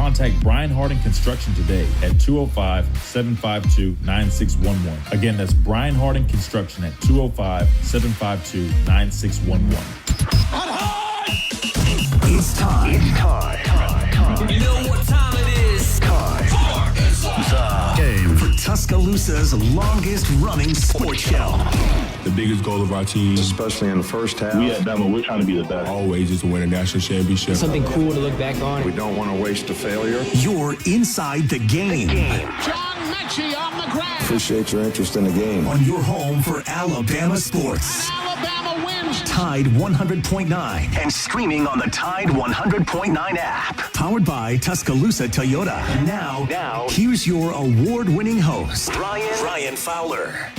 Contact Brian Harding Construction today at 205-752-9611. Again, that's Brian Harding Construction at 205-752-9611. It's time. You know what time it is? Game for Tuscaloosa's longest running sports show. The biggest goal of our team, especially in the first half, we at Bama, we're trying to be the best. Always is to win a national championship. Something cool to look back on. We don't want to waste a failure. You're inside the game. John Mechie on the ground. Appreciate your interest in the game. On your home for Alabama sports. Alabama wins. Tide 100.9 and streaming on the Tide 100.9 app. Powered by Tuscaloosa Toyota. Now, here's your award-winning host, Ryan Fowler.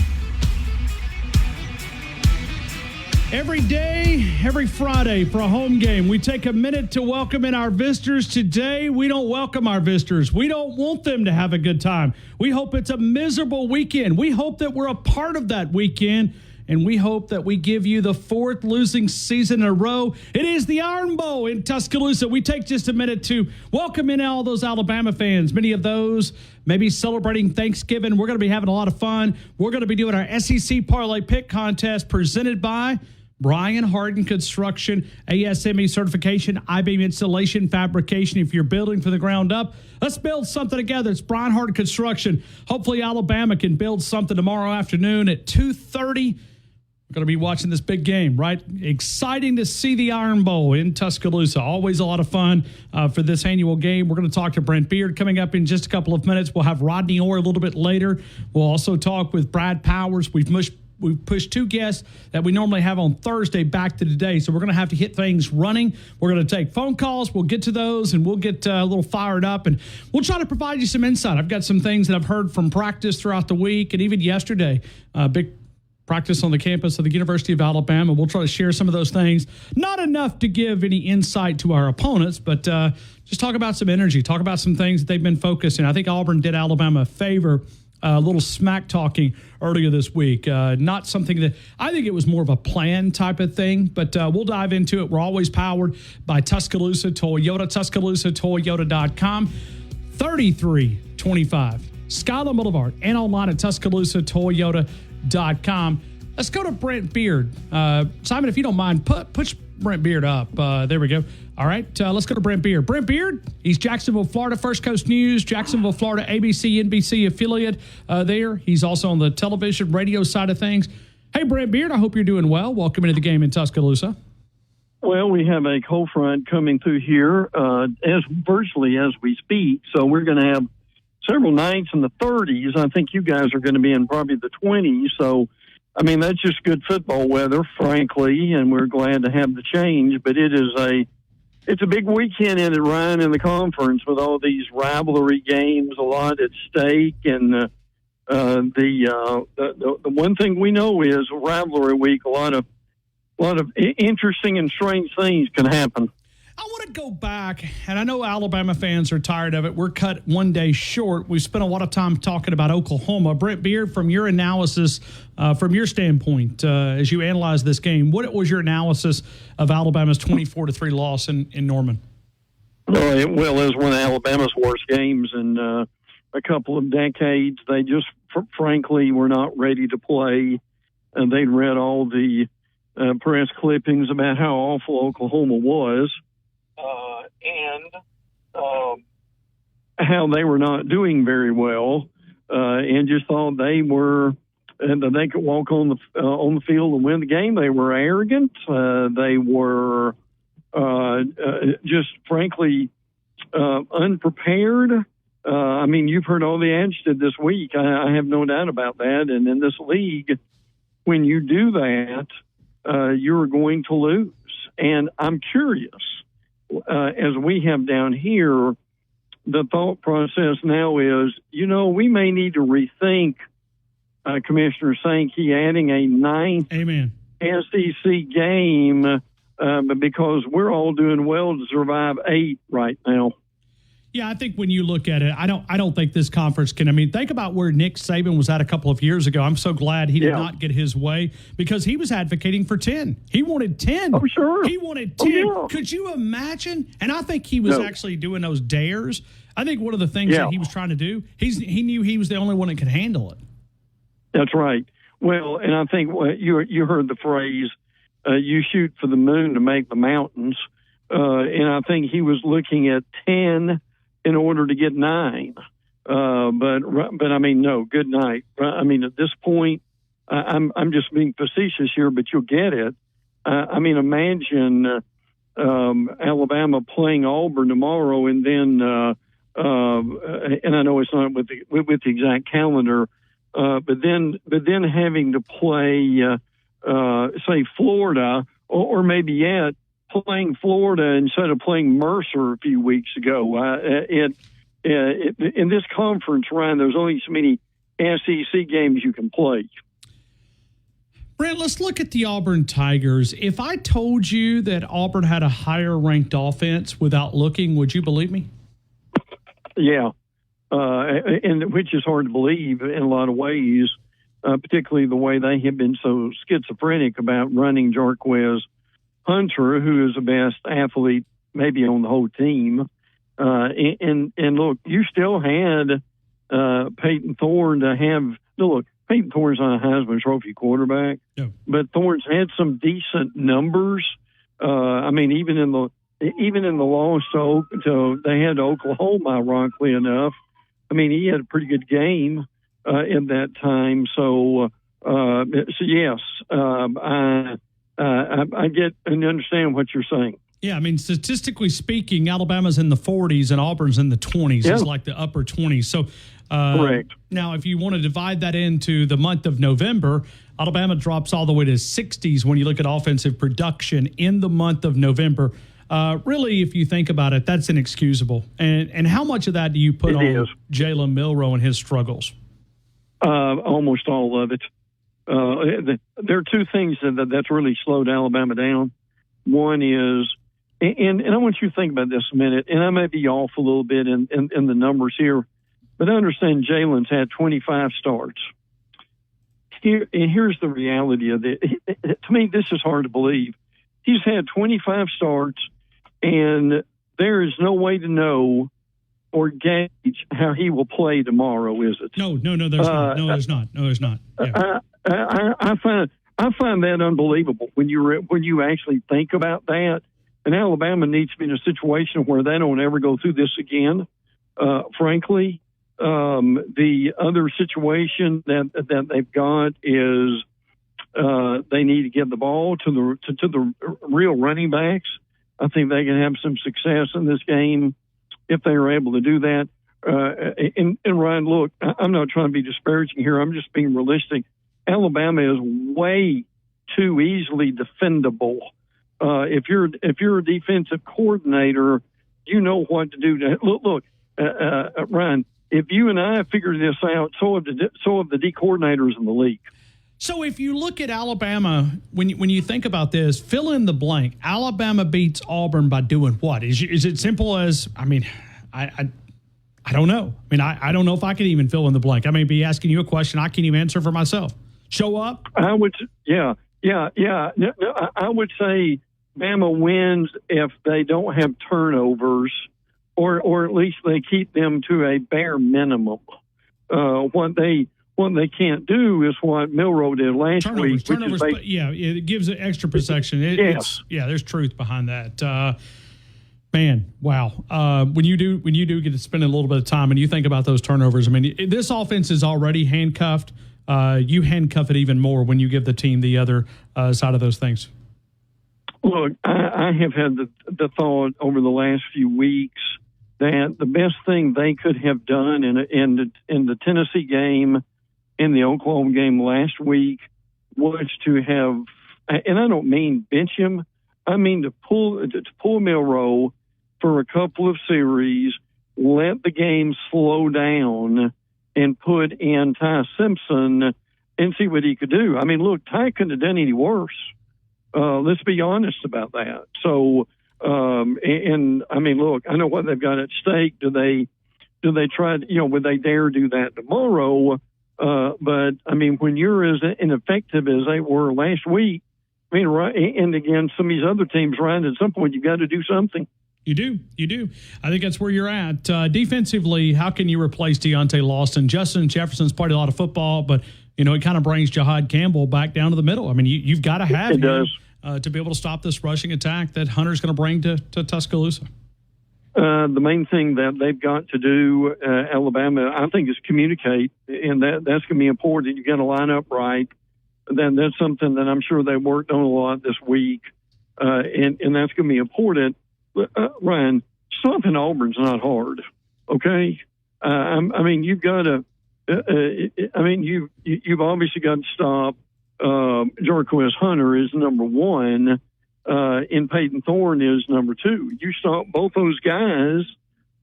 Every day, every Friday for a home game, we take a minute to welcome in our visitors. Today, we don't welcome our visitors. We don't want them to have a good time. We hope it's a miserable weekend. We hope that we're a part of that weekend, and we hope that we give you the fourth losing season in a row. It is the Iron Bowl in Tuscaloosa. We take just a minute to welcome in all those Alabama fans, many of those maybe celebrating Thanksgiving. We're going to be having a lot of fun. We're going to be doing our SEC Parlay Pick Contest presented by Brian Harding Construction, ASME certification, I-beam installation, fabrication. If you're building from the ground up, let's build something together. It's Brian Harding Construction. Hopefully Alabama can build something tomorrow afternoon at 2:30. We're going to be watching this big game, right? Exciting to see the Iron Bowl in Tuscaloosa. Always a lot of fun for this annual game. We're going to talk to Brent Beard coming up in just a couple of minutes. We'll have Rodney Orr a little bit later. We'll also talk with Brad Powers. We've pushed two guests that we normally have on Thursday back to today, so we're going to have to hit things running. We're going to take phone calls. We'll get to those, and we'll get a little fired up, and we'll try to provide you some insight. I've got some things that I've heard from practice throughout the week, and even yesterday, big practice on the campus of the University of Alabama. We'll try to share some of those things. Not enough to give any insight to our opponents, but just talk about some energy, talk about some things that they've been focusing. I think Auburn did Alabama a favor. A little smack talking earlier this week. Not something that I think it was more of a plan type of thing, but we'll dive into it. We're always powered by Tuscaloosa Toyota, TuscaloosaToyota.com, 3325 Skyline Boulevard, and online at TuscaloosaToyota.com. Let's go to Brent Beard. Simon, if you don't mind, push Brent Beard up. There we go. All right, let's go to Brent Beard. Brent Beard, he's Jacksonville, Florida, First Coast News, Jacksonville, Florida, ABC, NBC affiliate there. He's also on the television, radio side of things. Hey, Brent Beard, I hope you're doing well. Welcome into the game in Tuscaloosa. Well, we have a cold front coming through here as virtually as we speak, so we're going to have several nights in the 30s. I think you guys are going to be in probably the 20s, so I mean, that's just good football weather, frankly, and we're glad to have the change. But it's a big weekend in it, Ryan, in the conference with all these rivalry games, a lot at stake. And the one thing we know is rivalry week. A lot of interesting and strange things can happen. I want to go back, and I know Alabama fans are tired of it. We're cut one day short. We spent a lot of time talking about Oklahoma. Brent Beard, from your analysis, from your standpoint, as you analyze this game, what was your analysis of Alabama's 24-3 loss in Norman? Well, it was one of Alabama's worst games in a couple of decades. They just, frankly, were not ready to play. And they'd read all the press clippings about how awful Oklahoma was. And how they were not doing very well, and just thought they were, and they could walk on the field and win the game. They were arrogant. They were just frankly unprepared. I mean, you've heard all the adjectives this week. I have no doubt about that. And in this league, when you do that, you're going to lose. And I'm curious. As we have down here, the thought process now is, we may need to rethink Commissioner Sankey adding a ninth SEC game because we're all doing well to survive 8 right now. Yeah, I think when you look at it, I don't think this conference can. I mean, think about where Nick Saban was at a couple of years ago. I'm so glad he did not get his way because he was advocating for 10. He wanted 10. Oh, sure. He wanted 10. Oh, yeah. Could you imagine? And I think he was actually doing those dares. I think one of the things that he was trying to do, he knew he was the only one that could handle it. That's right. Well, and I think you heard the phrase, you shoot for the moon to make the mountains. And I think he was looking at 10 in order to get 9. But I mean, no, good night. I mean, at this point, I'm just being facetious here, but you'll get it. I mean, imagine Alabama playing Auburn tomorrow, and then and I know it's not with the exact calendar, but then having to play say Florida, or maybe yet playing Florida instead of playing Mercer a few weeks ago. In this conference, Ryan, there's only so many SEC games you can play. Brent, let's look at the Auburn Tigers. If I told you that Auburn had a higher ranked offense without looking, would you believe me? Yeah, and which is hard to believe in a lot of ways, particularly the way they have been so schizophrenic about running Jarquez Hunter, who is the best athlete maybe on the whole team. And look, you still had Peyton Thorne to have – look, Peyton Thorne's not a Heisman Trophy quarterback, but Thorne's had some decent numbers. I mean, even in the loss to they had Oklahoma, ironically enough, I mean, he had a pretty good game in that time. So yes, I get and understand what you're saying. Yeah, I mean, statistically speaking, Alabama's in the 40s and Auburn's in the 20s. It's like the upper 20s. So correct. Now, if you want to divide that into the month of November, Alabama drops all the way to 60s when you look at offensive production in the month of November. Really, if you think about it, that's inexcusable. And how much of that do you put on Jalen Milroe and his struggles? Almost all of it. There are two things that's really slowed Alabama down. One is, and I want you to think about this a minute, and I may be off a little bit in the numbers here, but I understand Jalen's had 25 starts. Here's the reality of it. To me, this is hard to believe. He's had 25 starts, and there is no way to know or gauge how he will play tomorrow, is it? No, there's not. No, there's not. Yeah. I find that unbelievable when you actually think about that. And Alabama needs to be in a situation where they don't ever go through this again. Frankly, the other situation that they've got is they need to give the ball to the real running backs. I think they can have some success in this game if they are able to do that. And Ryan, look, I'm not trying to be disparaging here. I'm just being realistic. Alabama is way too easily defendable. If you're a defensive coordinator, you know what to do. Look, Ryan, if you and I figure this out, so have the D coordinators in the league. So if you look at Alabama, when you think about this, fill in the blank. Alabama beats Auburn by doing what? Is it simple as, I mean, I don't know. I mean, I don't know if I can even fill in the blank. I may be asking you a question I can't even answer for myself. Show up? I would, yeah. No, I would say Bama wins if they don't have turnovers, or at least they keep them to a bare minimum. What they can't do is what Milroe did last week. Turnovers, but yeah, it gives it extra protection. There's truth behind that. Man, wow. When you do get to spend a little bit of time and you think about those turnovers, I mean, this offense is already handcuffed. You handcuff it even more when you give the team the other side of those things. Look, I have had the thought over the last few weeks that the best thing they could have done in the Tennessee game, in the Oklahoma game last week, was to have, and I don't mean bench him, I mean to pull Milroe for a couple of series, let the game slow down, and put in Ty Simpson and see what he could do. I mean, look, Ty couldn't have done any worse. Let's be honest about that. So And I mean, look, I know what they've got at stake. Do they try to, would they dare do that tomorrow? But I mean, when you're as ineffective as they were last week, I mean, right, and again, some of these other teams, Ryan, at some point, you got to do something. You do. I think that's where you're at. Defensively, how can you replace Deontay Lawson? Justin Jefferson's played a lot of football, but, it kind of brings Jahad Campbell back down to the middle. I mean, you've got to have him to be able to stop this rushing attack that Hunter's going to bring to Tuscaloosa. The main thing that they've got to do, Alabama, I think, is communicate, and that's going to be important. You got to line up right. Then that's something that I'm sure they worked on a lot this week, and that's going to be important. Ryan, stopping Auburn's not hard, okay? I mean, you've got to. You've obviously got to stop Jarquez Hunter is number one, and Peyton Thorne is number two. You stop both those guys,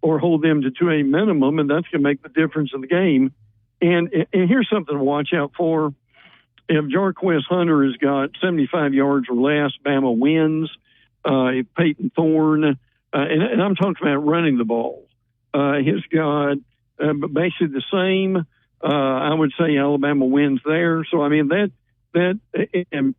or hold them to a minimum, and that's going to make the difference in the game. And here's something to watch out for. If Jarquez Hunter has got 75 yards or less, Bama wins. If Peyton Thorne, and I'm talking about running the ball, has got basically the same, I would say Alabama wins there. So, I mean, that and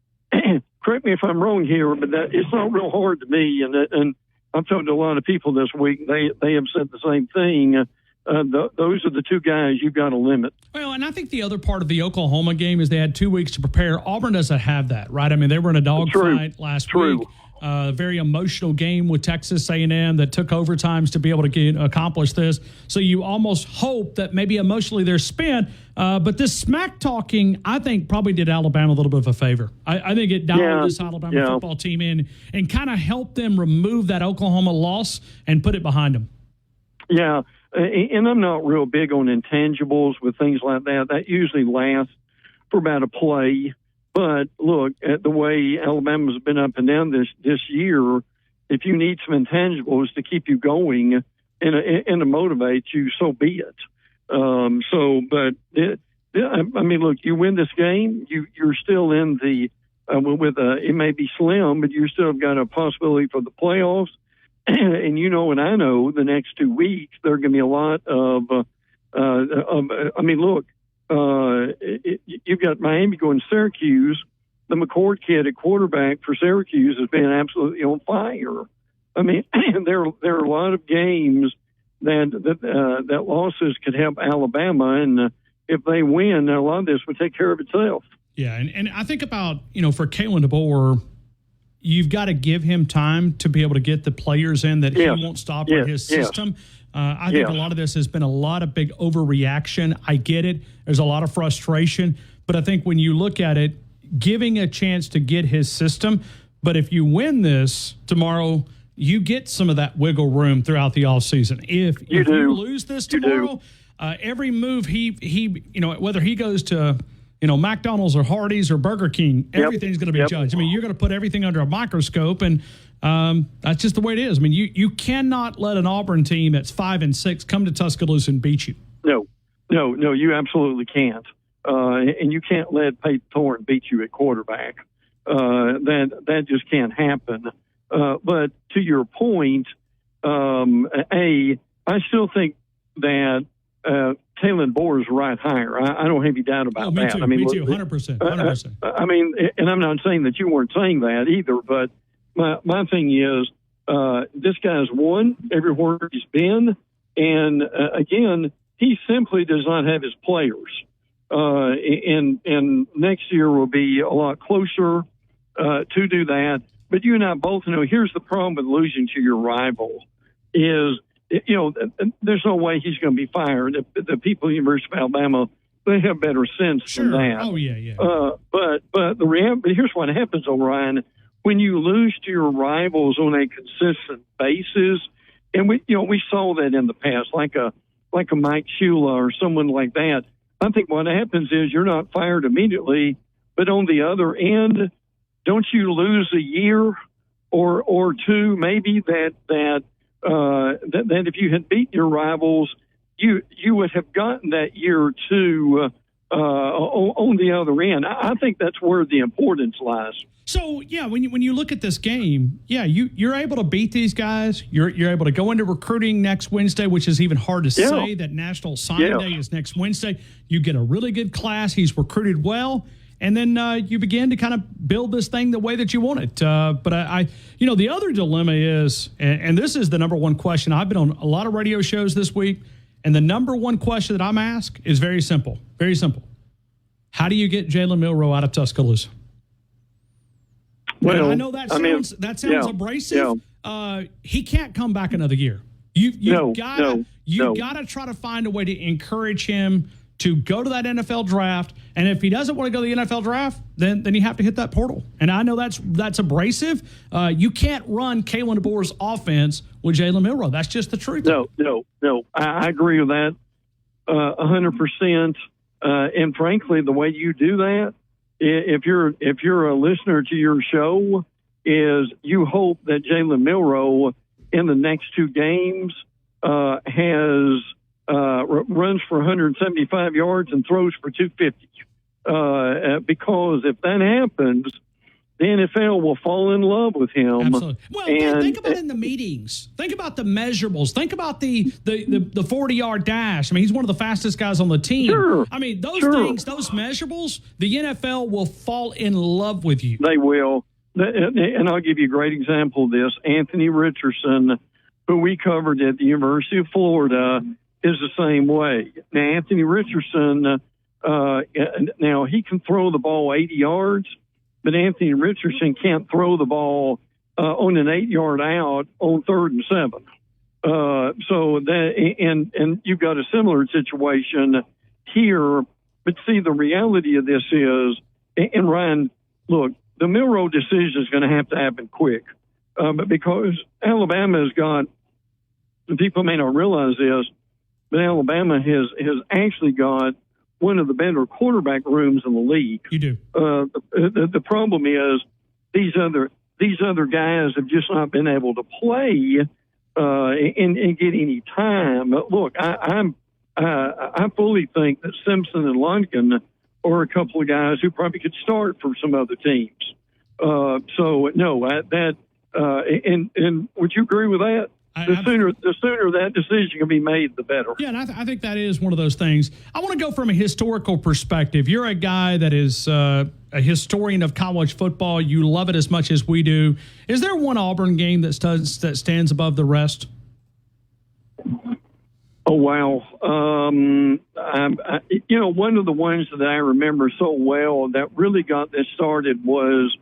correct me if I'm wrong here, but it's not real hard to me. And I've talked to a lot of people this week. They have said the same thing. Those are the two guys you've got to limit. Well, and I think the other part of the Oklahoma game is they had 2 weeks to prepare. Auburn doesn't have that, right? I mean, they were in a dogfight last week. Very emotional game with Texas A&M that took overtimes to be able to accomplish this. So you almost hope that maybe emotionally they're spent. But this smack talking, I think, probably did Alabama a little bit of a favor. I think it dialed this Alabama football team in and kind of helped them remove that Oklahoma loss and put it behind them. Yeah. And I'm not real big on intangibles with things like that. That usually lasts for about a play. But look, at the way Alabama's been up and down this year, if you need some intangibles to keep you going and to motivate you, so be it. I mean, look, you win this game, you're still in the it may be slim, but you still got a possibility for the playoffs. And and I know the next 2 weeks there are going to be a lot of. I mean, look, you've got Miami going to Syracuse. The McCord kid at quarterback for Syracuse has been absolutely on fire. I mean, there are a lot of games that losses could help Alabama, and if they win, a lot of this would take care of itself. Yeah, and I think about for Kalen DeBoer, you've got to give him time to be able to get the players in that he won't stop in his system. I think a lot of this has been a lot of big overreaction. I get it. There's a lot of frustration. But I think when you look at it, giving a chance to get his system. But if you win this tomorrow, you get some of that wiggle room throughout the offseason. If you lose this tomorrow, every move he whether he goes to McDonald's or Hardee's or Burger King, everything's going to be judged. I mean, you're going to put everything under a microscope, and that's just the way it is. I mean, you cannot let an Auburn team that's 5-6 come to Tuscaloosa and beat you. No, you absolutely can't. And you can't let Peyton Thorne beat you at quarterback. That just can't happen. But to your point, I still think that Kalen DeBoer is the right hire. I don't have any doubt about that. Too, me too, 100%. I mean, and I'm not saying that you weren't saying that either, but my thing is this guy's won everywhere he's been, and again, he simply does not have his players. And next year will be a lot closer to do that. But you and I both know here's the problem with losing to your rival is, there's no way he's going to be fired. The people at the University of Alabama, they have better sense than that. Oh, yeah. But here's what happens, O'Ryan. When you lose to your rivals on a consistent basis, and we saw that in the past, like a Mike Shula or someone like that. I think what happens is you're not fired immediately, but on the other end, don't you lose a year or two, maybe that if you had beaten your rivals, you would have gotten that year or two on the other end. I think that's where the importance lies. So, yeah, when you look at this game, yeah, you're able to beat these guys. You're able to go into recruiting next Wednesday, which is even hard to say that National Signing Day is next Wednesday. You get a really good class. He's recruited well. And then you begin to kind of build this thing the way that you want it. But the other dilemma is, and this is the number one question. I've been on a lot of radio shows this week, and the number one question that I'm asked is very simple. Very simple. How do you get Jalen Milroe out of Tuscaloosa? Well, and I know that sounds abrasive. Yeah. He can't come back another year. You gotta try to find a way to encourage him to go to that NFL draft. And if he doesn't want to go to the NFL draft, then you have to hit that portal. And I know that's abrasive. You can't run Kalen DeBoer's offense with Jalen Milroe. That's just the truth. No. I agree with that 100%. And frankly, the way you do that, if you're a listener to your show, is you hope that Jalen Milroe in the next two games has runs for 175 yards and throws for 250. Because if that happens, the NFL will fall in love with him. Absolutely. Well, think about it in the meetings. Think about the measurables. Think about the 40-yard dash. I mean, he's one of the fastest guys on the team. Sure. I mean, those things, those measurables, the NFL will fall in love with you. They will. And I'll give you a great example of this. Anthony Richardson, who we covered at the University of Florida, is the same way. Now, Anthony Richardson, now he can throw the ball 80 yards, but Anthony Richardson can't throw the ball on an 8-yard out on 3rd and 7. So that, and you've got a similar situation here. But see, the reality of this is, and Ryan, look, the Milroe decision is going to have to happen quick, but because Alabama has got, people may not realize this, but Alabama has actually got one of the better quarterback rooms in the league. You do. The problem is these other guys have just not been able to play and get any time. Look, I fully think that Simpson and Lunkin are a couple of guys who probably could start for some other teams. So no, and would you agree with that? The sooner that decision can be made, the better. Yeah, and I think that is one of those things. I want to go from a historical perspective. You're a guy that is a historian of college football. You love it as much as we do. Is there one Auburn game that stands above the rest? Oh, wow. One of the ones that I remember so well that really got this started was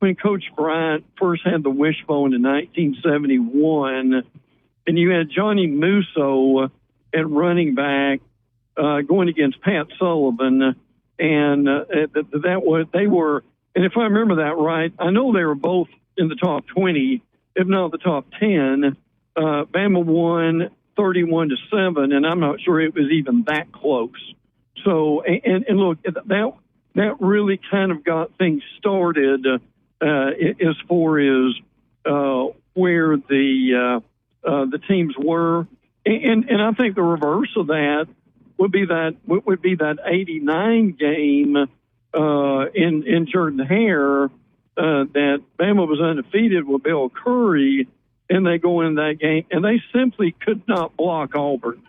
when Coach Bryant first had the wishbone in 1971, and you had Johnny Musso at running back going against Pat Sullivan, and they were, and if I remember that right, I know they were both in the top 20, if not the top 10. Bama won 31-7, and I'm not sure it was even that close. So, and look, that really kind of got things started. As far as where the teams were, and I think the reverse of that would be that 89 game in Jordan-Hare that Bama was undefeated with Bill Curry, and they go in that game and they simply could not block Auburn.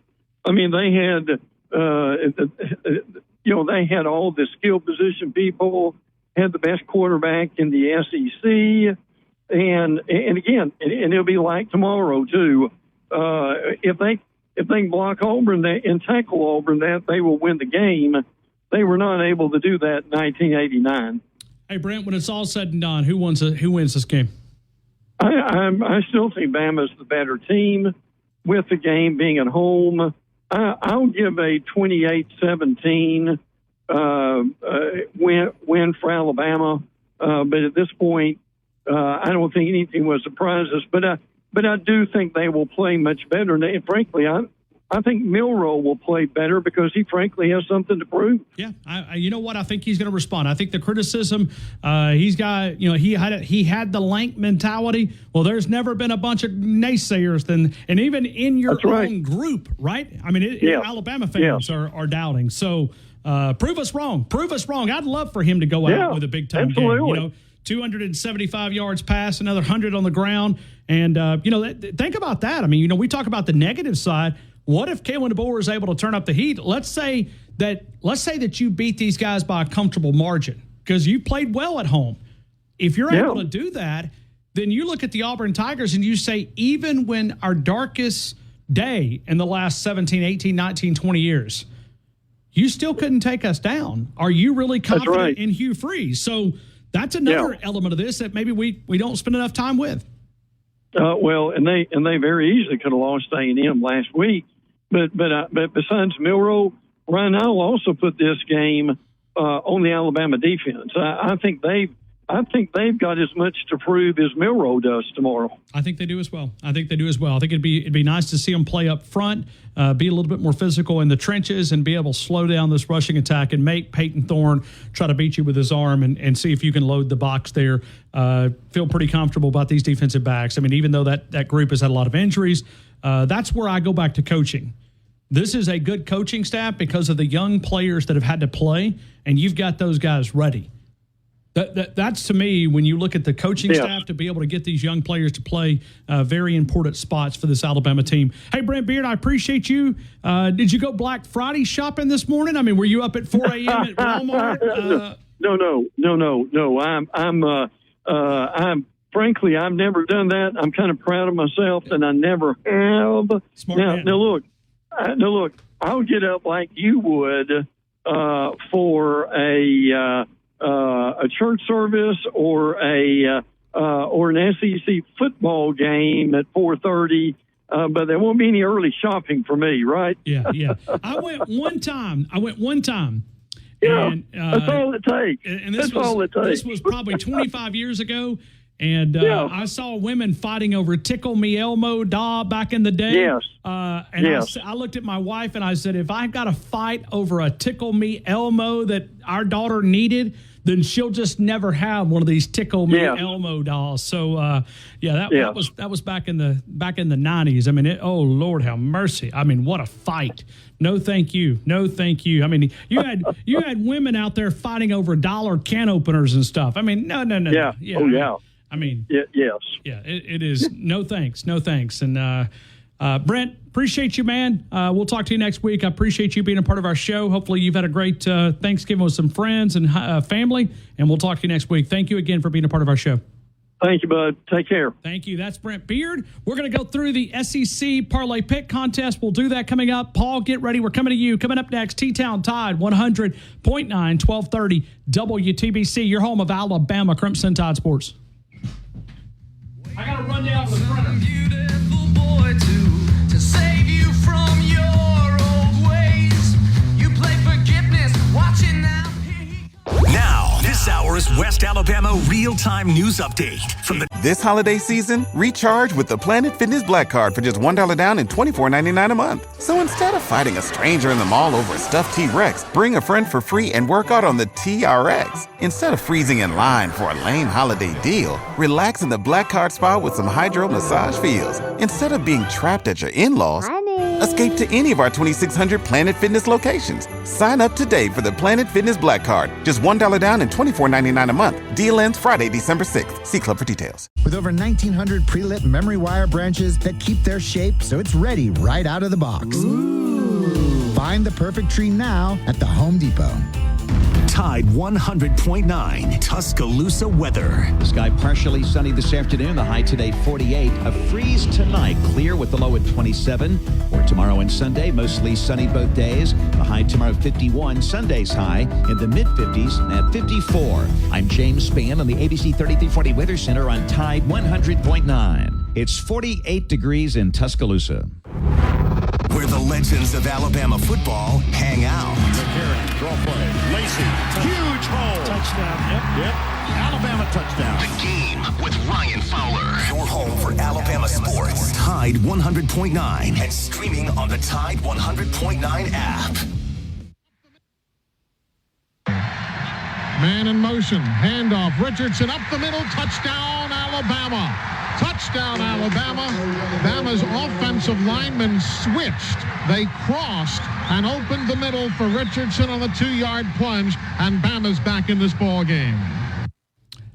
I mean, they had they had all the skill position people, had the best quarterback in the SEC, and again, and it'll be like tomorrow too. If they can block Auburn and tackle Auburn, that they will win the game. They were not able to do that in 1989. Hey Brent, when it's all said and done, who wins this game? I still think Bama's the better team, with the game being at home. I'll give a 28-17. Win for Alabama, but at this point, I don't think anything will surprise us. But I do think they will play much better. And frankly, I I think Milroe will play better because he frankly has something to prove. Yeah, you know what? I think he's going to respond. I think the criticism he's got, he had the Lank mentality. Well, there's never been a bunch of naysayers, and even in your own group, right? I mean, Alabama fans are doubting. So prove us wrong. Prove us wrong. I'd love for him to go out with a big time game. 275 yards pass, another 100 on the ground, and think about that. I mean, we talk about the negative side. What if Kalen DeBoer is able to turn up the heat? Let's say that you beat these guys by a comfortable margin because you played well at home. If you're able to do that, then you look at the Auburn Tigers and you say, even when our darkest day in the last 17, 18, 19, 20 years, you still couldn't take us down. Are you really confident in Hugh Freeze? So that's another element of this that maybe we don't spend enough time with. Well, and they very easily could have lost A&M last week. But besides Milroe, Ryan, I'll also put this game on the Alabama defense. I think they've got as much to prove as Milroe does tomorrow. I think they do as well. I think it'd be nice to see them play up front, be a little bit more physical in the trenches, and be able to slow down this rushing attack and make Peyton Thorne try to beat you with his arm and see if you can load the box there. Feel pretty comfortable about these defensive backs. I mean, even though that group has had a lot of injuries, that's where I go back to coaching. This is a good coaching staff because of the young players that have had to play, and you've got those guys ready. That's to me, when you look at the coaching staff, to be able to get these young players to play very important spots for this Alabama team. Hey, Brent Beard, I appreciate you. Did you go Black Friday shopping this morning? I mean, were you up at 4 a.m. at Walmart? No. I'm frankly, I've never done that. I'm kind of proud of myself, and I never have. Now look, I'll get up like you would for a church service or an SEC football game at 4:30, but there won't be any early shopping for me, right? Yeah. I went one time. Yeah, and, that's all it takes. And this was probably 25 years ago. And I saw women fighting over Tickle Me Elmo doll back in the day. Yes. I looked at my wife and I said, if I've got to fight over a Tickle Me Elmo that our daughter needed, then she'll just never have one of these Tickle Me Elmo dolls. So that was back in the 90s. I mean, oh Lord have mercy. I mean, what a fight. No, thank you. I mean, you had women out there fighting over dollar can openers and stuff. I mean, no. Yeah. Oh yeah. I mean, yes. Yeah, it is. No thanks. And Brent, appreciate you, man. We'll talk to you next week. I appreciate you being a part of our show. Hopefully you've had a great Thanksgiving with some friends and family, and we'll talk to you next week. Thank you again for being a part of our show. Thank you, bud. Take care. Thank you. That's Brent Beard. We're going to go through the SEC Parlay Pick Contest. We'll do that coming up. Paul, get ready. We're coming to you. Coming up next, T-Town Tide 100.9, 1230 WTBC, your home of Alabama Crimson Tide Sports. I got to run down the printer. Beautiful boy to save you from your old ways. You play forgiveness, watching now. Now, this hour's West Alabama real-time news update from the. This holiday season, recharge with the Planet Fitness Black Card for just $1 down and $24.99 a month. So instead of fighting a stranger in the mall over a stuffed T-Rex, bring a friend for free and work out on the TRX. Instead of freezing in line for a lame holiday deal, relax in the Black Card spa with some hydro massage feels. Instead of being trapped at your in-laws, escape to any of our 2,600 Planet Fitness locations. Sign up today for the Planet Fitness Black Card. Just $1 down and $24.99 a month. Deal ends Friday, December 6th. See Club for details. With over 1,900 pre-lit memory wire branches that keep their shape so it's ready right out of the box. Ooh. Find the perfect tree now at the Home Depot. Tide 100.9 Tuscaloosa weather. The sky partially sunny this afternoon. The high today 48. A freeze tonight. Clear with the low at 27. For tomorrow and Sunday, mostly sunny both days. The high tomorrow 51. Sunday's high in the mid-50s at 54. I'm James Spann on the ABC 3340 Weather Center on Tide 100.9. It's 48 degrees in Tuscaloosa. We're where the legends of Alabama football hang out. McCarron, draw play. Lacey, huge hole. Touchdown. Yep. Alabama touchdown. The Game with Ryan Fowler. Your home for Alabama sports. Tide 100.9 and streaming on the Tide 100.9 app. Man in motion. Handoff. Richardson up the middle. Touchdown, Alabama. Touchdown, Alabama. Bama's offensive linemen switched. They crossed and opened the middle for Richardson on the 2-yard plunge, and Bama's back in this ball game.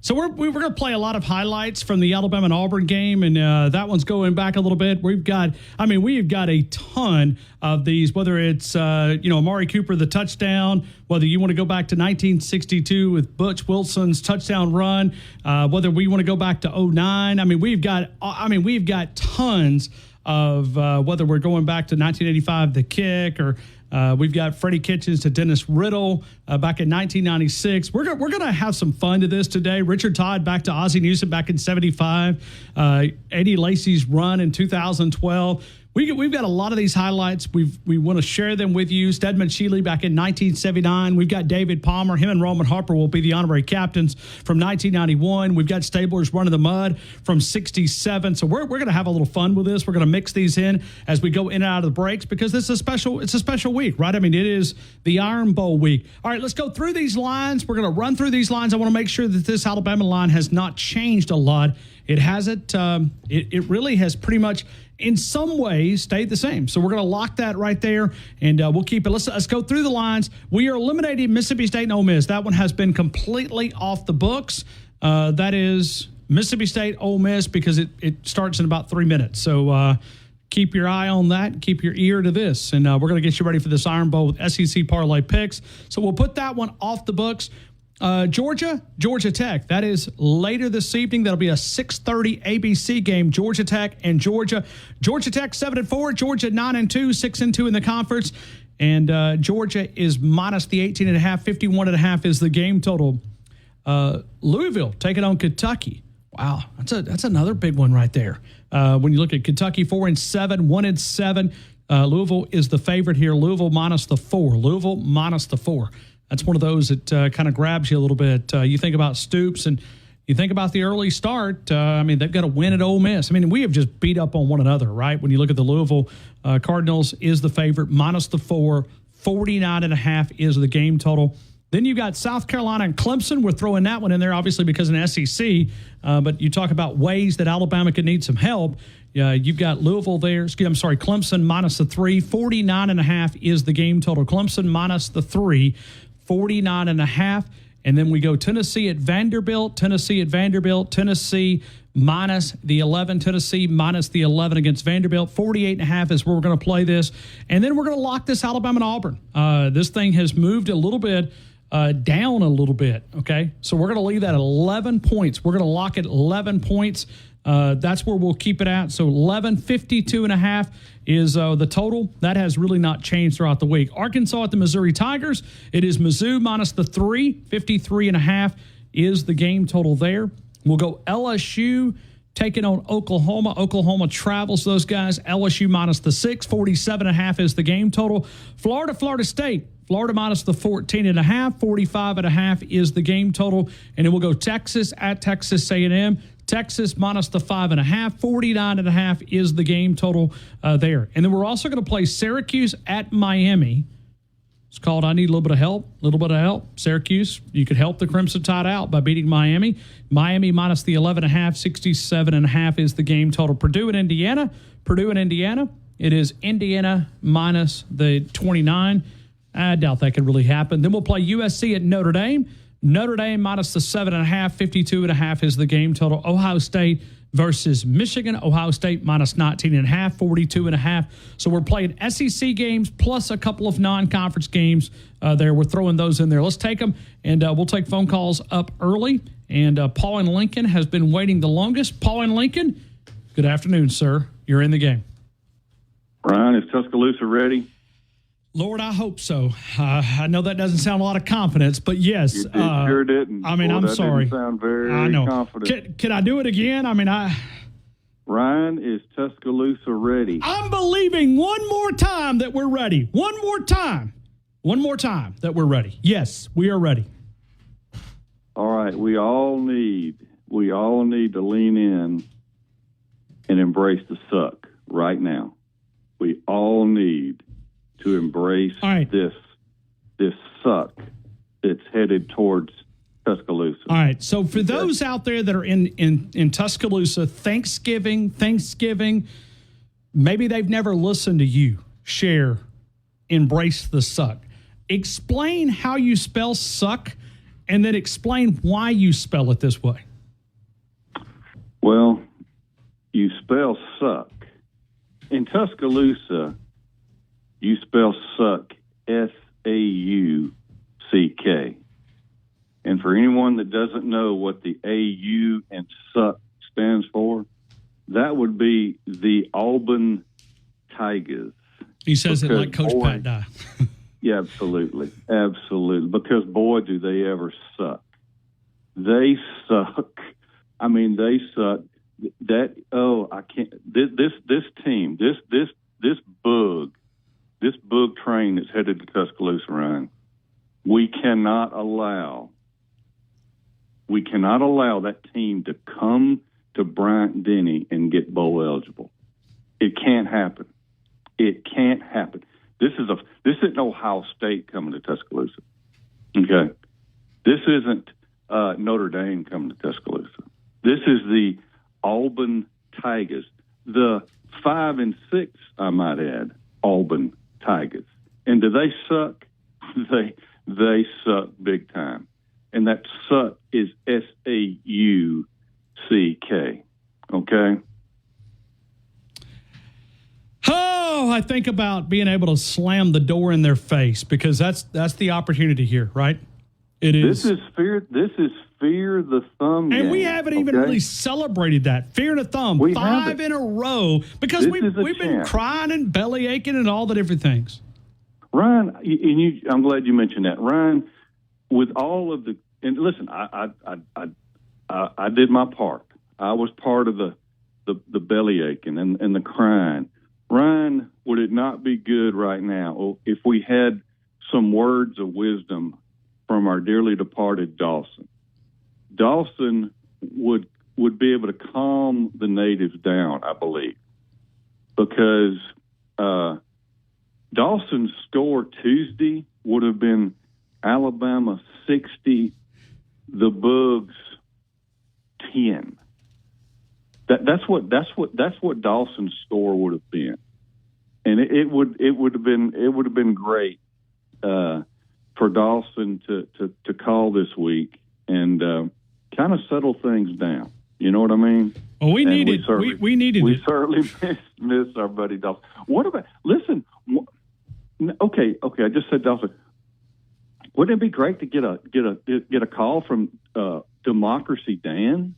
So we're going to play a lot of highlights from the Alabama and Auburn game, and that one's going back a little bit. We've got a ton of these, whether it's, Amari Cooper, the touchdown, whether you want to go back to 1962 with Butch Wilson's touchdown run, whether we want to go back to 2009. We've got tons of whether we're going back to 1985, the kick, or we've got Freddie Kitchens to Dennis Riddle back in 1996. We're going to have some fun to this today. Richard Todd back to Ozzie Newsome back in 75. Eddie Lacy's run in 2012. We've got a lot of these highlights. We want to share them with you. Stedman Shealy back in 1979. We've got David Palmer. Him and Roman Harper will be the honorary captains from 1991. We've got Stabler's Run of the Mud from 67. So we're going to have a little fun with this. We're going to mix these in as we go in and out of the breaks because it's a special week, right? It is the Iron Bowl week. All right, let's go through these lines. We're going to run through these lines. I want to make sure that this Alabama line has not changed a lot. It hasn't. It really has pretty much, in some ways, stayed the same. So we're going to lock that right there, and we'll keep it. Let's go through the lines. We are eliminating Mississippi State and Ole Miss. That one has been completely off the books. That is Mississippi State, Ole Miss, because it starts in about 3 minutes. So keep your eye on that. Keep your ear to this, and we're going to get you ready for this Iron Bowl with SEC Parlay picks. So we'll put that one off the books. Georgia Tech. That is later this evening. That'll be a 6:30 ABC game. Georgia Tech and Georgia. Georgia Tech 7-4. Georgia 9-2, 6-2 in the conference. And Georgia is minus the 18.5. 51.5 is the game total. Louisville taking on Kentucky. Wow, that's another big one right there. When you look at Kentucky 4-7, 1-7. Louisville is the favorite here. Louisville minus the 4. Louisville minus the 4. That's one of those that kind of grabs you a little bit. You think about Stoops and you think about the early start. They've got to win at Ole Miss. We have just beat up on one another, right? When you look at the Louisville Cardinals is the favorite, minus the 4, 49.5 is the game total. Then you got South Carolina and Clemson. We're throwing that one in there, obviously, because of an SEC. But you talk about ways that Alabama could need some help. You've got Louisville there. Clemson minus the 3, 49.5 is the game total. Clemson minus the 3. 49.5, and then we go Tennessee at Vanderbilt. Tennessee minus the 11. Tennessee minus the 11 against Vanderbilt. 48.5 is where we're going to play this, and then we're going to lock this Alabama and Auburn. This thing has moved a little bit down a little bit. Okay, so we're going to leave that at 11 points. We're going to lock it 11 points. That's where we'll keep it at. So 52.5 is the total. That has really not changed throughout the week. Arkansas at the Missouri Tigers. It is Mizzou minus the 3. 53.5 is the game total there. We'll go LSU taking on Oklahoma. Oklahoma travels those guys. LSU minus the 6. 47.5 is the game total. Florida State. Florida minus the 14.5. 45.5 is the game total. And then we'll go Texas at Texas A&M. Texas minus the 5.5. 49.5 is the game total there. And then we're also going to play Syracuse at Miami. It's called I Need a Little Bit of Help. Syracuse, you could help the Crimson Tide out by beating Miami. Miami minus the 11.5. 67.5 is the game total. Purdue and Indiana. It is Indiana minus the 29. I doubt that could really happen. Then we'll play USC at Notre Dame. Notre Dame minus the 7.5, 52.5 is the game total. Ohio State versus Michigan. Ohio State minus 19.5, 42.5. So we're playing SEC games plus a couple of non-conference games there. We're throwing those in there. Let's take them, and we'll take phone calls up early. And Paul in Lincoln has been waiting the longest. Paul in Lincoln, good afternoon, sir. You're in the game. Ryan, is Tuscaloosa ready? Lord, I hope so. I know that doesn't sound a lot of confidence, but yes. It sure didn't. I'm sorry. Didn't sound very I know. confident. Can I do it again? Ryan, is Tuscaloosa ready? I'm believing one more time that we're ready. One more time that we're ready. Yes, we are ready. All right, we all need to lean in and embrace the suck right now. We all need to embrace this suck that's headed towards Tuscaloosa. All right. So for those out there that are in Tuscaloosa, Thanksgiving, maybe they've never listened to you share Embrace the Suck. Explain how you spell suck, and then explain why you spell it this way. Well, you spell suck. In Tuscaloosa, you spell suck S-A-U-C-K. And for anyone that doesn't know what the A-U and suck stands for, that would be the Auburn Tigers. He says it like Coach Pat Dye. Yeah, absolutely. Absolutely. Because, boy, do they ever suck. They suck. I mean, they suck. I can't. This team, this bug train that's headed to Tuscaloosa, Ryan, we cannot allow that team to come to Bryant-Denny and get bowl eligible. It can't happen. It can't happen. This isn't Ohio State coming to Tuscaloosa. Okay. This isn't Notre Dame coming to Tuscaloosa. This is the Auburn Tigers, the 5 and 6, I might add, Auburn Tigers. And do they suck? They suck big time. And that suck is S-A-U-C-K. Okay? Oh, I think about being able to slam the door in their face, because that's the opportunity here, right? It is. This is fear the thumb game. And we haven't even really celebrated that. Fear the thumb. We 5 haven't. in a row, because we've been crying and belly aching and all the different things. Ryan, I'm glad you mentioned that. Ryan, with all of and listen, I did my part. I was part of the belly aching and the crying. Ryan, would it not be good right now if we had some words of wisdom from our dearly departed Dawson? Dawson would be able to calm the natives down, I believe, because Dawson's score Tuesday would have been Alabama 60, the Bugs 10. That's what Dawson's score would have been, and it would have been great for Dawson to call this week and kind of settle things down. You know what I mean? Well, we needed it. We certainly miss our buddy Dawson. What about? Listen, okay. I just said Dawson. Wouldn't it be great to get a call from Democracy Dan?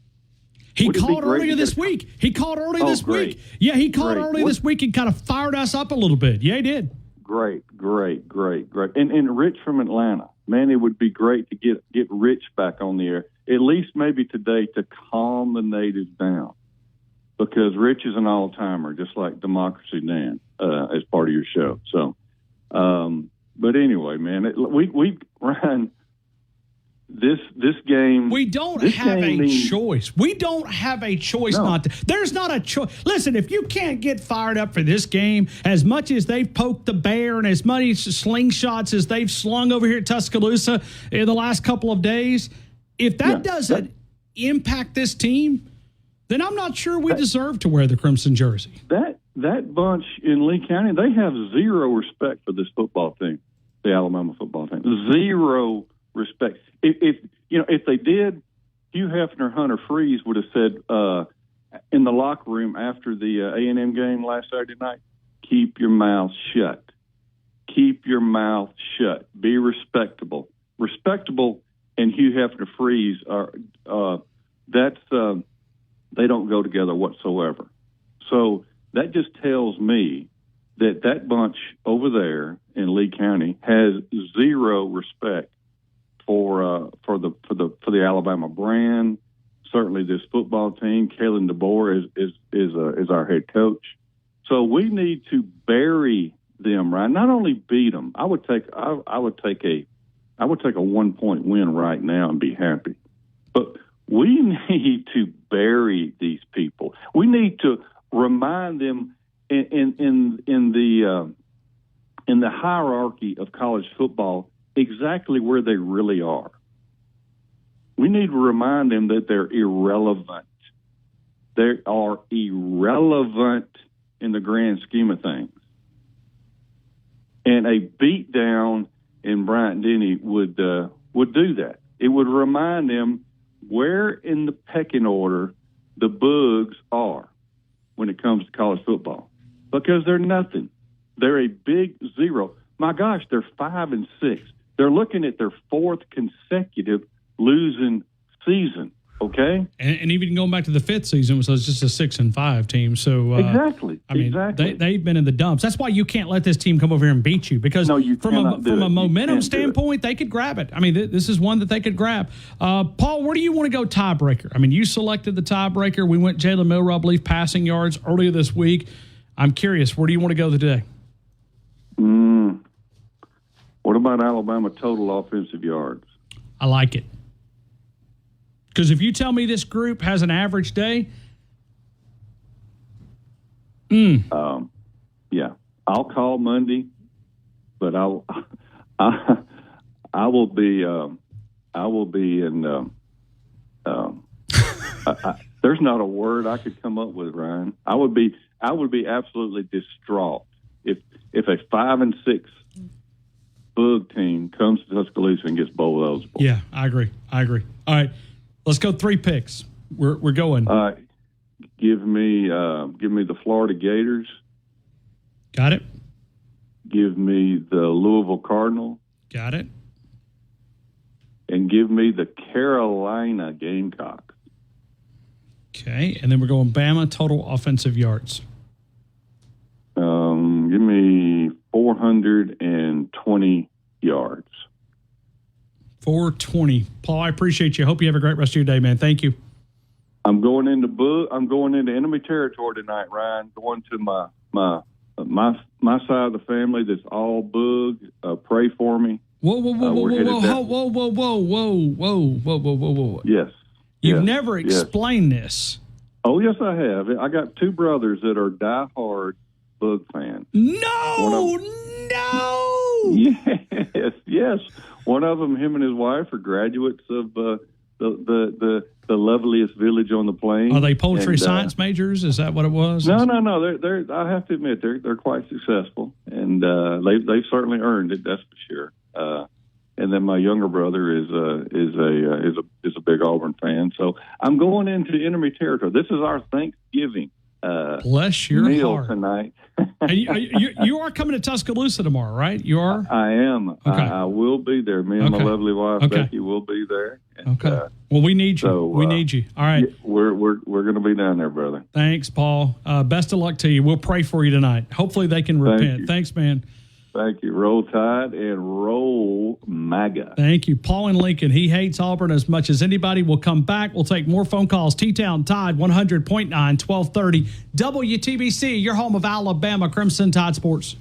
He called earlier this week. Yeah, he called earlier this week and kind of fired us up a little bit. Yeah, he did. Great. And Rich from Atlanta. Man, it would be great to get Rich back on the air, at least maybe today, to calm the natives down. Because Rich is an all-timer, just like Democracy Dan, as part of your show. So, but anyway, man, Ryan, this game. We don't have a choice. We don't have a choice not to. There's not a choice. Listen, if you can't get fired up for this game, as much as they've poked the bear and as many slingshots as they've slung over here at Tuscaloosa in the last couple of days, if that doesn't impact this team, then I'm not sure we deserve to wear the crimson jersey. That bunch in Lee County, they have zero respect for this football team, the Alabama football team. Zero respect. If they did, Hugh Hefner, Hunter Freeze would have said in the locker room after the A&M game last Saturday night, keep your mouth shut. Keep your mouth shut. Be respectable. Respectable and Hugh Hefner Freeze are they don't go together whatsoever. So that just tells me that bunch over there in Lee County has zero respect for the Alabama brand, certainly this football team. Kalen DeBoer is our head coach. So we need to bury them, right? Not only beat them. I would take a 1-point win right now and be happy. But we need to bury these people. We need to remind them in the hierarchy of college football exactly where they really are. We need to remind them that they're irrelevant. They are irrelevant in the grand scheme of things. And a beat down in Bryant-Denny would do that. It would remind them where in the pecking order the Bugs are when it comes to college football, because they're nothing. They're a big zero. My gosh, they're 5-6. They're looking at their 4th consecutive losing season. Okay, and even going back to the 5th season, so it's just a 6-5 team. So exactly, I mean, exactly. They've been in the dumps. That's why you can't let this team come over here and beat you, because from a momentum standpoint, they could grab it. I mean, this is one that they could grab. Paul, where do you want to go tiebreaker? I mean, you selected the tiebreaker. We went Jalen Milroe, I believe, passing yards earlier this week. I'm curious, where do you want to go today? What about Alabama total offensive yards? I like it. Because if you tell me this group has an average day, yeah, I'll call Monday, but I will be in. There's not a word I could come up with, Ryan. I would be absolutely distraught if a 5-6 Bug team comes to Tuscaloosa and gets bowl eligible. Yeah, I agree. All right. Let's go 3 picks. We're going. Give me the Florida Gators. Got it. Give me the Louisville Cardinal. Got it. And give me the Carolina Gamecocks. Okay, and then we're going Bama total offensive yards. Give me 420 yards. 420. Paul, I appreciate you. I hope you have a great rest of your day, man. Thank you. I'm going into enemy territory tonight, Ryan. Going to my side of the family that's all Bug. Pray for me. Whoa. Yes. You've never explained this. Oh, yes, I have. I got 2 brothers that are diehard Bug fans. No. Yes. One of them, him and his wife, are graduates of the loveliest village on the plain. Are they poultry science majors? Is that what it was? No. They're I have to admit they're quite successful, and they've certainly earned it. That's for sure. And then my younger brother is a big Auburn fan. So I'm going into enemy territory. This is our Thanksgiving. Bless your meal heart tonight. And you are coming to Tuscaloosa tomorrow, right? You are? I am. Okay. I will be there. Me and my lovely wife Becky will be there. And, well, we need you. So, we need you. All right. We're going to be down there, brother. Thanks, Paul. Best of luck to you. We'll pray for you tonight. Hopefully they can repent. Thanks, man. Thank you. Roll Tide and roll MAGA. Thank you. Paul in Lincoln. He hates Auburn as much as anybody. We'll come back. We'll take more phone calls. T-Town Tide 100.9, 1230. WTBC, your home of Alabama Crimson Tide Sports.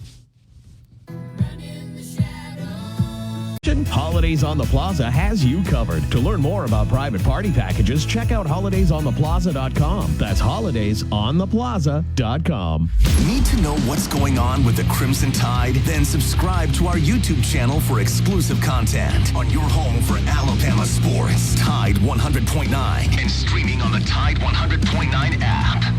Holidays on the Plaza has you covered. To learn more about private party packages, check out holidaysontheplaza.com. That's holidaysontheplaza.com. Need to know what's going on with the Crimson Tide? Then subscribe to our YouTube channel for exclusive content on your home for Alabama sports. Tide 100.9 and streaming on the Tide 100.9 app.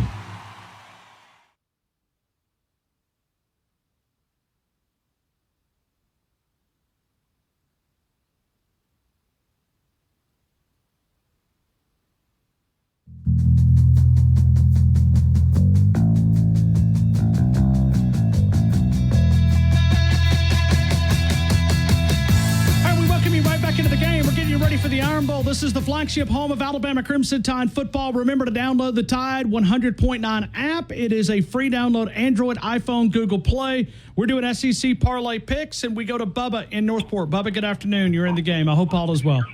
For the Iron Bowl, this is the flagship home of Alabama Crimson Tide football. Remember to download the Tide 100.9 app. It is a free download, Android, iPhone, Google Play. We're doing SEC parlay picks, and we go to Bubba in Northport. Bubba, good afternoon. You're in the game. I hope all is well.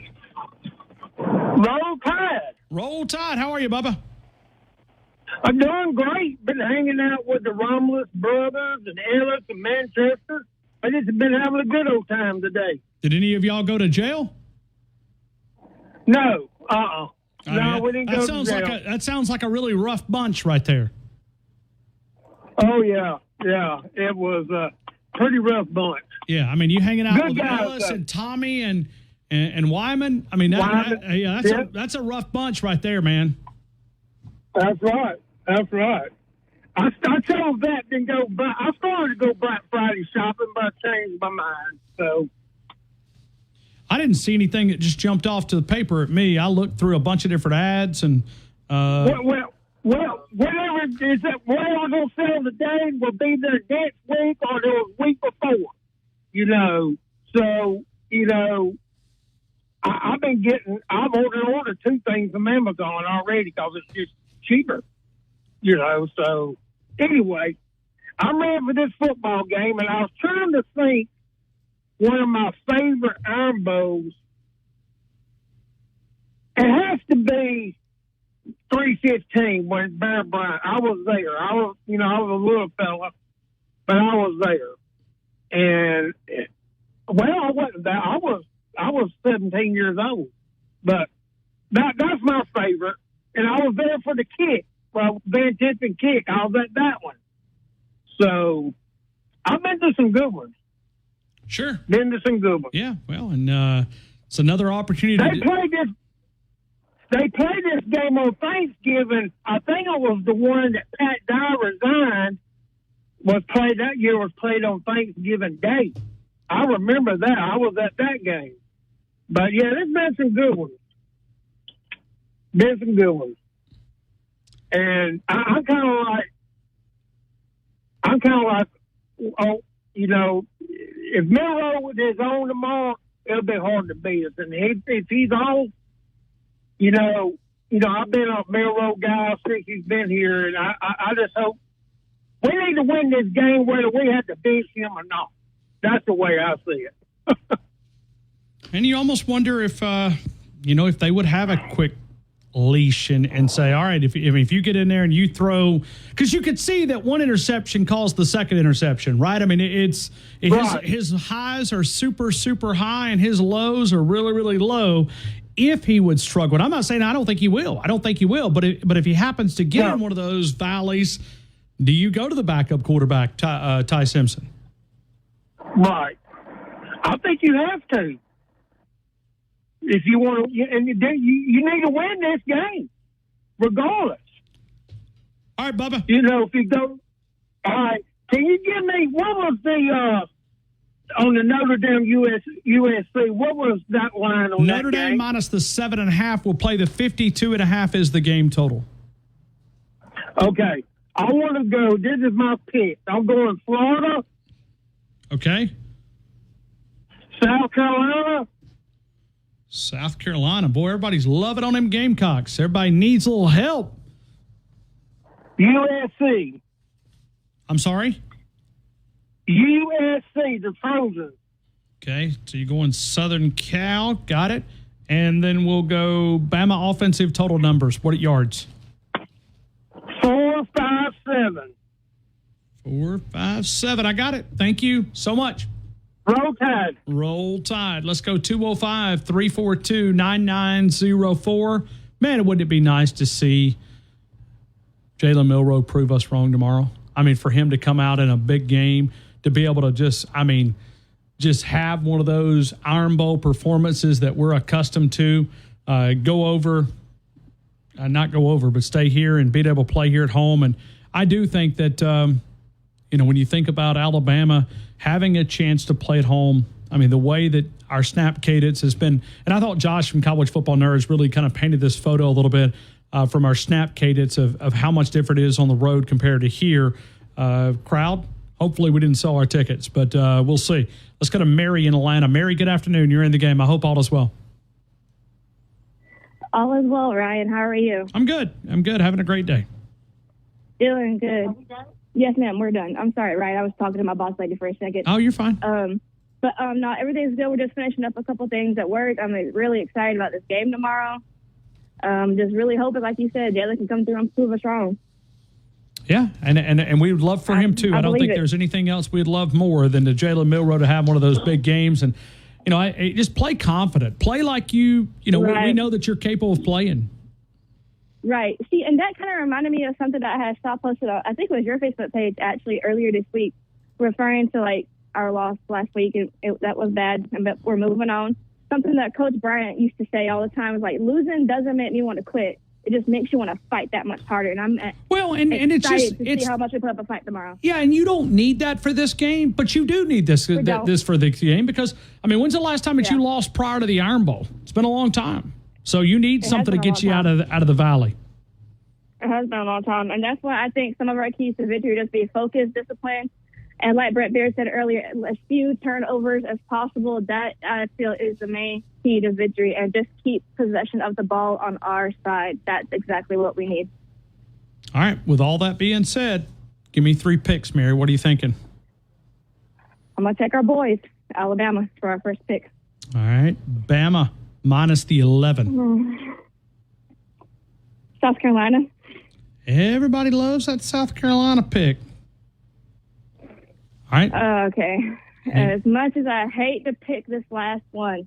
Roll Tide. Roll Tide. How are you, Bubba? I'm doing great. Been hanging out with the Romulus brothers and Ellis and Manchester. I just been having a good old time today. Did any of y'all go to jail? No. No, we didn't go to jail. That sounds like a really rough bunch right there. Oh, yeah. Yeah. It was a pretty rough bunch. Yeah, I mean, you hanging out Good with guys, Ellis and Tommy and Wyman. I mean, Wyman, that's a rough bunch right there, man. That's right. That's right. I told that didn't go Black. I started to go Black Friday shopping, but I changed my mind. So I didn't see anything that just jumped off to the paper at me. I looked through a bunch of different ads and. Well, whatever is that? What I'm gonna sell today will be there next week or the week before. I've been getting. I've ordered 2 things from Amazon already because it's just cheaper. So anyway, I'm ready for this football game, and I was trying to think one of my favorite Iron Bowls. It has to be 315 when Bear Bryant. I was there. I was a little fella, but I was there. And I wasn't that. I was 17 years old, but that's my favorite. And I was there for the kick. Well, Van Tippin kick. I was at that one. So I've been to some good ones. Sure. Been to some good ones. Yeah. Well, and it's another opportunity. They played this game on Thanksgiving. I think it was the one that Pat Dye resigned was played on Thanksgiving Day. I remember that. I was at that game. But yeah, there's been some good ones. And I'm kind of like, if Milroe is on tomorrow, it'll be hard to beat us. And if he's on, I've been a Milroe guy since he's been here, and I just hope we need to win this game whether we have to beat him or not. That's the way I see it. And you almost wonder if they would have a quick leash and say, all right, if you get in there and you throw, because you could see that one interception caused the second interception, right? I mean, his highs are super, super high and his lows are really, really low. If he would struggle, and I'm not saying I don't think he will. But if he happens to get in one of those valleys, do you go to the backup quarterback, Ty Simpson? Right. I think you have to. If you want to, and you need to win this game, regardless. All right, Bubba. If you go, all right. Can you give me what was the on the Notre Dame USC? What was that line on Notre Dame minus the 7.5 will play the 52.5 is the game total. Okay, I want to go. This is my pick. I'm going Florida. Okay. South Carolina. Boy, everybody's loving on them Gamecocks. Everybody needs a little help. USC. I'm sorry? USC, the Trojans. Okay, so you're going Southern Cal. Got it. And then we'll go Bama offensive total numbers. What yards? 457. 457. I got it. Thank you so much. Roll Tide. Roll Tide. Let's go 205-342-9904. Man, wouldn't it be nice to see Jalen Milroe prove us wrong tomorrow? I mean, for him to come out in a big game, to be able to just have one of those Iron Bowl performances that we're accustomed to, not go over, but stay here and be able to play here at home. And I do think that, when you think about Alabama having a chance to play at home, I mean, the way that our snap cadence has been, and I thought Josh from College Football Nerds really kind of painted this photo a little bit from our snap cadence of how much different it is on the road compared to here. Crowd, hopefully we didn't sell our tickets, but we'll see. Let's go to Mary in Atlanta. Mary, good afternoon. You're in the game. I hope all is well. All is well, Ryan. How are you? I'm good. Having a great day. Doing good. Yes, ma'am. We're done. I'm sorry, Ryan. I was talking to my boss lady for a second. Oh, you're fine. No, everything's good. We're just finishing up a couple things at work. I'm really excited about this game tomorrow. Just really hoping, like you said, Jalen can come through and prove us wrong. Yeah, and we would love for him too. I don't think there's anything else we'd love more than to Jalen Milroe to have one of those big games. And, I just play confident. Play like we know that you're capable of playing. Right. See, and that kind of reminded me of something that I had saw posted on, I think it was your Facebook page actually earlier this week, referring to like our loss last week. That was bad, but we're moving on. Something that Coach Bryant used to say all the time was like, losing doesn't make me want to quit. It just makes you want to fight that much harder. And I'm excited to see how much we put up a fight tomorrow. Yeah, and you don't need that for this game, but you do need this for the game because, when's the last time that you lost prior to the Iron Bowl? It's been a long time. So you need something to get you out of the valley. It has been a long time. And that's why I think some of our keys to victory just be focus, discipline, and like Brett Beard said earlier, as few turnovers as possible. That I feel is the main key to victory, and just keep possession of the ball on our side. That's exactly what we need. All right. With all that being said, give me 3 picks, Mary. What are you thinking? I'm going to take our boys, Alabama, for our first pick. All right. Bama minus the 11. South Carolina. Everybody loves that South Carolina pick. All right. Okay. As much as I hate to pick this last one,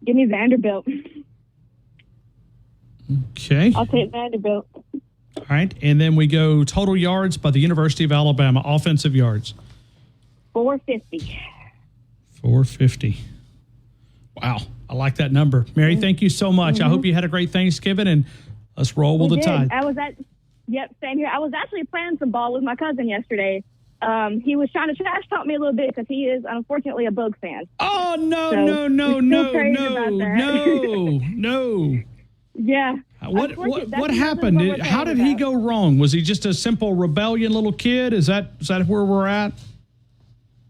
give me Vanderbilt. Okay. I'll take Vanderbilt. All right. And then we go total yards by the University of Alabama, offensive yards. 450. 450. Wow. I like that number. Mary, thank you so much. I hope you had a great Thanksgiving, and let's roll with the tide. Same here. I was actually playing some ball with my cousin yesterday. He was trying to trash talk me a little bit because he is, unfortunately, a Bug fan. Oh, no. Yeah. What happened? How did he go wrong? Was he just a simple rebellion little kid? Is that where we're at?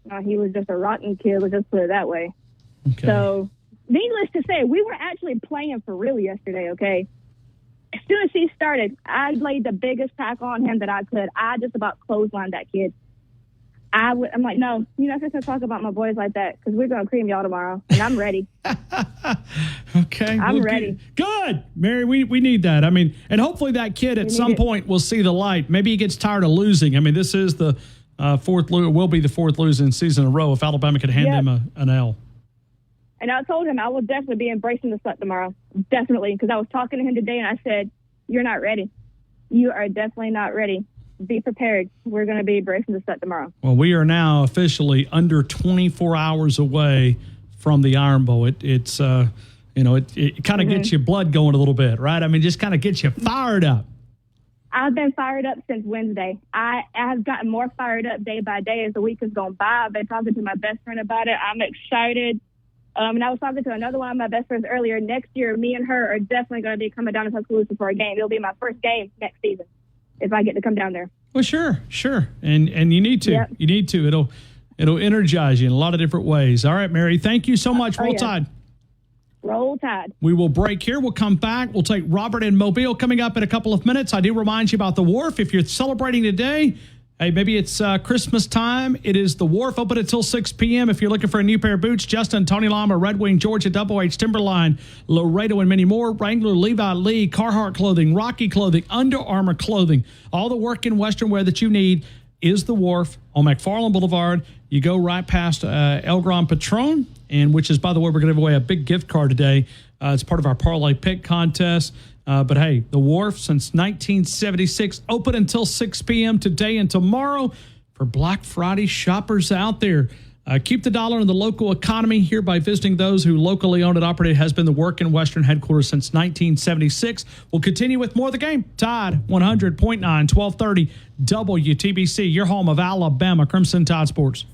No, he was just a rotten kid. Let's just put it that way. Okay. So, needless to say, we were actually playing for real yesterday, okay? As soon as he started, I laid the biggest tackle on him that I could. I just about clotheslined that kid. I'm like, no, you're not supposed to talk about my boys like that because we're going to cream y'all tomorrow, and I'm ready. Okay. I'm ready. Good. Mary, we need that. And hopefully that kid at some point will see the light. Maybe he gets tired of losing. This is the will be the fourth losing season in a row if Alabama could hand them an L. And I told him I will definitely be embracing the sweat tomorrow. Definitely. Because I was talking to him today and I said, you're not ready. You are definitely not ready. Be prepared. We're going to be embracing the sweat tomorrow. Well, we are now officially under 24 hours away from the Iron Bowl. It's kind of gets your blood going a little bit, right? Just kind of gets you fired up. I've been fired up since Wednesday. I have gotten more fired up day by day as the week has gone by. I've been talking to my best friend about it. I'm excited. And I was talking to another one of my best friends earlier. Next year, me and her are definitely going to be coming down to Tuscaloosa for a game. It'll be my first game next season if I get to come down there. Well, sure. And you need to. Yep. You need to. It'll energize you in a lot of different ways. All right, Mary, thank you so much. Roll Tide. Roll Tide. We will break here. We'll come back. We'll take Robert in Mobile coming up in a couple of minutes. I do remind you about the Wharf. If you're celebrating today, hey, maybe it's Christmas time. It is the Wharf, open until 6 p.m. If you're looking for a new pair of boots, Justin, Tony Lama, Red Wing, Georgia, Double H, Timberline, Laredo, and many more. Wrangler, Levi Lee, Carhartt Clothing, Rocky Clothing, Under Armour Clothing. All the work in Western wear that you need is the Wharf on McFarland Boulevard. You go right past El Gran Patron, and which is, by the way, we're going to give away a big gift card today. It's part of our Parlay Pick contest. But hey, the Wharf since 1976, open until 6 p.m. today and tomorrow for Black Friday shoppers out there. Keep the dollar in the local economy here by visiting those who locally owned and operated. Has been the Work in Western headquarters since 1976. We'll continue with more of the game. Tide 100.9, 1230 WTBC, your home of Alabama Crimson Tide Sports.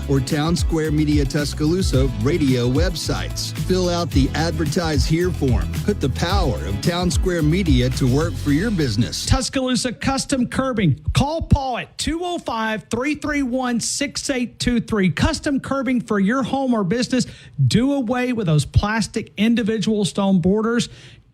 Or Town Square Media Tuscaloosa radio websites. Fill out the Advertise Here form. Put the power of Town Square Media to work for your business. Tuscaloosa Custom Curbing. Call Paul at 205-331-6823. Custom curbing for your home or business. Do away with those plastic individual stone borders.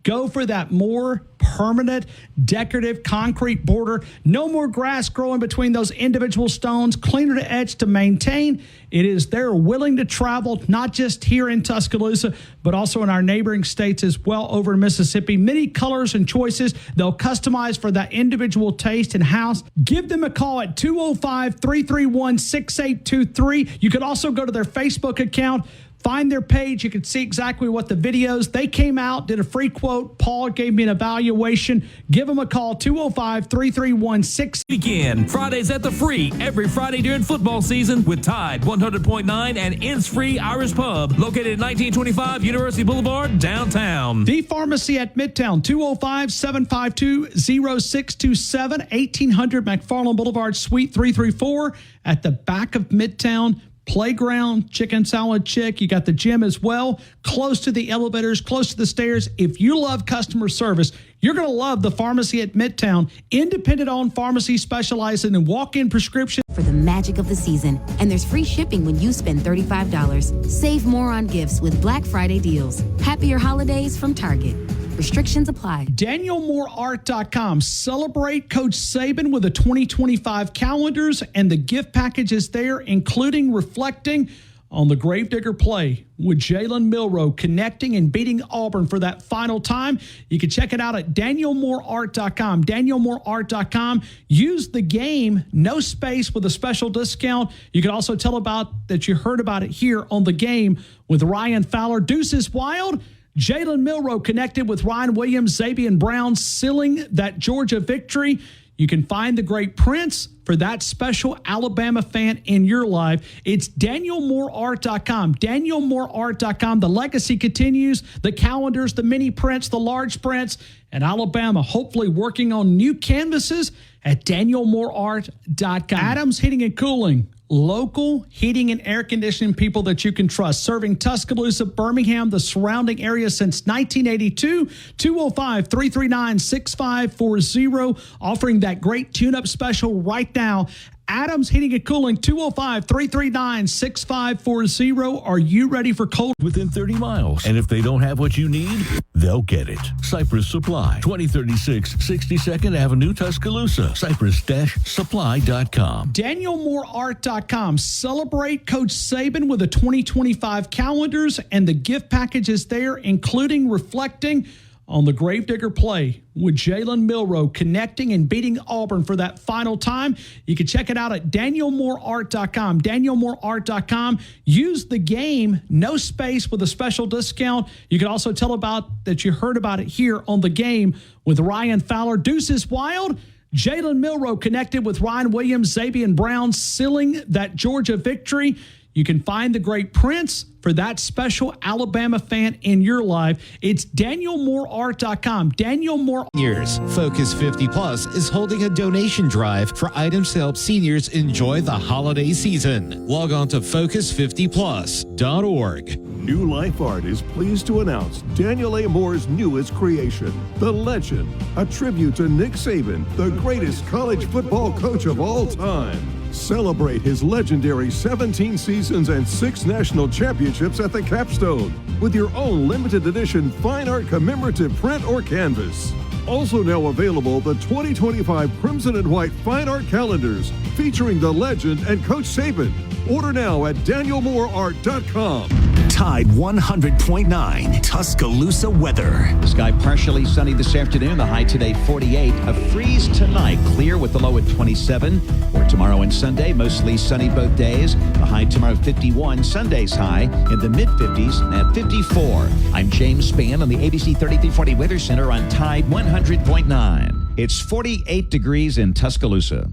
Go for that more permanent decorative concrete border. No more grass growing between those individual stones. Cleaner to etch to maintain. It is they're willing to travel, not just here in Tuscaloosa, but also in our neighboring states as well over in Mississippi. Many colors and choices. They'll customize for that individual taste and house. Give them a call at 205-331-6823. You could also go to their Facebook account. Find their page. You can see exactly what the videos. They came out, did a free quote. Paul gave me an evaluation. Give them a call, 205-331-6. Weekend. Fridays at the Free. Every Friday during football season with Tide 100.9 and Innisfree Irish Pub. Located at 1925 University Boulevard, downtown. The Pharmacy at Midtown, 205-752-0627, 1800 McFarland Boulevard, Suite 334 at the back of Midtown. Playground, chicken salad chick. You got the gym as well, close to the elevators, close to the stairs. If you love customer service, you're going to love the Pharmacy at Midtown. Independent-owned pharmacy specializing in walk-in prescription. For the magic of the season, and there's free shipping when you spend $35. Save more on gifts with Black Friday deals. Happier holidays from Target. Restrictions apply. DanielMooreArt.com. Celebrate Coach Saban with the 2025 calendars and the gift packages there, including reflecting on the Gravedigger play with Jalen Milroe connecting and beating Auburn for that final time. You can check it out at DanielMooreArt.com. DanielMooreArt.com. Use the game, no space, with a special discount. You can also tell about that you heard about it here on The Game with Ryan Fowler. Deuces Wild. Jalen Milroe connected with Ryan Williams, Xavier Brown, sealing that Georgia victory. You can find the great Prince for that special Alabama fan in your life. It's DanielMooreArt.com. DanielMooreArt.com. The legacy continues. The calendars, the mini prints, the large prints, and Alabama hopefully working on new canvases at DanielMooreArt.com. Adams Heating and Cooling. Local heating and air conditioning people that you can trust. Serving Tuscaloosa, Birmingham, the surrounding area since 1982. 205-339-6540. Offering that great tune-up special right now. Adams Heating and Cooling, 205-339-6540. Are you ready for cold? Within 30 miles. And if they don't have what you need, they'll get it. Cypress Supply, 2036 62nd Avenue, Tuscaloosa. Cypress-supply.com. DanielMooreArt.com. Celebrate Coach Saban with the 2025 calendars and the gift packages there, including reflecting on the Gravedigger play with Jalen Milroe connecting and beating Auburn for that final time. You can check it out at DanielMooreArt.com. DanielMooreArt.com. Use the game, no space, with a special discount. You can also tell about that you heard about it here on The Game with Ryan Fowler. Deuces Wild. Jalen Milroe connected with Ryan Williams, Xavier Brown, sealing that Georgia victory. You can find the great Prince for that special Alabama fan in your life. It's DanielMooreArt.com. Daniel Moore. Years. Focus 50 Plus is holding a donation drive for items to help seniors enjoy the holiday season. Log on to focus50plus.org. New Life Art is pleased to announce Daniel A. Moore's newest creation, The Legend, a tribute to Nick Saban, the greatest college football coach of all time. Celebrate his legendary 17 seasons and 6 national championships at the capstone with your own limited edition fine art commemorative print or canvas. Also now available, the 2025 Crimson and White Fine Art Calendars featuring the legend and Coach Saban. Order now at DanielMooreArt.com. Tide 100.9 Tuscaloosa weather. The sky partially sunny this afternoon. The high today 48. A freeze tonight. Clear with the low at 27. For tomorrow and Sunday, mostly sunny both days. The high tomorrow 51. Sunday's high in the mid-50s at 54. I'm James Spann on the ABC 3340 Weather Center on Tide 100.9. It's 48 degrees in Tuscaloosa.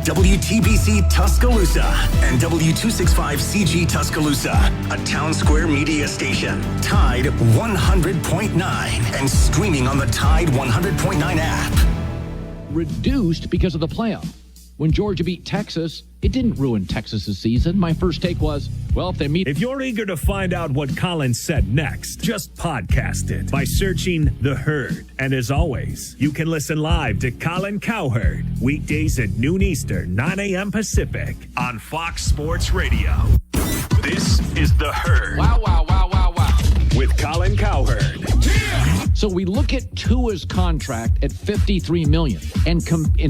WTBC Tuscaloosa and W265CG Tuscaloosa, a Town Square media station. Tide 100.9 and streaming on the Tide 100.9 app. Reduced because of the playoff. When Georgia beat Texas, it didn't ruin Texas's season. My first take was, well, if they meet... If you're eager to find out what Colin said next, just podcast it by searching The Herd. And as always, you can listen live to Colin Cowherd, weekdays at noon Eastern, 9 a.m. Pacific, on Fox Sports Radio. This is The Herd. Wow, wow, wow, wow, wow. With Colin Cowherd. Yeah! So we look at Tua's contract at $53 million, and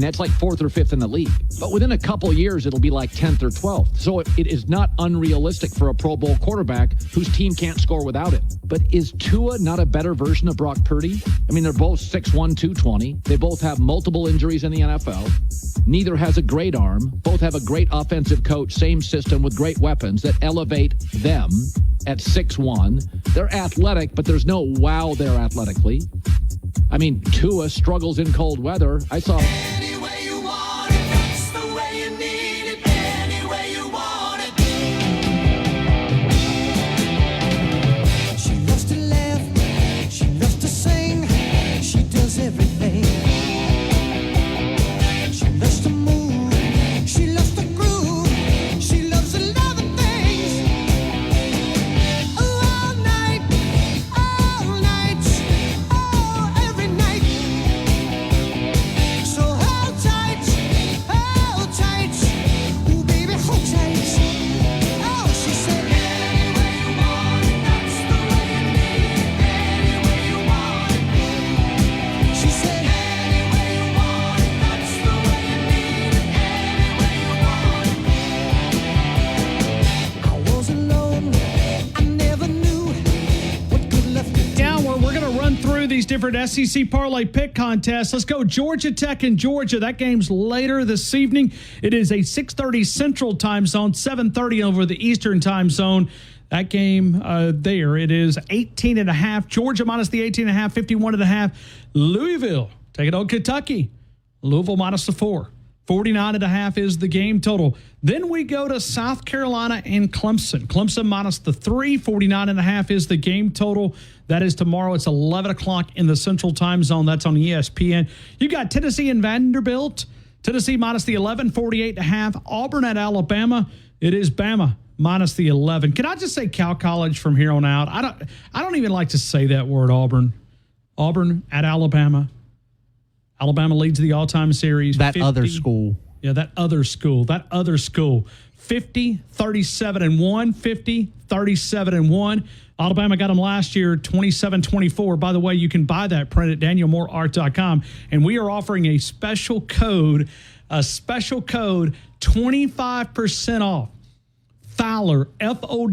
that's like 4th or 5th in the league. But within a couple years, it'll be like 10th or 12th. So it is not unrealistic for a Pro Bowl quarterback whose team can't score without it. But is Tua not a better version of Brock Purdy? I mean, they're both 6'1", 220. They both have multiple injuries in the NFL. Neither has a great arm. Both have a great offensive coach, same system with great weapons that elevate them at 6'1". They're athletic, but there's no wow there athletically. I mean, Tua struggles in cold weather. I saw... These different SEC parlay pick contests. Let's go Georgia Tech and Georgia. That game's later this evening. It is a 6:30 Central time zone, 7:30 over the Eastern time zone. That game there, it is 18.5. Georgia minus the 18.5, 51.5. Louisville taking on Kentucky. Louisville minus the 4. 49.5 is the game total. Then we go to South Carolina and Clemson. Clemson minus the 3. 49.5 is the game total. That is tomorrow. It's 11 o'clock in the Central time zone. That's on ESPN. You got Tennessee and Vanderbilt. Tennessee minus the 11, 48.5. Auburn at Alabama. It is Bama minus the 11. Can I just say Cal College from here on out? I don't even like to say that word, Auburn. Auburn at Alabama. Alabama leads the all-time series. That 50, other school. Yeah, that other school. 50, 37-1. 50, 37-1. Alabama got them last year, 27-24. By the way, you can buy that print at danielmooreart.com. And we are offering a special code, 25% off. Fowler, Fowler, Fowler,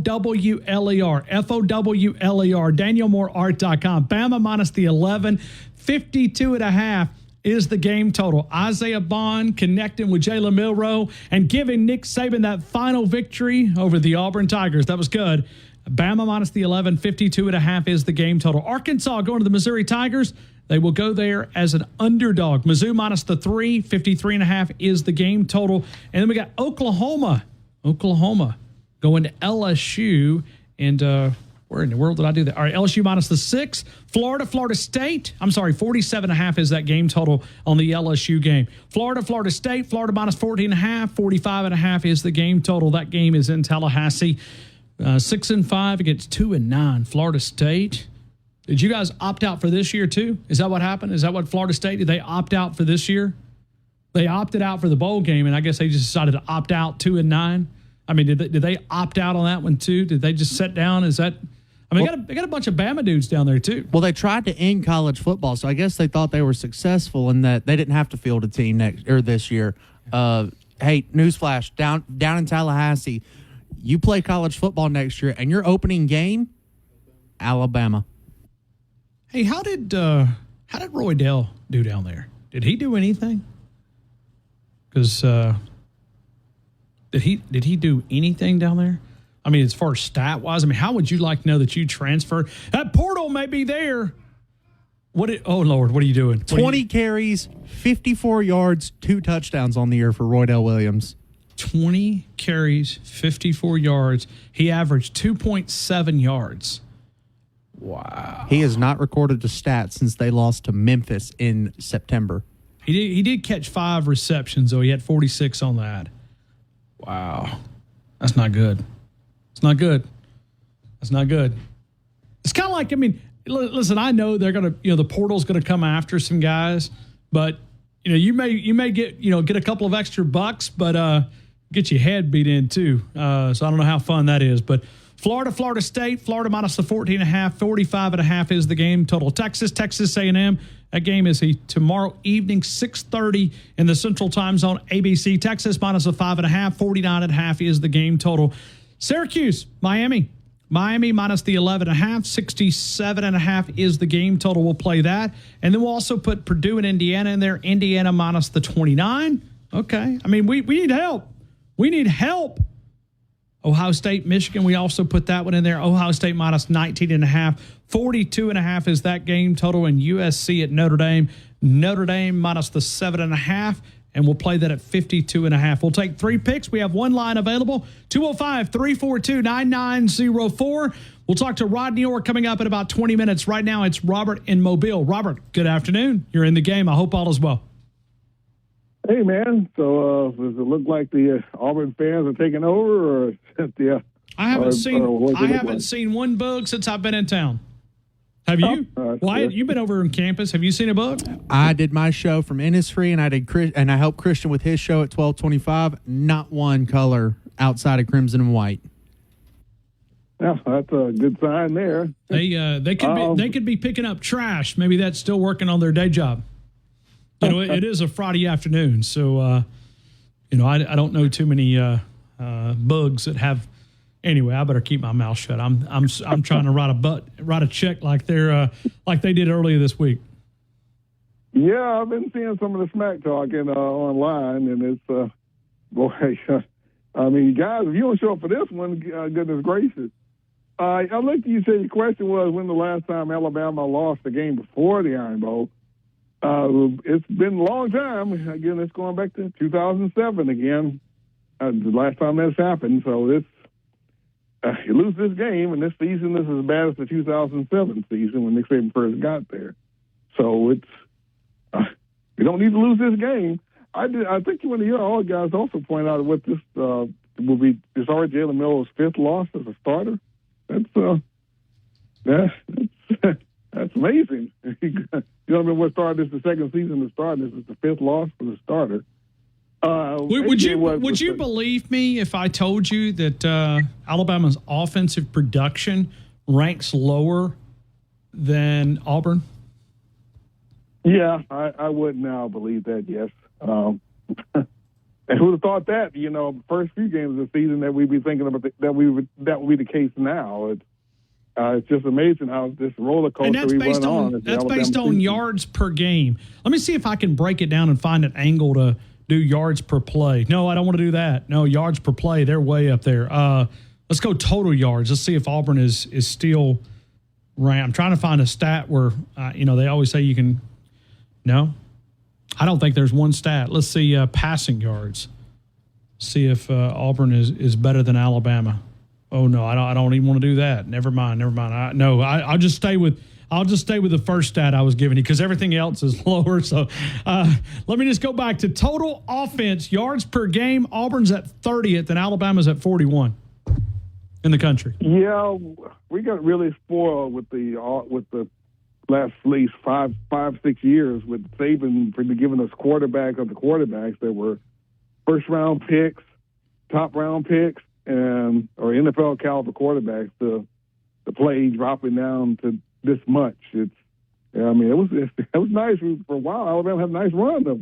danielmooreart.com. Bama minus the 11, 52.5 is the game total. Isaiah Bond connecting with Jalen Milroe and giving Nick Saban that final victory over the Auburn Tigers. That was good. Bama minus the 11, 52.5 is the game total. Arkansas going to the Missouri Tigers. They will go there as an underdog. Mizzou minus the 3, 53.5 is the game total. And then we got Oklahoma going to LSU. And where in the world did I do that? All right, LSU minus the 6. Florida State. I'm sorry, 47.5 is that game total on the LSU game. Florida State. Florida minus 14.5. 45.5 is the game total. That game is in Tallahassee. 6-5 against 2-9. Florida State. Did you guys opt out for this year too? Is that what happened? Is that what Florida State did? They opt out for this year? They opted out for the bowl game, and I guess they just decided to opt out 2-9. I mean, did they opt out on that one too? Did they just sit down? Is that? I mean, they got a bunch of Bama dudes down there too. Well, they tried to end college football, so I guess they thought they were successful in that they didn't have to field a team this year. Hey, newsflash, down in Tallahassee, you play college football next year, and your opening game, Alabama. Hey, how did Roy Dell do down there? Did he do anything? Because did he do anything down there? I mean, as far as stat wise, I mean, how would you like to know that you transferred? That portal may be there. Oh Lord, what are you doing? 20 carries, 54 yards, 2 touchdowns on the year for Roy Dell Williams. 20 carries, 54 yards. He averaged 2.7 yards. Wow. He has not recorded a stat since they lost to Memphis in September. He did catch 5 receptions, though. He had 46 on that. Wow. That's not good. It's not good. That's not good. It's kind of like, I mean, listen, I know they're going to, the portal's going to come after some guys, but, you may get a couple of extra bucks, but get your head beat in too. So I don't know how fun that is, but Florida State, Florida minus the 14.5, 45.5 is the game total. Texas A&M. That game is tomorrow evening, 6:30 in the Central Time Zone. ABC, Texas minus the 5.5, 49.5 is the game total. Syracuse, Miami minus the 11.5, 67.5 is the game total. We'll play that. And then we'll also put Purdue and Indiana in there. Indiana minus the 29. Okay. I mean, we need help. We need help. Ohio State, Michigan, we also put that one in there. Ohio State minus 19.5. 42.5 is that game total. And USC at Notre Dame. Notre Dame minus the 7.5. And we'll play that at 52.5. We'll take 3 picks. We have one line available. 205-342-9904. We'll talk to Rod New York coming up in about 20 minutes. Right now, it's Robert in Mobile. Robert, good afternoon. You're in the game. I hope all is well. Hey, man. So does it look like the Auburn fans are taking over, or I haven't seen one bug since I've been in town. Have you? Wyatt, you've been over on campus. Have you seen a bug? I did my show from Innisfree, and I helped Christian with his show at 1225. Not one color outside of crimson and white. Yeah, that's a good sign there. They could be picking up trash. Maybe that's still working on their day job. You know, it is a Friday afternoon, so I don't know too many bugs that have. Anyway, I better keep my mouth shut. I'm trying to write a check like they did earlier this week. Yeah, I've been seeing some of the smack talking online, and it's boy. I mean, guys, if you don't show up for this one, goodness gracious. I looked at you. Said your question was when the last time Alabama lost the game before the Iron Bowl. It's been a long time. Again, it's going back to 2007 again. The last time that's happened. So it's you lose this game, and this season is as bad as the 2007 season when Nick Saban first got there. So it's you don't need to lose this game. I think when the all guys also point out what this will be. It's already Jalen Milroe's 5th loss as a starter. That's amazing. You don't remember what started this the second season to start. This is the 5th loss for the starter. Would you believe me if I told you that Alabama's offensive production ranks lower than Auburn? Yeah, I would now believe that. Yes, and who would have thought that? You know, first few games of the season that we'd be thinking about that would be the case now. It's just amazing how this roller coaster we run on. That's based on yards per game. Let me see if I can break it down and find an angle to do yards per play. No, I don't want to do that. No, yards per play, they're way up there. Let's go total yards. Let's see if Auburn is still ranked. I'm trying to find a stat where, they always say you can. No, I don't think there's one stat. Let's see passing yards. See if Auburn is better than Alabama. Oh no, I don't even want to do that. Never mind. I'll just stay with the first stat I was giving you because everything else is lower. So let me just go back to total offense yards per game. Auburn's at 30th and Alabama's at 41 in the country. Yeah, we got really spoiled with the last at least 5-6 years with Saban for giving us quarterback of the quarterbacks that were first round picks, top round picks, or NFL caliber quarterbacks. The play dropping down to this much. It was nice for a while. Alabama had a nice run of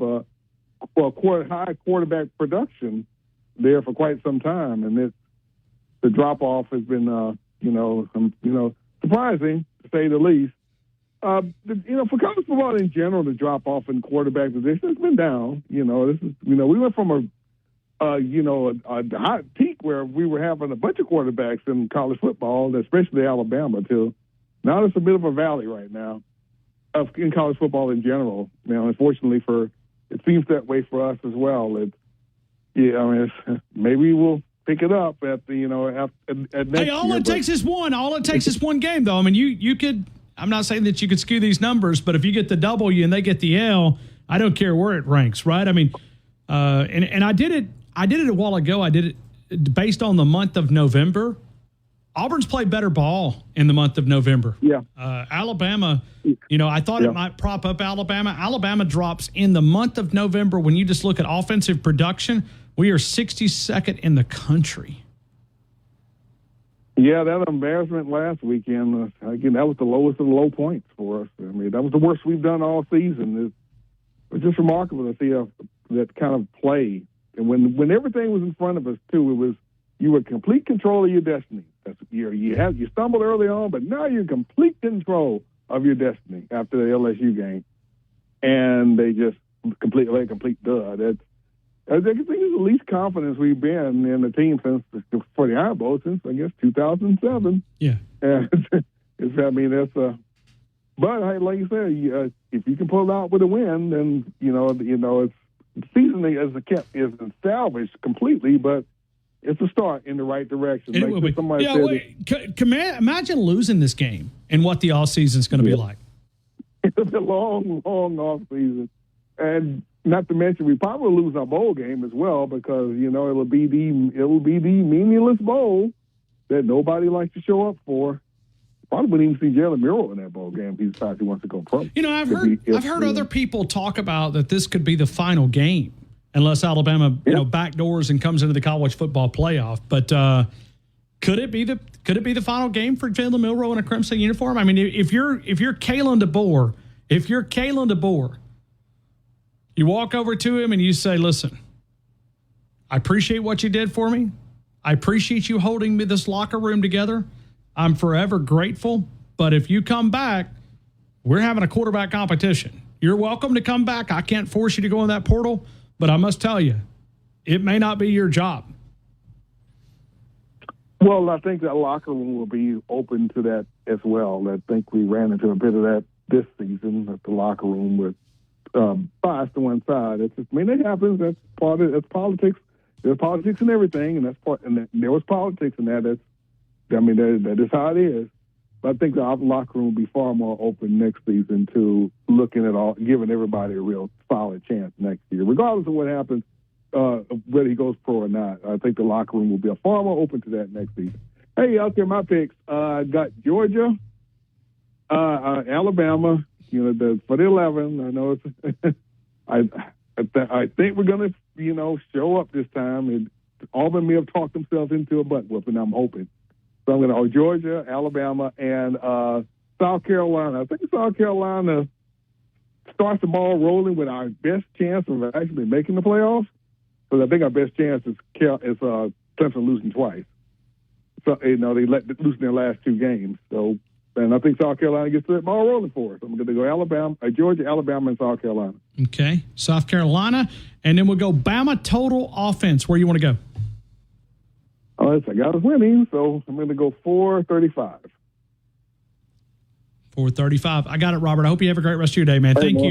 high quarterback production there for quite some time, and the drop off has been surprising to say the least. For college football in general, the drop off in quarterback position has been down. We went from a hot peak where we were having a bunch of quarterbacks in college football, especially Alabama, to now it's a bit of a valley right now in college football in general. Now, unfortunately, it seems that way for us as well. Maybe we'll pick it up at next Hey, all it takes is one. All it takes is one game, though. I mean, you could. I'm not saying that you could skew these numbers, but if you get the W and they get the L, I don't care where it ranks, right? I mean, and I did it a while ago. I did it based on the month of November. Auburn's played better ball in the month of November. Yeah. Alabama, I thought it might prop up Alabama. Alabama drops in the month of November. When you just look at offensive production, we are 62nd in the country. Yeah, that embarrassment last weekend, again, that was the lowest of the low points for us. I mean, that was the worst we've done all season. It was just remarkable to see that kind of play. And when everything was in front of us, too, it was you were in complete control of your destiny. You stumbled early on, but now you're in complete control of your destiny after the LSU game. And they just complete dud. I think it's the least confidence we've been in the team for the Iron Bowl since, I guess, 2007. Yeah. And but hey, like you said, if you can pull it out with a win, then it's the season isn't salvaged completely, but it's a start in the right direction. It will be. Imagine losing this game and what the offseason is going to be like. It's a long, long offseason. And not to mention, we probably lose our bowl game as well because, it'll be the meaningless bowl that nobody likes to show up for. Probably wouldn't even see Jalen Miro in that bowl game if he decides he wants to go pro. I've heard other people talk about that this could be the final game unless Alabama, backdoors and comes into the college football playoff. But could it be the final game for Jalen Milroe in a crimson uniform? I mean, if you're Kalen DeBoer, you walk over to him and you say, "Listen, I appreciate what you did for me. I appreciate you holding this locker room together. I'm forever grateful. But if you come back, we're having a quarterback competition. You're welcome to come back. I can't force you to go in that portal, but I must tell you, it may not be your job." Well, I think that locker room will be open to that as well. I think we ran into a bit of that this season at the locker room with bias to one side. It happens. That's politics. There's politics in everything, and there was politics in that. That is how it is. But I think the locker room will be far more open next season to looking at giving everybody a real solid chance next year, regardless of what happens, whether he goes pro or not. I think the locker room will be far more open to that next season. Hey, out there, my picks. I got Georgia, Alabama. For the 11. I know it's. I think we're going to, show up this time. And Auburn may have talked themselves into a butt whooping. I'm hoping. So I'm going to go Georgia, Alabama, and South Carolina. I think South Carolina starts the ball rolling with our best chance of actually making the playoffs. Because I think our best chance is Clemson losing twice. So they losing their last two games. So. And I think South Carolina gets the ball rolling for us. I'm going to go Georgia, Alabama, and South Carolina. Okay, South Carolina. And then we'll go Bama total offense. Where you want to go? I got us winning, so I'm going to go 435. 435. I got it, Robert. I hope you have a great rest of your day, man. Thank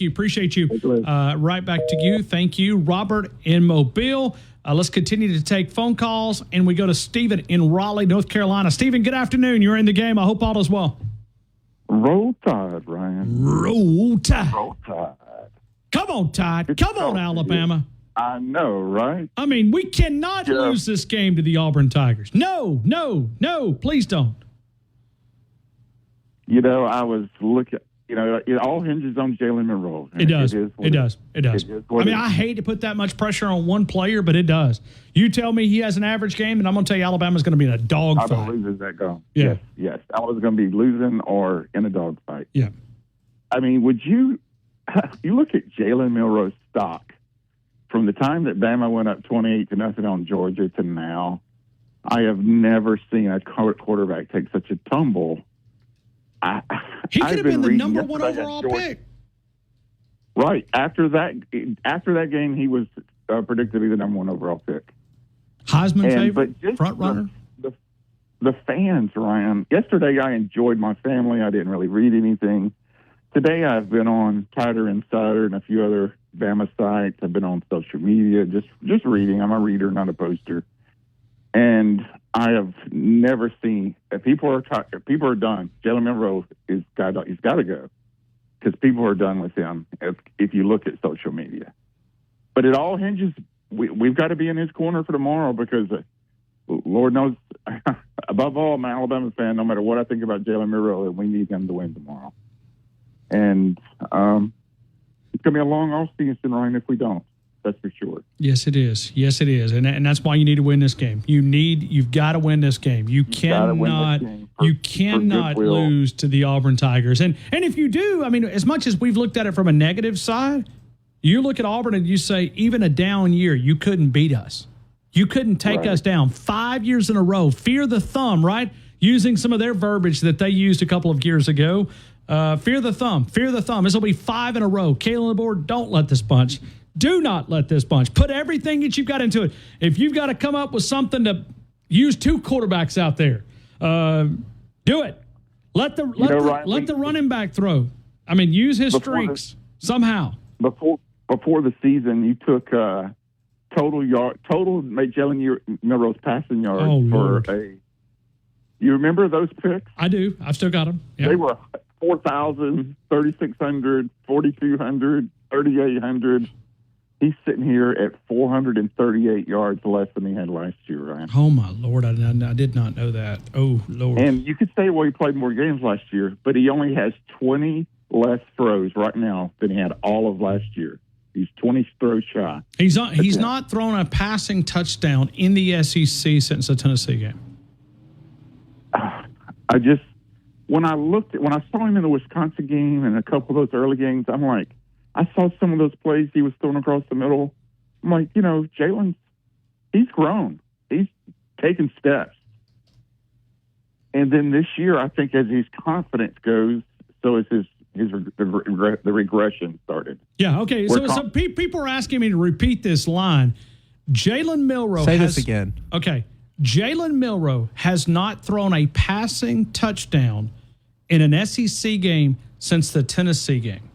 you. Appreciate you. Right back to you. Thank you, Robert in Mobile. Let's continue to take phone calls, and we go to Stephen in Raleigh, North Carolina. Stephen, good afternoon. You're in the game. I hope all is well. Roll Tide, Ryan. Roll Tide. Roll Tide. Come on, Tide. Come on, Alabama. I know, right? I mean, we cannot lose this game to the Auburn Tigers. No, please don't. I was looking. It all hinges on Jalen Monroe. It does. It does. I hate to put that much pressure on one player, but it does. You tell me he has an average game, and I'm going to tell you Alabama's going to be in a dogfight. I don't lose that game. Yeah. Yes. Alabama's going to be losing or in a dogfight. Yeah. I mean, would you look at Jalen Milroe's stock from the time that Bama went up 28-0 on Georgia to now? I have never seen a quarterback take such a tumble. He could have been the number one overall pick. Right. After that game, he was predicted to be the number one overall pick. Heisman favorite, front runner. The fans, Ryan. Yesterday, I enjoyed my family. I didn't really read anything. Today, I've been on Tider Insider and a few other Bama sites. I've been on social media, just reading. I'm a reader, not a poster. And I have never seen people are done. Jalen Monroe he's got to go because people are done with him. If you look at social media, but it all hinges. We've got to be in his corner for tomorrow because Lord knows, above all, I'm an Alabama fan. No matter what I think about Jalen Monroe, we need him to win tomorrow. And it's going to be a long off season, Ryan, if we don't. That's for sure. Yes, it is. Yes, it is. And that's why you need to win this game. You've got to win this game. You cannot lose to the Auburn Tigers. And if you do, I mean, as much as we've looked at it from a negative side, you look at Auburn and you say, even a down year, you couldn't beat us. You couldn't take us down 5 years in a row. Fear the thumb, right? Using some of their verbiage that they used a couple of years ago. Fear the thumb. Fear the thumb. This will be 5 in a row. Kalen on the board, don't let this bunch. Do not let this bunch. Put everything that you've got into it. If you've got to come up with something to use 2 quarterbacks out there, do it. Let the running back throw. I mean, use his strengths somehow. Before the season, you took total made Jalen Milroe's passing yards You remember those picks? I do. I've still got them. Yep. They were 4,000, 3,600, 4,200, 3,800. He's sitting here at 438 yards less than he had last year, Ryan. Oh, my Lord. I did not know that. Oh, Lord. And you could say, well, he played more games last year, but he only has 20 less throws right now than he had all of last year. He's 20 throws shy. He's not thrown a passing touchdown in the SEC since the Tennessee game. When I saw him in the Wisconsin game and a couple of those early games, I'm like, I saw some of those plays he was throwing across the middle. I'm like, Jalen, he's grown. He's taken steps. And then this year, I think as his confidence goes, so is the regression started. Yeah, okay. So people are asking me to repeat this line. Jalen Milroe Say this again. Okay. Jalen Milroe has not thrown a passing touchdown in an SEC game since the Tennessee game.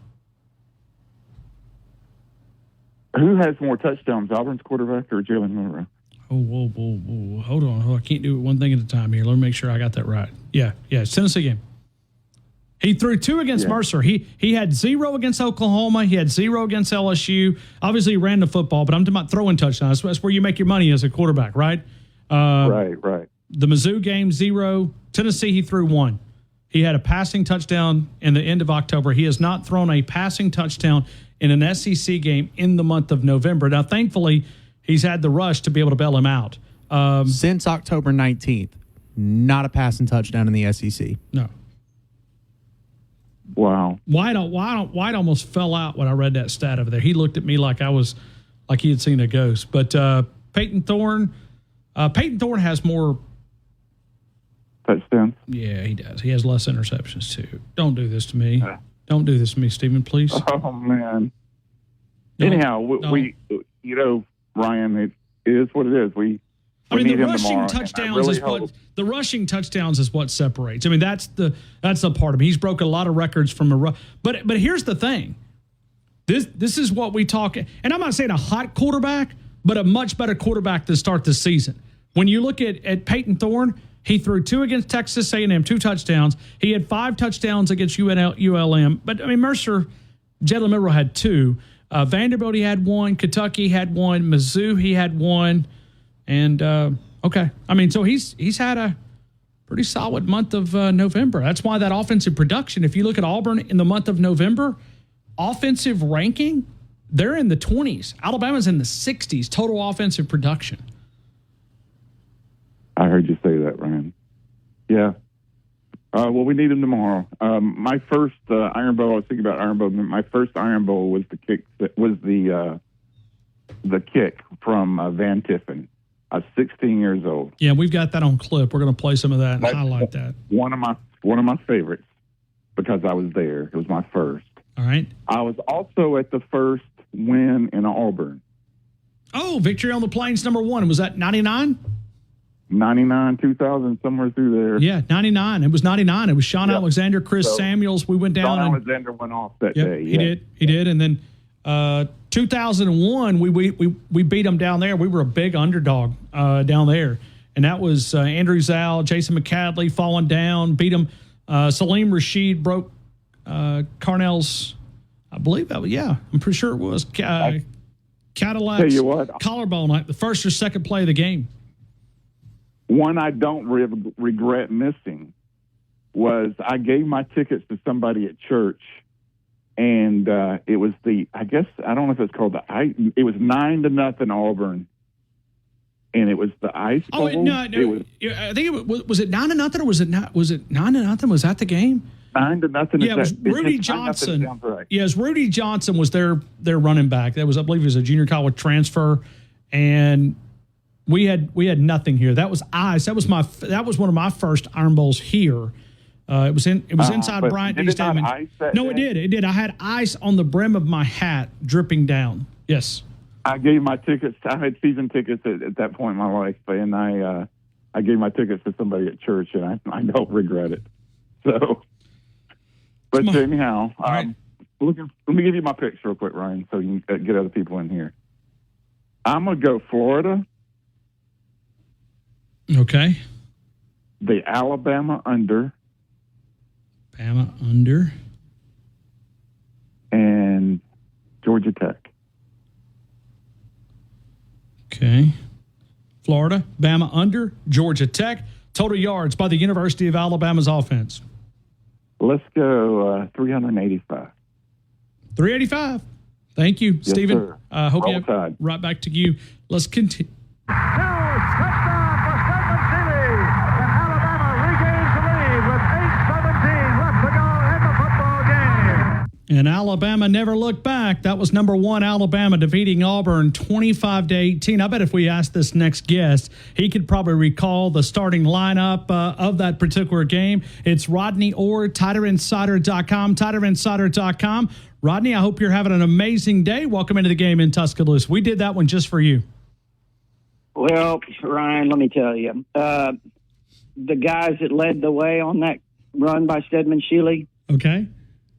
Who has more touchdowns, Auburn's quarterback or Jalen Milroe? Oh, whoa. Hold on. I can't do it one thing at a time here. Let me make sure I got that right. Yeah, it's Tennessee game. He threw 2 against Mercer. He had 0 against Oklahoma. He had 0 against LSU. Obviously, he ran the football, but I'm talking about throwing touchdowns. That's where you make your money as a quarterback, right? Right. The Mizzou game, 0. Tennessee, he threw 1. He had a passing touchdown in the end of October. He has not thrown a passing touchdown in an SEC game in the month of November. Now, thankfully, he's had the rush to be able to bail him out. Since October 19th, not a passing touchdown in the SEC. No. Wow. White almost fell out when I read that stat over there. He looked at me like he had seen a ghost. But Peyton Thorne has more touchdowns. Yeah, he does. He has less interceptions too. Don't do this to me. Don't do this to me, Stephen, please. Oh man. Anyhow, we Ryan, it is what it is. The rushing touchdowns the rushing touchdowns is what separates. I mean, that's the part of him. He's broken a lot of records from but here's the thing. This is what we talk, and I'm not saying a hot quarterback, but a much better quarterback to start the season. When you look at Peyton Thorne, he threw 2 against Texas A&M, 2 touchdowns. He had 5 touchdowns against ULM. But I mean, Jalen Milroe had 2. Vanderbilt, he had 1. Kentucky had 1. Mizzou, he had 1. And okay, I mean, so he's had a pretty solid month of November. That's why that offensive production. If you look at Auburn in the month of November, offensive ranking, they're in the 20s. Alabama's in the 60s total offensive production. I heard you say that, Ryan. Yeah. Well, we need him tomorrow. My first Iron Bowl. I was thinking about Iron Bowl. My first Iron Bowl was the kick. The kick from Van Tiffin. I was 16 years old. Yeah, we've got that on clip. We're going to play some of that and highlight that. One of my favorites because I was there. It was my first. All right. I was also at the first win in Auburn. Oh, victory on the Plains, #1. Was that 99? 99, 2000, somewhere through there. Yeah, 99. It was 99. It was Sean Alexander, Chris Samuels. We went down. Sean Alexander went off that day. He did. And then 2001, we beat them down there. We were a big underdog down there. And that was Andrew Zal, Jason McCadley falling down, beat them. Salim Rashid broke Carnell's, I believe that was, I'm pretty sure it was Cadillac's tell you what, collarbone, like the first or second play of the game. One I don't regret missing was I gave my tickets to somebody at church, and it was I don't know if it's called it was 9-0 Auburn, and it was the Ice Bowl. I think it was it 9-0 or was it not? Was it 9-0? Was that the game? 9-0. Yeah, it was Rudy Johnson. Yes, Rudy Johnson was their running back. That was, I believe, he was a junior college transfer, and we had nothing here. That was ice. That was one of my first Iron Bowls here. It was inside Bryant East Haven. No, it did. It did. I had ice on the brim of my hat dripping down. Yes. I gave my tickets. I had season tickets at that point in my life, and I gave my tickets to somebody at church, and I don't regret it. So. But anyhow, let me give you my picks real quick, Ryan, so you can get other people in here. I'm going to go Florida. Okay. The Alabama under. Bama under. And Georgia Tech. Okay. Florida, Bama under, Georgia Tech. Total yards by the University of Alabama's offense. Let's go 385. 385. Thank you, yes, Stephen. Hope Roll you have Tide. Right back to you. Let's continue. And Alabama never looked back. That was number 1 Alabama defeating Auburn 25-18. I bet if we asked this next guest, he could probably recall the starting lineup of that particular game. It's Rodney Orr, TiderInsider.com, TiderInsider.com. Rodney, I hope you're having an amazing day. Welcome into the game in Tuscaloosa. We did that one just for you. Well, Ryan, let me tell you, the guys that led the way on that run by Stedman Shealy. Okay.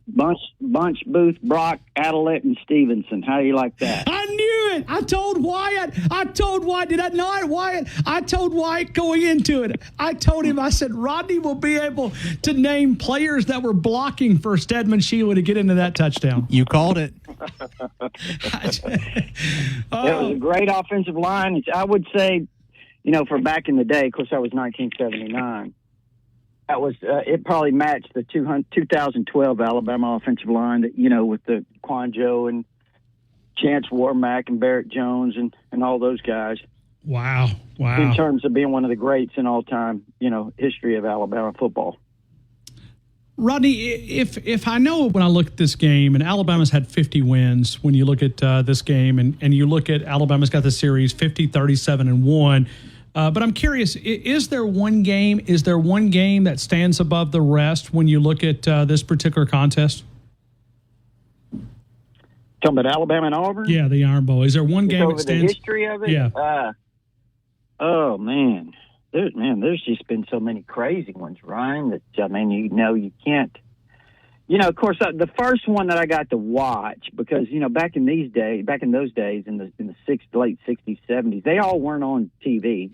Bunch, Booth, Brock, Adelet, and Stevenson. How do you like that? I knew it. I told Wyatt. Did I not, Wyatt? I told Wyatt going into it. I told him, I said, Rodney will be able to name players that were blocking for Stedman Shealy to get into that touchdown. You called it. It was a great offensive line. I would say, for back in the day, of course, that was 1979. That was it. Probably matched the 2012 Alabama offensive line that with the Quanjo and Chance Warmack and Barrett Jones and all those guys. Wow! In terms of being one of the greats in all time, history of Alabama football. Rodney, if I know when I look at this game, and Alabama's had 50 wins, when you look at this game and you look at Alabama's got the series 50, 37-1. But I'm curious, is there one game that stands above the rest when you look at this particular contest? Talking about Alabama and Auburn? Yeah, the Iron Bowl. Is there one game that stands? The history of it? Yeah. Oh, man. There's just been so many crazy ones, Ryan, that, you can't. Of course, the first one that I got to watch, because, back in those days, in the late 60s, 70s, they all weren't on TV,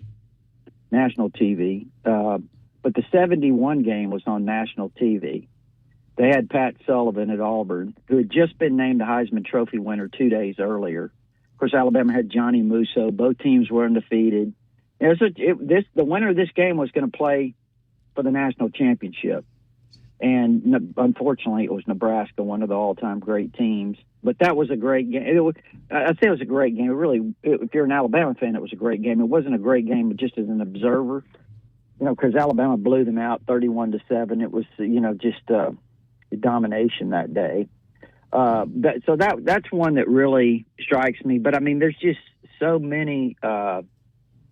national TV. But the 71 game was on national TV. They had Pat Sullivan at Auburn, who had just been named the Heisman Trophy winner 2 days earlier. Of course, Alabama had Johnny Musso. Both teams were undefeated. The winner of this game was going to play for the national championship. And unfortunately, it was Nebraska, one of the all-time great teams. But that was a great game. I'd say it was a great game. If you're an Alabama fan, it was a great game. It wasn't a great game, but just as an observer, because Alabama blew them out 31-7. It was, just domination that day. So that's one that really strikes me. But there's just so many.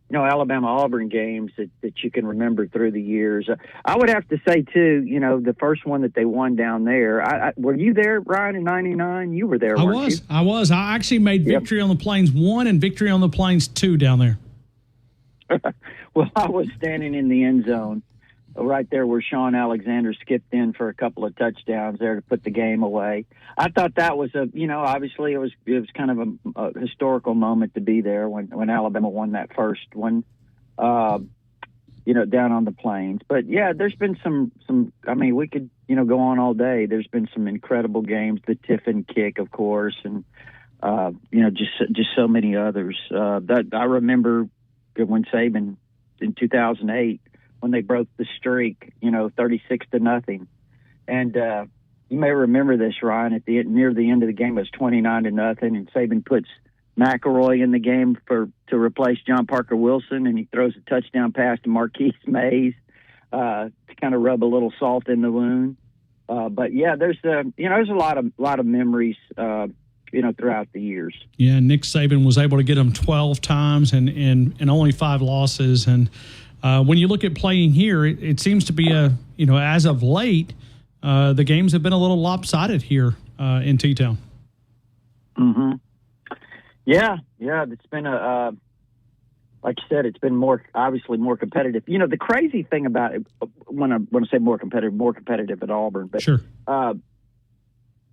Alabama-Auburn games that you can remember through the years. I would have to say, too, the first one that they won down there. Were you there, Ryan, in 99? You were there, weren't you? I was. I actually made Victory on the Plains 1 and Victory on the Plains 2 down there. Well, I was standing in the end zone right there where Sean Alexander skipped in for a couple of touchdowns there to put the game away. I thought that was obviously it was kind of a historical moment to be there when Alabama won that first one, down on the Plains. But yeah, there's been some, we could, go on all day. There's been some incredible games, the Tiffin kick, of course, and, just so many others. That I remember when Saban in 2008, when they broke the streak, 36-0. And, you may remember this, Ryan. Near the end of the game, it was 29-0, and Saban puts McElroy in the game to replace John Parker Wilson, and he throws a touchdown pass to Marquise Mays to kind of rub a little salt in the wound. But yeah, there's a lot of memories, throughout the years. Yeah, Nick Saban was able to get them 12 times and only 5 losses. And when you look at playing here, it seems to be as of late, the games have been a little lopsided here in T-Town. Mm-hmm. Yeah, it's been like you said, it's been obviously more competitive. The crazy thing about it, when I say more competitive at Auburn, but sure.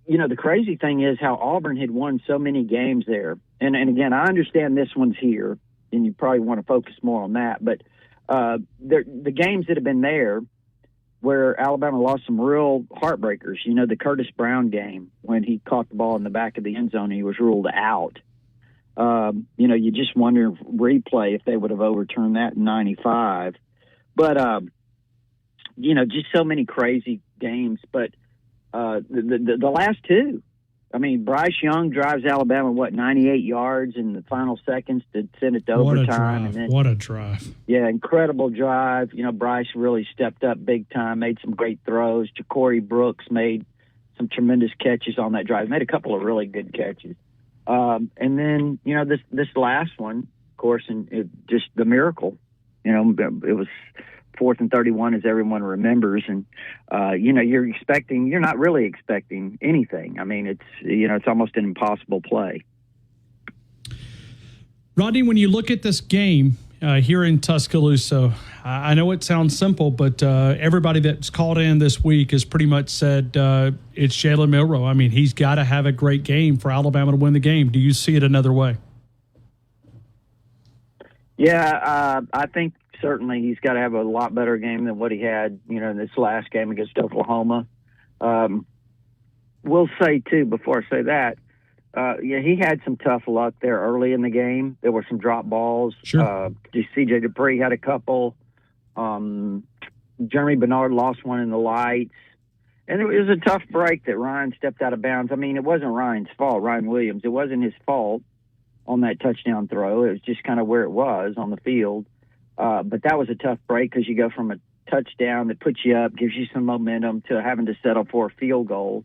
The crazy thing is how Auburn had won so many games there. And again, I understand this one's here, and you probably want to focus more on that. But the games that have been there where Alabama lost some real heartbreakers, the Curtis Brown game when he caught the ball in the back of the end zone, he was ruled out. You just wonder replay if they would have overturned that in 95. But, just so many crazy games. But the last two, I mean, Bryce Young drives Alabama, 98 yards in the final seconds to send it to overtime. What a drive. Yeah, incredible drive. Bryce really stepped up big time, made some great throws. Ja'Cory Brooks made some tremendous catches on that drive. Made a couple of really good catches. And then, this last one, of course, and just the miracle, it was 4th and 31, as everyone remembers. And, you're not really expecting anything. I mean, it's almost an impossible play. Rodney, when you look at this game here in Tuscaloosa, I know it sounds simple, but everybody that's called in this week has pretty much said it's Jalen Milroe. I mean, he's got to have a great game for Alabama to win the game. Do you see it another way? Yeah, I think certainly he's got to have a lot better game than what he had, in this last game against Oklahoma. We'll say, too, before I say that, he had some tough luck there early in the game. There were some drop balls. Sure. C.J. Dupree had a couple. Jeremy Bernard lost one in the lights. And it was a tough break that Ryan stepped out of bounds. I mean, it wasn't Ryan's fault, Ryan Williams. It wasn't his fault on that touchdown throw. It was just kind of where it was on the field. But that was a tough break because you go from a touchdown that puts you up, gives you some momentum, to having to settle for a field goal.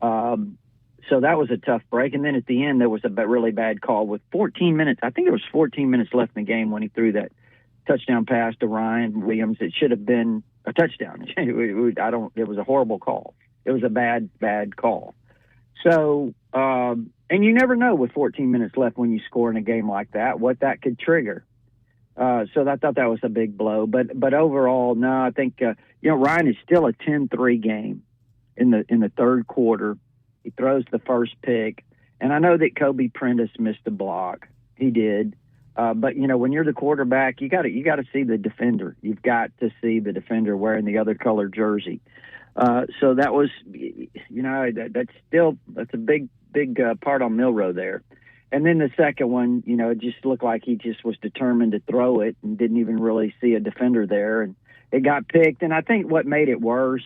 So that was a tough break. And then at the end, there was a really bad call with 14 minutes. I think there was 14 minutes left in the game when he threw that touchdown pass to Ryan Williams. It should have been a touchdown. It was a horrible call. It was a bad call. So, and you never know with 14 minutes left when you score in a game like that, what that could trigger. So I thought that was a big blow. But overall, no, I think, Ryan is still a 10-3 game in the third quarter. He throws the first pick. And I know that Kobe Prentice missed a block. He did. But, when you're the quarterback, you got to see the defender. You've got to see the defender wearing the other colored jersey. So that was, that's a big part on Milroe there. And then the second one, it just looked like he just was determined to throw it and didn't even really see a defender there. And it got picked. And I think what made it worse,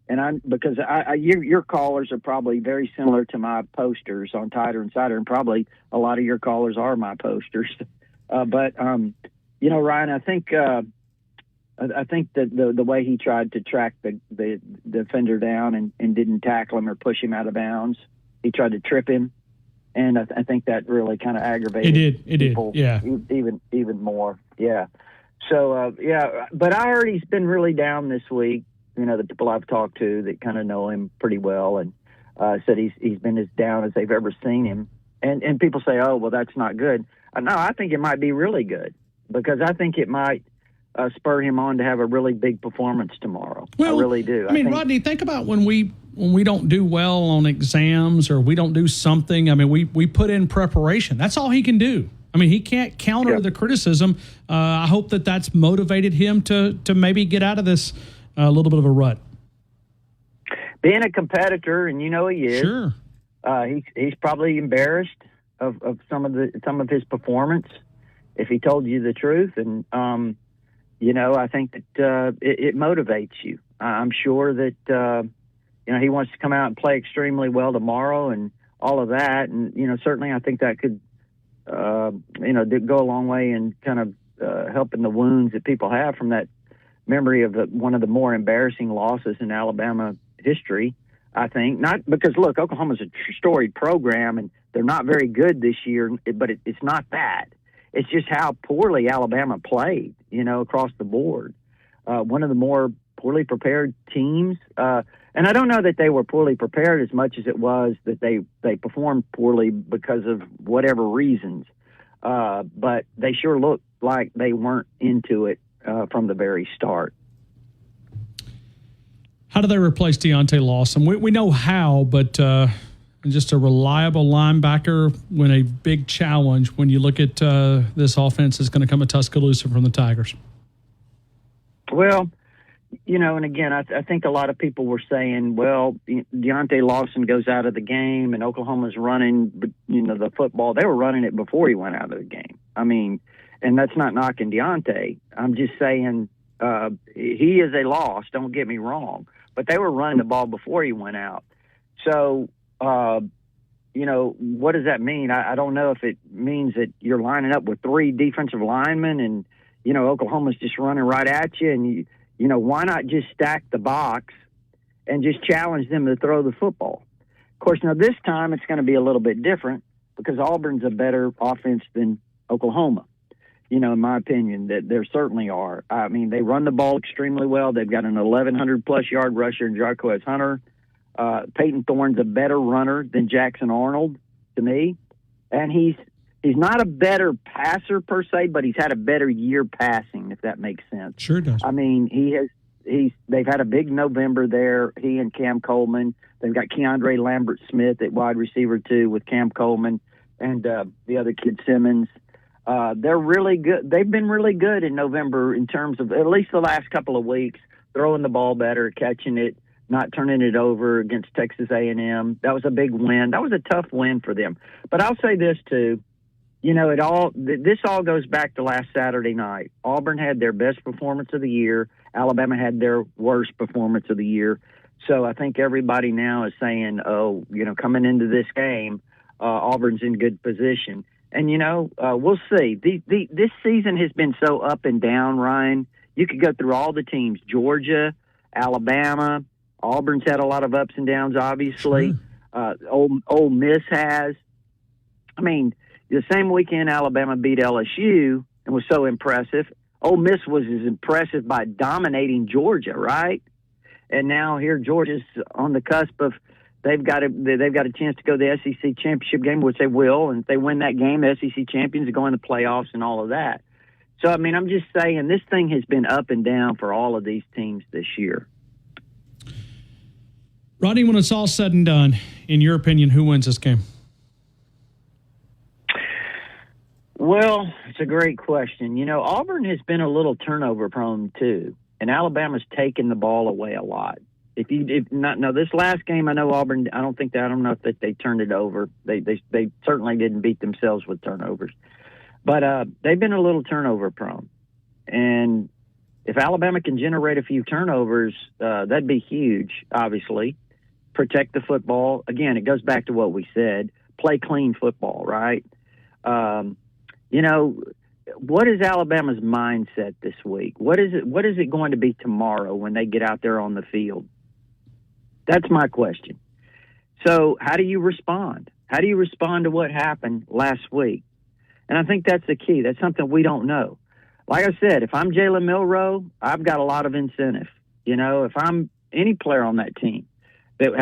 because your callers are probably very similar to my posters on Tider Insider, and probably a lot of your callers are my posters. But Ryan, I think that the way he tried to track the defender down and didn't tackle him or push him out of bounds, he tried to trip him. And I think that really kind of aggravated people even more. Yeah. So, but I heard he's been really down this week. The people I've talked to that kind of know him pretty well, and said he's been as down as they've ever seen him. And people say, oh, well, that's not good. No, I think it might be really good, because I think it might spur him on to have a really big performance tomorrow. Well, I really do. I mean, Rodney, think about when we don't do well on exams, or we don't do something. I mean, we put in preparation. That's all he can do. I mean, he can't counter the criticism. I hope that's motivated him to maybe get out of this a little bit of a rut. Being a competitor, and he is. Sure. He's probably embarrassed of some of his performance, if he told you the truth. And I think that it motivates you. I'm sure that he wants to come out and play extremely well tomorrow and all of that. And, certainly I think that could, go a long way in kind of helping the wounds that people have from that memory of one of the more embarrassing losses in Alabama history, I think. Not because, look, Oklahoma's a storied program, and they're not very good this year, but it's not that. It's just how poorly Alabama played, across the board. One of the more poorly prepared teams. And I don't know that they were poorly prepared as much as it was that they performed poorly because of whatever reasons. But they sure looked like they weren't into it from the very start. How do they replace Deontay Lawson? We know how, but just a reliable linebacker when a big challenge when you look at this offense is going to come at Tuscaloosa from the Tigers. Well, and again, I think a lot of people were saying, well, Deontay Lawson goes out of the game and Oklahoma's running, the football. They were running it before he went out of the game. I mean, and that's not knocking Deontay. I'm just saying he is a loss, don't get me wrong. But they were running the ball before he went out. So, what does that mean? I don't know if it means that you're lining up with 3 defensive linemen and, Oklahoma's just running right at you. And, why not just stack the box and just challenge them to throw the football? Of course, now this time it's going to be a little bit different because Auburn's a better offense than Oklahoma. In my opinion, that there certainly are. I mean, they run the ball extremely well. They've got an 1,100-plus yard rusher in Jarquez Hunter. Peyton Thorne's a better runner than Jackson Arnold to me. And he's not a better passer per se, but he's had a better year passing, if that makes sense. Sure does. I mean, they've had a big November there, he and Cam Coleman. They've got Keandre Lambert-Smith at wide receiver, too, with Cam Coleman and the other kid, Simmons. They're really good. They've been really good in November in terms of at least the last couple of weeks, throwing the ball better, catching it, not turning it over against Texas A&M. That was a big win. That was a tough win for them. But I'll say this, too. This all goes back to last Saturday night. Auburn had their best performance of the year. Alabama had their worst performance of the year. So I think everybody now is saying, coming into this game, Auburn's in good position. And, we'll see. This season has been so up and down, Ryan. You could go through all the teams, Georgia, Alabama. Auburn's had a lot of ups and downs, obviously. Ole Miss has. I mean, the same weekend Alabama beat LSU and was so impressive. Ole Miss was as impressive by dominating Georgia, right? And now here Georgia's on the cusp of they've got a chance to go to the SEC championship game, which they will. And if they win that game, the SEC champions are going to the playoffs and all of that. So, I mean, I'm just saying this thing has been up and down for all of these teams this year. Rodney, when it's all said and done, in your opinion, who wins this game? Well, it's a great question. Auburn has been a little turnover prone too, and Alabama's taken the ball away a lot. This last game, I know Auburn. I don't know if they turned it over. They certainly didn't beat themselves with turnovers, but they've been a little turnover prone. And if Alabama can generate a few turnovers, that'd be huge. Obviously, protect the football. Again, it goes back to what we said: play clean football, right? What is Alabama's mindset this week? What is it going to be tomorrow when they get out there on the field? That's my question. So how do you respond? How do you respond to what happened last week? And I think that's the key. That's something we don't know. Like I said, if I'm Jalen Milroe, I've got a lot of incentive. If I'm any player on that team that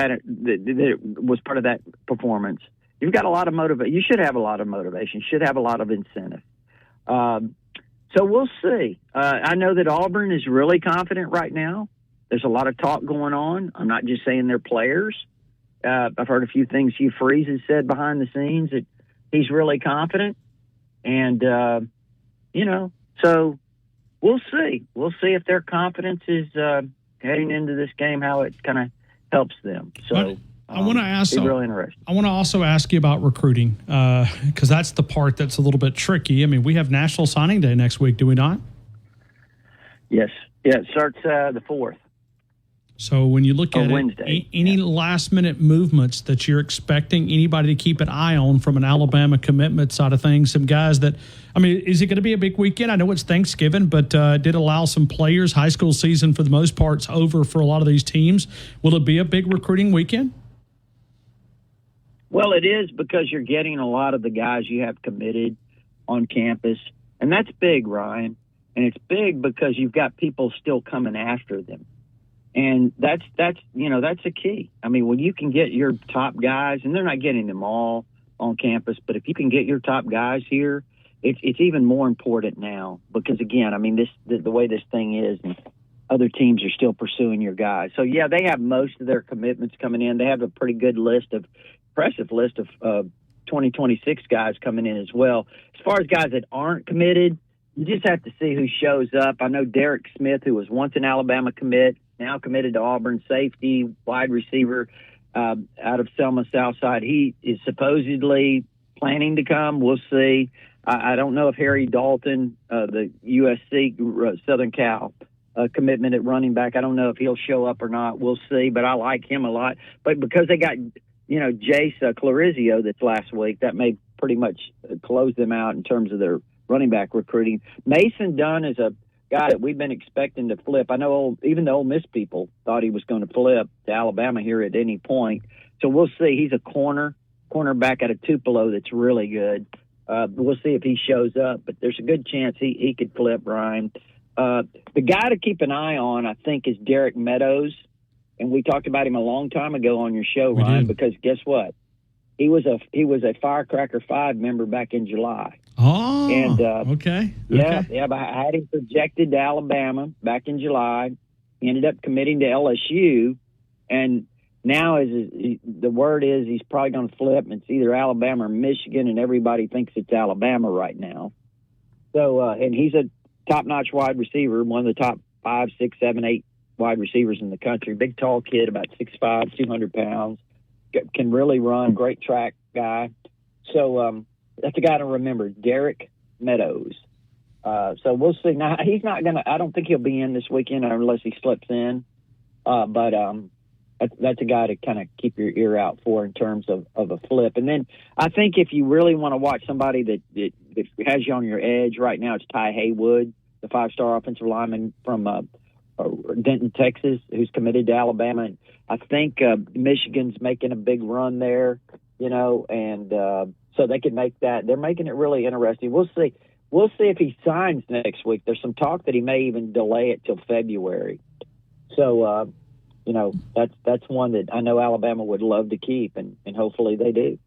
was part of that performance, you've got a lot of motivation. You should have a lot of motivation. You should have a lot of incentive. So we'll see. I know that Auburn is really confident right now. There's a lot of talk going on. I'm not just saying they're players. I've heard a few things Hugh Freeze has said behind the scenes that he's really confident. And, so we'll see. We'll see if their confidence is heading into this game, how it kind of helps them. So I want to ask. Really interesting. I want to also ask you about recruiting because that's the part that's a little bit tricky. I mean, we have National Signing Day next week, do we not? Yes. Yeah, it starts the 4th. So when you look at Wednesday, any last-minute movements that you're expecting anybody to keep an eye on from an Alabama commitment side of things, some guys that, I mean, is it going to be a big weekend? I know it's Thanksgiving, but did allow some players. High school season, for the most part, is over for a lot of these teams. Will it be a big recruiting weekend? Well, it is, because you're getting a lot of the guys you have committed on campus, and that's big, Ryan. And it's big because you've got people still coming after them. And that's a key. I mean, when you can get your top guys, and they're not getting them all on campus, but if you can get your top guys here, it's even more important now, because again, I mean, the way this thing is, and other teams are still pursuing your guys. So yeah, they have most of their commitments coming in. They have a pretty good impressive list of 2026 guys coming in as well. As far as guys that aren't committed, you just have to see who shows up. I know Derek Smith, who was once an Alabama commit, now committed to Auburn, safety, wide receiver out of Selma Southside. He is supposedly planning to come. We'll see. I don't know if Harry Dalton, the USC Southern Cal commitment at running back, I don't know if he'll show up or not. We'll see, but I like him a lot. But because they got, Jace Clarizio this last week, that may pretty much close them out in terms of their running back recruiting. Mason Dunn is a guy that we've been expecting to flip. I know even the Ole Miss people thought he was going to flip to Alabama here at any point. So we'll see. He's a cornerback out of Tupelo that's really good. We'll see if he shows up, but there's a good chance he could flip, Ryan. The guy to keep an eye on, I think, is Derek Meadows. And we talked about him a long time ago on your show, Ryan, because guess what? He was a Firecracker 5 member back in July. Oh, and okay. Yeah, but I had him projected to Alabama back in July. He ended up committing to LSU, and now the word is he's probably going to flip. It's either Alabama or Michigan, and everybody thinks it's Alabama right now. So, and he's a top-notch wide receiver, one of the top 5, 6, 7, 8 wide receivers in the country. Big, tall kid, about 6'5", 200 pounds. Can really run, great track guy. So that's a guy to remember, Derek Meadows. So we'll see. Now, he's not going to – I don't think he'll be in this weekend unless he slips in. But that's a guy to kind of keep your ear out for in terms of a flip. And then I think if you really want to watch somebody that has you on your edge right now, it's Ty Haywood, the 5-star offensive lineman from Denton, Texas, who's committed to Alabama. And I think Michigan's making a big run there, and so they could make that. They're making it really interesting. We'll see. We'll see if he signs next week. There's some talk that he may even delay it till February. So, that's one that I know Alabama would love to keep, and hopefully they do.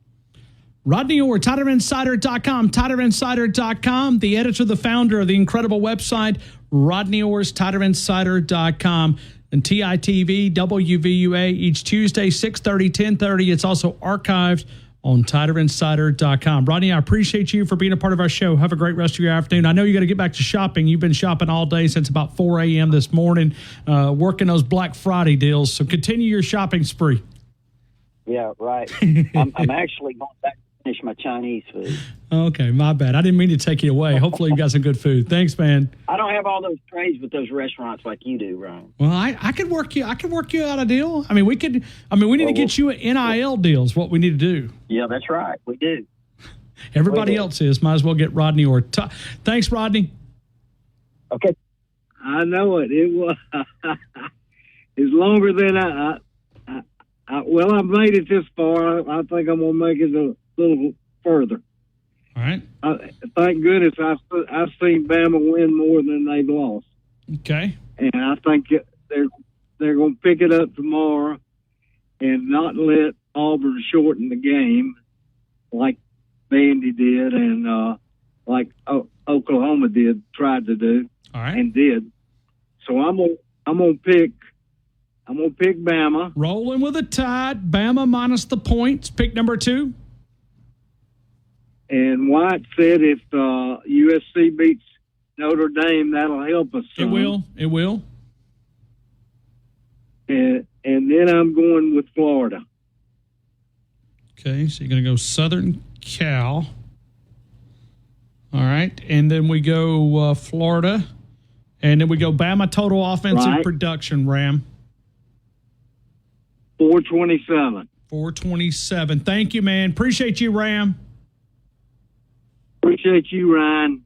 Rodney Orr, TiderInsider.com, TiderInsider.com, the editor, the founder of the incredible website, Rodney Orr's TiderInsider.com, and TITV, WVUA, each Tuesday, 6:30, 10:30. It's also archived on TiderInsider.com. Rodney, I appreciate you for being a part of our show. Have a great rest of your afternoon. I know you got to get back to shopping. You've been shopping all day since about 4 a.m. this morning, working those Black Friday deals. So continue your shopping spree. Yeah, right. I'm actually going back to finish my Chinese food. Okay, my bad. I didn't mean to take you away. Hopefully you got some good food. Thanks, man. I don't have all those trades with those restaurants like you do, Ryan. Well, I could work you out a deal. We need to get you an NIL deal is what we need to do. Yeah, that's right. We do. Everybody else is. Might as well get Rodney or thanks, Rodney. Okay. I know it. It was it's longer than I've made it this far. I think I'm gonna make it a little further. All right. Thank goodness I've seen Bama win more than they've lost. Okay. And I think they're going to pick it up tomorrow and not let Auburn shorten the game like Vandy did and like Oklahoma tried to do. All right. And did. So I'm gonna pick Bama. Rolling with a Tide. Bama minus the points. Pick number 2. And White said if USC beats Notre Dame, that'll help us some. It will. And then I'm going with Florida. Okay, so you're going to go Southern Cal. All right, and then we go Florida. And then we go Bama total offensive production, Ram. 427. 427. Thank you, man. Appreciate you, Ram. Appreciate you, Ryan.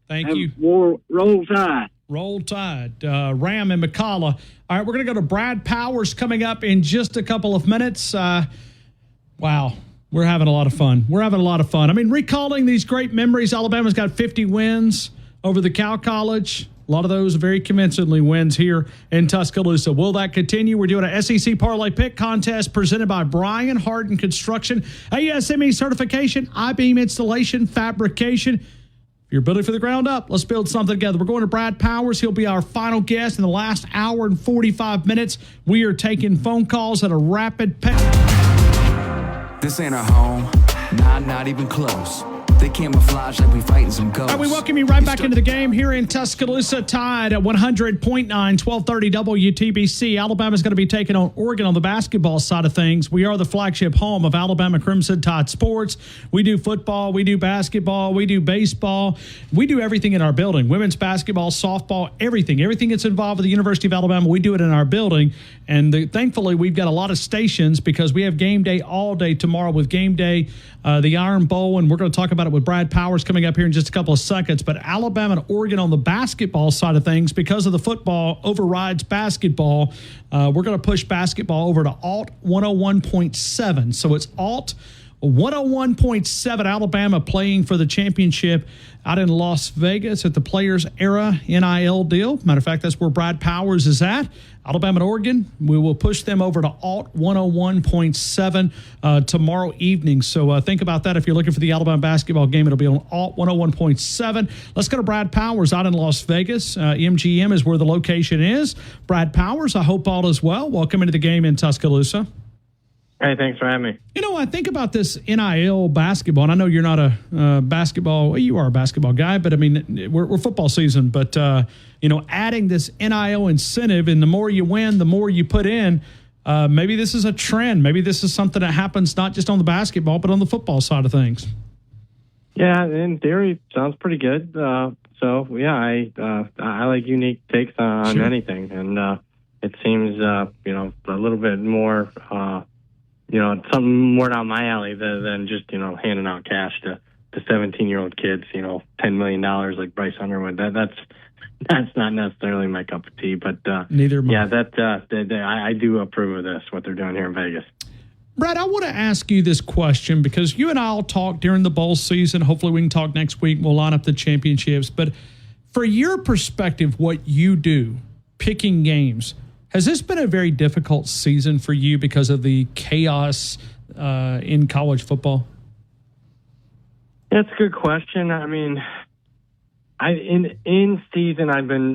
Thank you. Roll Tide. Roll Tide. Ram and McCalla. All right, we're going to go to Brad Powers coming up in just a couple of minutes. Wow. We're having a lot of fun. I mean, recalling these great memories. Alabama's got 50 wins over the Cal College. A lot of those very convincingly wins here in Tuscaloosa. Will that continue? We're doing a SEC Parlay Pick Contest presented by Brian Harden Construction, ASME certification, I-beam installation, fabrication. If you're building for the ground up, let's build something together. We're going to Brad Powers. He'll be our final guest in the last hour and 45 minutes. We are taking phone calls at a rapid pace. This ain't our home. Not even close. They camouflage like we fighting some ghosts. All right, we welcome you right back into the game here in Tuscaloosa. Tide at 100.9, 1230 WTBC. Alabama's going to be taking on Oregon on the basketball side of things. We are the flagship home of Alabama Crimson Tide Sports. We do football, we do basketball, we do baseball. We do everything in our building. Women's basketball, softball, everything. Everything that's involved with the University of Alabama, we do it in our building. And thankfully, we've got a lot of stations because we have game day all day tomorrow with Game Day, the Iron Bowl, and we're going to talk about it with Brad Powers coming up here in just a couple of seconds. But Alabama and Oregon on the basketball side of things, because of the football overrides basketball, we're going to push basketball over to Alt 101.7. So it's Alt 101.7, Alabama playing for the championship out in Las Vegas at the Players Era NIL deal. Matter of fact, that's where Brad Powers is at. Alabama and Oregon, we will push them over to Alt 101.7 tomorrow evening. So think about that. If you're looking for the Alabama basketball game, it'll be on Alt 101.7. Let's go to Brad Powers out in Las Vegas. MGM is where the location is. Brad Powers, I hope all is well. Welcome into the game in Tuscaloosa. Hey, thanks for having me. You know, I think about this NIL basketball, and I know you're not a basketball, well, you are a basketball guy, but I mean, we're football season, but, you know, adding this NIL incentive, and the more you win, the more you put in, maybe this is a trend. Maybe this is something that happens not just on the basketball, but on the football side of things. Yeah, in theory, sounds pretty good. So, yeah, I like unique takes on anything, and it seems, you know, a little bit more you know, something more down my alley than just, you know, handing out cash to 17-year-old kids, you know, $10 million like Bryce Underwood. That's not necessarily my cup of tea, but neither. Yeah, I do approve of this, what they're doing here in Vegas. Brad, I want to ask you this question because you and I will talk during the bowl season. Hopefully we can talk next week. We'll line up the championships. But for your perspective, what you do, picking games, has this been a very difficult season for you because of the chaos in college football? That's a good question. I mean, in season,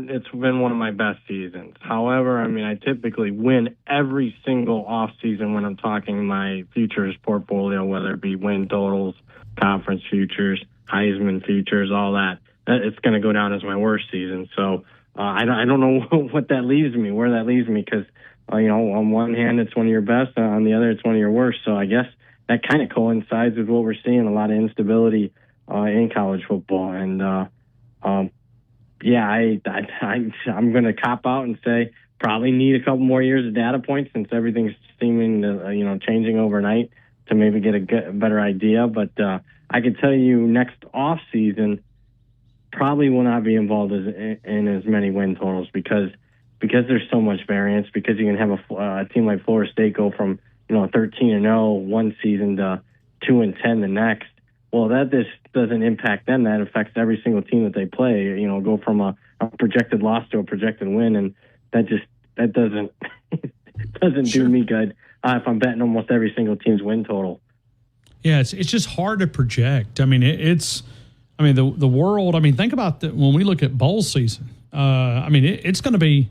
it's been one of my best seasons. However, I mean, I typically win every single off season when I'm talking my futures portfolio, whether it be win totals, conference futures, Heisman futures, all that. It's going to go down as my worst season. So. I don't know what that leaves me, where that leaves me, because, you know, on one hand, it's one of your best. On the other, it's one of your worst. So I guess that kind of coincides with what we're seeing, a lot of instability in college football. And, yeah, I'm going to cop out and say probably need a couple more years of data points since everything's seeming to, you know, changing overnight to maybe get a better idea. But I can tell you next off season, probably will not be involved in as many win totals because there's so much variance, because you can have a team like Florida State go from, you know, 13-0 one season to 2-10 the next. Well, that just doesn't impact them. That affects every single team that they play. You know, go from a projected loss to a projected win, and that doesn't do me good if I'm betting almost every single team's win total. Yeah, it's just hard to project. I mean, I mean, the world, I mean, think about when we look at bowl season. I mean, it's going to be,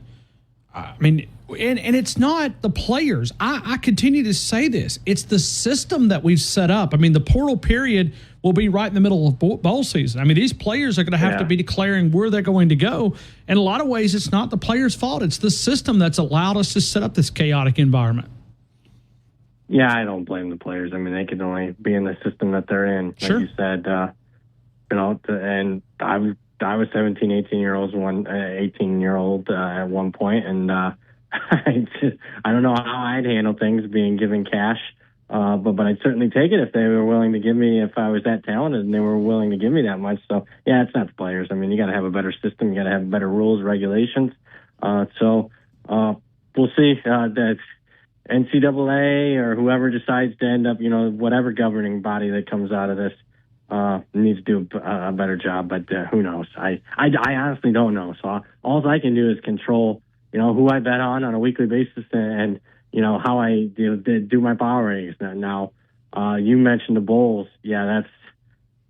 I mean, and it's not the players. I continue to say this. It's the system that we've set up. I mean, the portal period will be right in the middle of bowl season. I mean, these players are going to have to be declaring where they're going to go. In a lot of ways, it's not the players' fault. It's the system that's allowed us to set up this chaotic environment. Yeah, I don't blame the players. I mean, they can only be in the system that they're in. Like you said, you know, and I was 17, 18-year-old at one point, and I don't know how I'd handle things being given cash, but I'd certainly take it if they were willing to give me, if I was that talented and they were willing to give me that much. So, yeah, it's not the players. I mean, you got to have a better system. You got to have better rules, regulations. So we'll see. That NCAA or whoever decides to end up, whatever governing body that comes out of this needs to do a better job. But who knows? I honestly don't know. So all I can do is control, who I bet on a weekly basis and how I do my power ratings. Now, you mentioned the bowls. Yeah,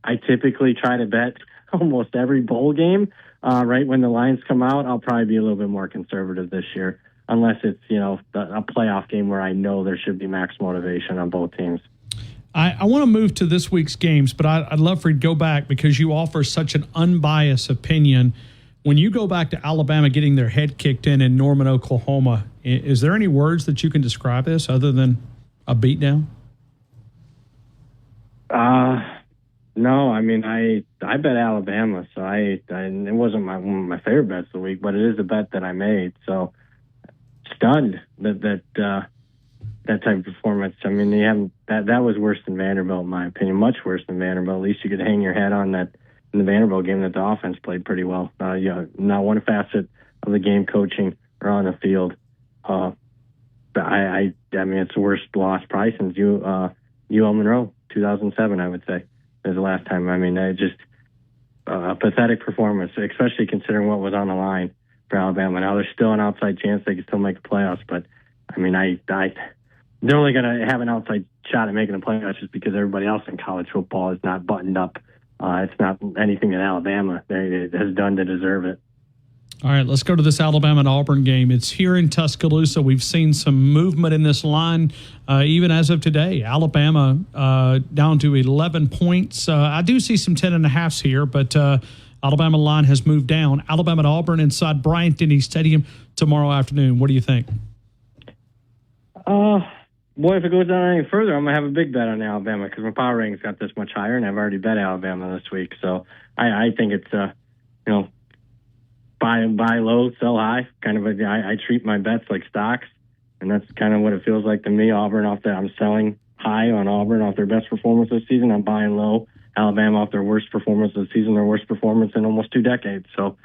I typically try to bet almost every bowl game right when the lines come out. I'll probably be a little bit more conservative this year, unless it's, a playoff game where I know there should be max motivation on both teams. I want to move to this week's games, but I'd love for you to go back because you offer such an unbiased opinion. When you go back to Alabama getting their head kicked in Norman, Oklahoma, is there any words that you can describe this other than a beatdown? No, I mean, I bet Alabama, so it wasn't one of my favorite bets of the week, but it is a bet that I made. So stunned that type of performance. I mean, that was worse than Vanderbilt, in my opinion, much worse than Vanderbilt. At least you could hang your head on that in the Vanderbilt game that the offense played pretty well. Not one facet of the game, coaching or on the field. I mean, it's the worst loss probably since UL Monroe, 2007, I would say, is the last time. I mean, just a pathetic performance, especially considering what was on the line for Alabama. Now there's still an outside chance they could still make the playoffs, but I mean, they're only going to have an outside shot at making the playoffs just because everybody else in college football is not buttoned up. It's not anything that Alabama has done to deserve it. All right, let's go to this Alabama and Auburn game. It's here in Tuscaloosa. We've seen some movement in this line, even as of today. Alabama down to 11 points. I do see some 10.5s here, but Alabama line has moved down. Alabama and Auburn inside Bryant-Denny Stadium tomorrow afternoon. What do you think? Boy, if it goes down any further, I'm going to have a big bet on Alabama because my power rating's got this much higher, and I've already bet Alabama this week. So I think it's, buy low, sell high. Kind of I treat my bets like stocks, and that's kind of what it feels like to me. Auburn I'm selling high on Auburn off their best performance this season. I'm buying low. Alabama off their worst performance this season, their worst performance in almost 2 decades. So,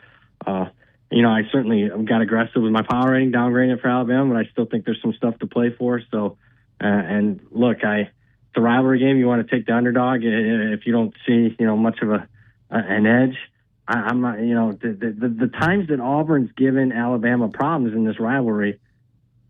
I certainly got aggressive with my power rating, downgrading it for Alabama, but I still think there's some stuff to play for. So, and look, it's a rivalry game. You want to take the underdog if you don't see, much of an edge. I'm not, the times that Auburn's given Alabama problems in this rivalry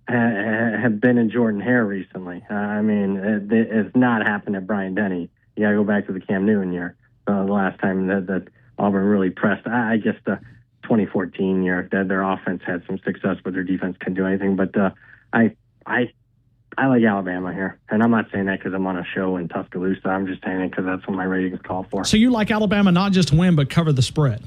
have been in Jordan-Hare recently. I mean, it's not happened at Bryant-Denny. You got to go back to the Cam Newton year, the last time that Auburn really pressed. I guess the 2014 year that their offense had some success, but their defense couldn't do anything. But I like Alabama here, and I'm not saying that because I'm on a show in Tuscaloosa. I'm just saying it because that's what my ratings call for. So you like Alabama not just to win, but cover the spread?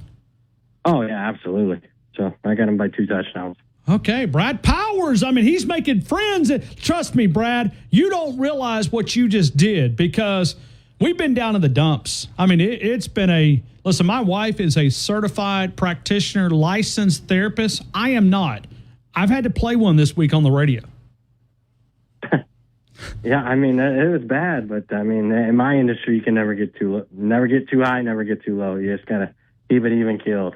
Oh yeah, absolutely. So I got him by 2 touchdowns. Okay, Brad Powers. I mean, he's making friends. Trust me, Brad, you don't realize what you just did because we've been down in the dumps. I mean, it's been listen, my wife is a certified practitioner, licensed therapist. I am not. I've had to play one this week on the radio. Yeah, I mean, it was bad, but I mean, in my industry, you can never get too high, never get too low. You just got to keep it even keeled.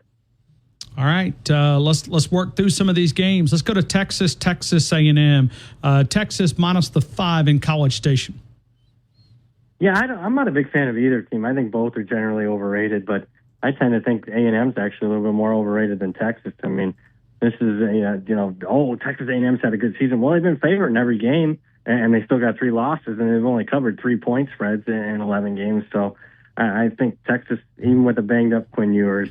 All right, let's work through some of these games. Let's go to Texas A&M. Texas minus the 5 in College Station. Yeah, I'm not a big fan of either team. I think both are generally overrated, but I tend to think A&M's actually a little bit more overrated than Texas. I mean, this is Texas A&M's had a good season. Well, they've been favored in every game, and they still got 3 losses, and they've only covered 3-point spreads in 11 games. So I think Texas, even with a banged-up Quinn Ewers,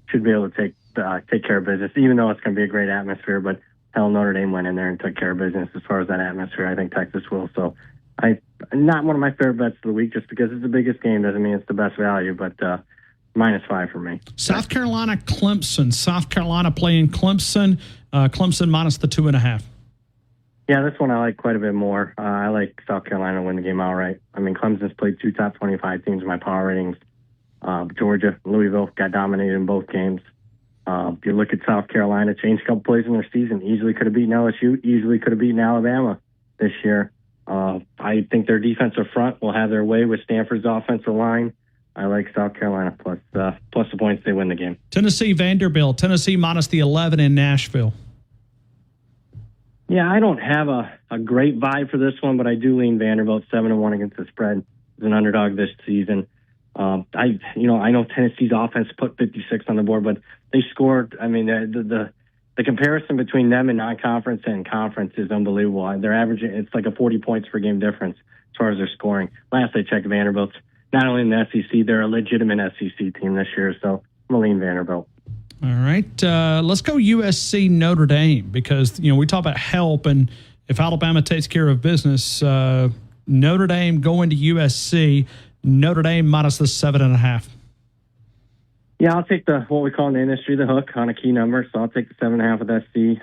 should be able to take care of business, even though it's going to be a great atmosphere. But hell, Notre Dame went in there and took care of business as far as that atmosphere. I think Texas will. So not one of my favorite bets of the week just because it's the biggest game doesn't mean it's the best value, but minus 5 for me. South Carolina, Clemson. South Carolina playing Clemson. Clemson minus the 2.5. Yeah, this one I like quite a bit more. I like South Carolina to win the game outright. I mean, Clemson's played 2 top 25 teams in my power ratings. Georgia, Louisville got dominated in both games. If you look at South Carolina, changed a couple plays in their season. Easily could have beaten LSU. Easily could have beaten Alabama this year. I think their defensive front will have their way with Stanford's offensive line. I like South Carolina plus the points. They win the game. Tennessee, Vanderbilt. Tennessee minus the 11 in Nashville. Yeah, I don't have a great vibe for this one, but I do lean Vanderbilt 7-1 against the spread as an underdog this season. I know Tennessee's offense put 56 on the board, but they scored. I mean, the comparison between them and non-conference and conference is unbelievable. They're averaging, it's like a 40 points per game difference as far as their scoring. Last I checked, Vanderbilt's not only in the SEC, they're a legitimate SEC team this year. So I'm going to lean Vanderbilt. All right. Let's go USC Notre Dame because, we talk about help, and if Alabama takes care of business, Notre Dame going to USC, Notre Dame minus the 7.5. Yeah, I'll take what we call in the industry the hook on a key number. So I'll take the 7.5 with SC.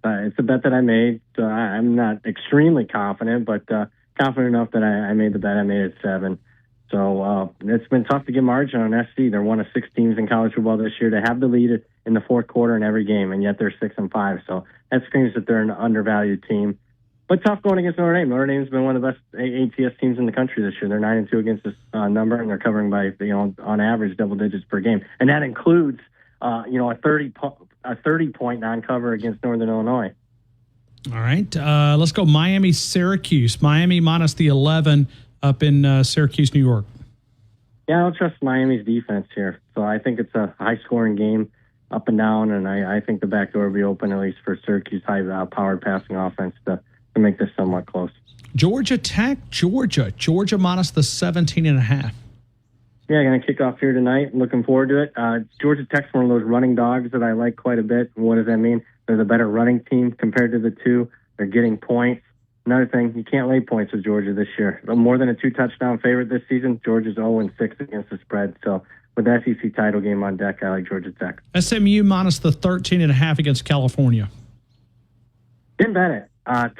It's a bet that I made. I'm not extremely confident, but confident enough that I made the bet. I made it 7. So it's been tough to get margin on SC. They're one of 6 teams in college football this year to have the lead in the fourth quarter in every game, and yet they're 6-5. So that screams that they're an undervalued team. But tough going against Notre Dame. Notre Dame's been one of the best ATS teams in the country this year. They're 9-2 against this number, and they're covering by on average double digits per game, and that includes a 30-point non-cover against Northern Illinois. All right, let's go Miami Syracuse. Miami minus the 11 up in Syracuse, New York. Yeah, I don't trust Miami's defense here, so I think it's a high-scoring game up and down, and I think the back door will be open at least for Syracuse high-powered passing offense to make this somewhat close. Georgia Tech, Georgia minus the 17.5. Yeah, going to kick off here tonight. Looking forward to it. Georgia Tech's one of those running dogs that I like quite a bit. What does that mean? They're the better running team compared to the two. They're getting points. Another thing, you can't lay points with Georgia this year. More than a 2-touchdown favorite this season. Georgia's 0-6 against the spread. So with the SEC title game on deck, I like Georgia Tech. SMU minus the 13.5 against California. Didn't bet it.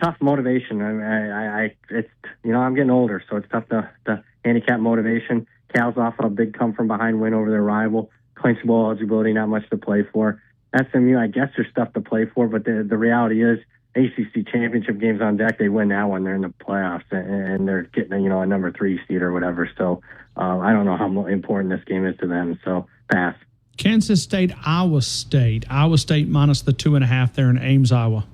Tough motivation. I'm getting older, so it's tough to handicap motivation. Cal's off a big come-from-behind win over their rival. Clinch bowl eligibility, not much to play for. SMU, I guess there's stuff to play for, but the reality is ACC championship games on deck. They win that one. They're in the playoffs, and they're getting a number 3 seed or whatever. So I don't know how important this game is to them. So pass. Kansas State, Iowa State. Iowa State minus the 2.5 there in Ames, Iowa.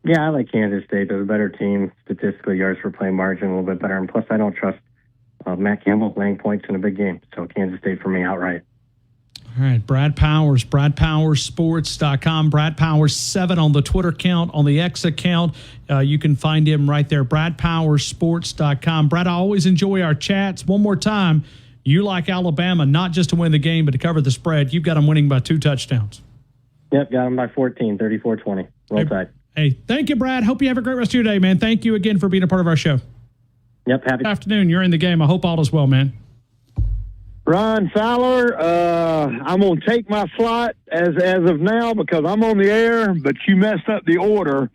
Yeah, I like Kansas State. They're a better team. Statistically, yards per play margin a little bit better. And plus, I don't trust Matt Campbell laying points in a big game. So Kansas State for me outright. All right, Brad Powers, BradPowersSports.com. Brad Powers 7 on the Twitter account, on the X account. You can find him right there, BradPowersSports.com. Brad, I always enjoy our chats. One more time, you like Alabama not just to win the game, but to cover the spread. You've got them winning by 2 touchdowns. Yep, got them by 14, 34-20. Well tied. Hey, thank you, Brad. Hope you have a great rest of your day, man. Thank you again for being a part of our show. Yep, happy. Good afternoon. You're in the game. I hope all is well, man. Ryan Fowler, I'm going to take my slot as of now because I'm on the air, but you messed up the order.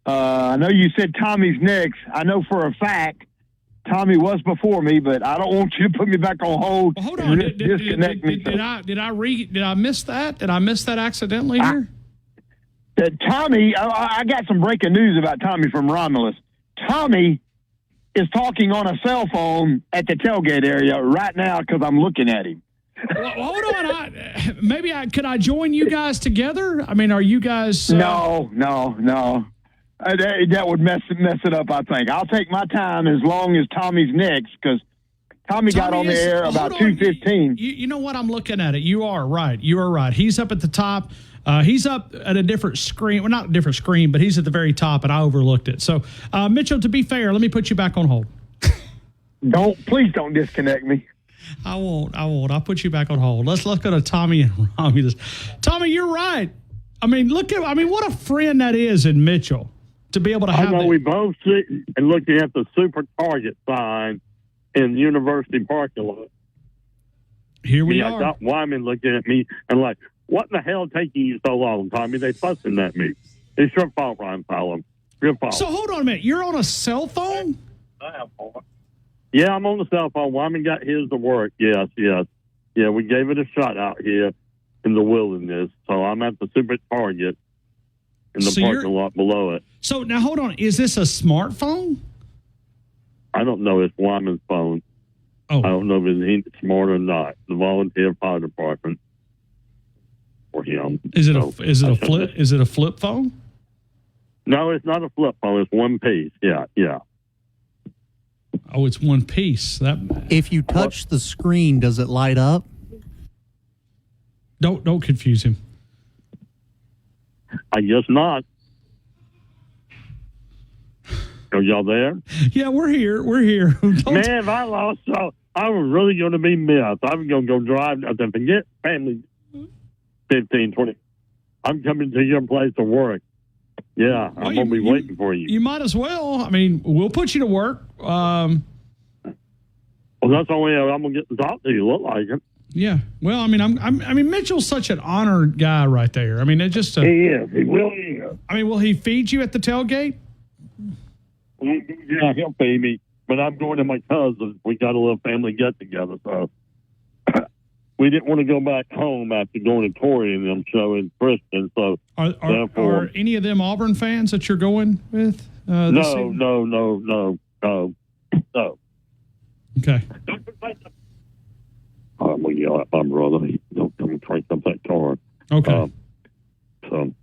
I know you said Tommy's next. I know for a fact Tommy was before me, but I don't want you to put me back on hold. Well, hold on. Disconnect me. Did I miss that? Did I miss that accidentally here? Tommy, I got some breaking news about Tommy from Romulus. Tommy is talking on a cell phone at the tailgate area right now because I'm looking at him. Well, hold on. Could I join you guys together? I mean, are you guys? No. That would mess it up, I think. I'll take my time as long as Tommy's next because Tommy got on the air about 2:15. You know what? I'm looking at it. You are right. He's up at the top. He's up at a different screen. Well, not a different screen, but he's at the very top, and I overlooked it. So, Mitchell, to be fair, let me put you back on hold. Please don't disconnect me. I won't. I'll put you back on hold. Let's go to Tommy and Romulus. Tommy, you're right. I mean, what a friend that is in Mitchell to be able to have. We both sit and looking at the Super Target sign in the university parking lot. Here we are. I got Wyman looking at me and like, what in the hell taking you so long, Tommy? They fussing at me. It's your fault, Ryan Fowler. Your fault. So hold on a minute. You're on a cell phone? Yeah, I'm on the cell phone. Wyman got his to work. Yes. Yeah, we gave it a shot out here. in the wilderness. So I'm at the Super Target in the parking lot below it. So now hold on. Is this a smartphone? I don't know. It's Wyman's phone. Oh. I don't know if it's smart or not. The volunteer fire department for him. Is it a flip phone? No, it's not a flip phone. It's one piece. Yeah. Oh, it's one piece. If you touch the screen, does it light up? Don't confuse him. I guess not. Are y'all there? Yeah, we're here. Man, if I lost, so I was really going to be missed. I was going to go drive. I said, forget family 15, 20. I'm coming to your place to work. Yeah, I'm going to be waiting for you. You might as well. I mean, we'll put you to work. Well, that's the only way I'm going to get to talk to you. Look like it. Yeah. Well, I mean, Mitchell's such an honored guy right there. I mean, it just. He is. He really is. I mean, will he feed you at the tailgate? Yeah, he'll pay me. But I'm going to my cousin's. We got a little family get together, so we didn't want to go back home after going to Torrey and them show in Princeton. So are any of them Auburn fans that you're going with? No. Okay. I'm going to yell at my brother. Don't come and crank up that car. Okay. So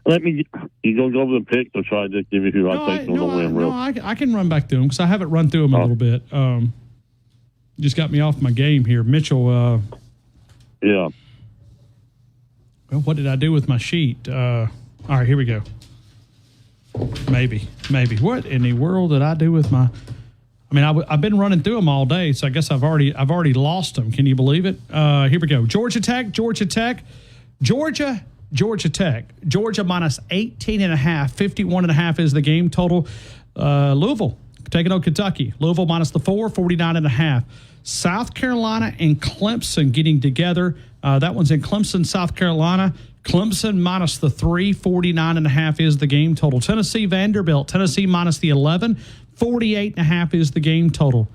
let me. You gonna go over the picks or try to just give you who I think on the win? No, I can run back through them because I haven't run through them a little bit. Just got me off my game here, Mitchell. Yeah. Well, what did I do with my sheet? All right, here we go. Maybe. What in the world did I do with my? I mean, I've been running through them all day, so I guess I've already lost them. Can you believe it? Here we go. Georgia Tech. Georgia Tech minus 18.5. 51.5 is the game total. Louisville taking on Kentucky. Louisville minus the 4. 49.5. South Carolina and Clemson getting together. That one's in Clemson, South Carolina. Clemson minus the 3. 49.5 is the game total. Tennessee Vanderbilt. Tennessee minus the 11. 48.5 is the game total.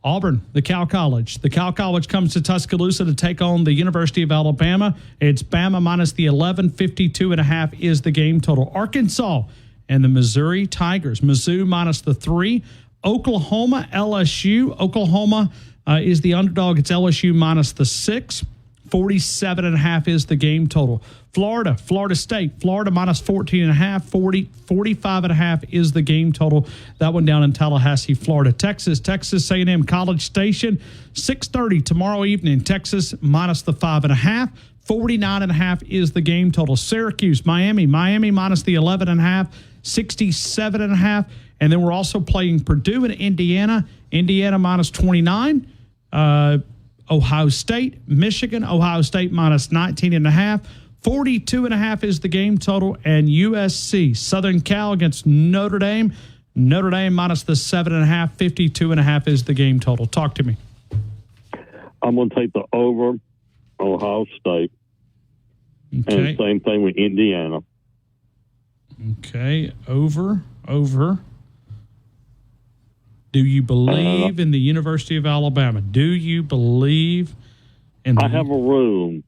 Auburn, the Cal College. The Cal College comes to Tuscaloosa to take on the University of Alabama. It's Bama minus the 11. 52.5 is the game total. Arkansas and the Missouri Tigers. Mizzou minus the 3. Oklahoma, LSU. Oklahoma is the underdog. It's LSU minus the 6. 47.5 is the game total. Florida State. Florida minus 14.5. 45.5 is the game total. That one down in Tallahassee, Florida. Texas A&M College Station. 6:30 tomorrow evening. Texas minus the 5.5. 49.5 is the game total. Syracuse, Miami minus the 11.5. 67.5. And then we're also playing Purdue and Indiana minus 29. Ohio State, Michigan, Ohio State minus 19.5. 42.5 is the game total. And USC, Southern Cal against Notre Dame. Notre Dame minus the 7.5. 52.5 is the game total. Talk to me. I'm going to take the over Ohio State. Okay. And same thing with Indiana. Okay. Over. Do you believe in the University of Alabama? Do you believe in? I have a rule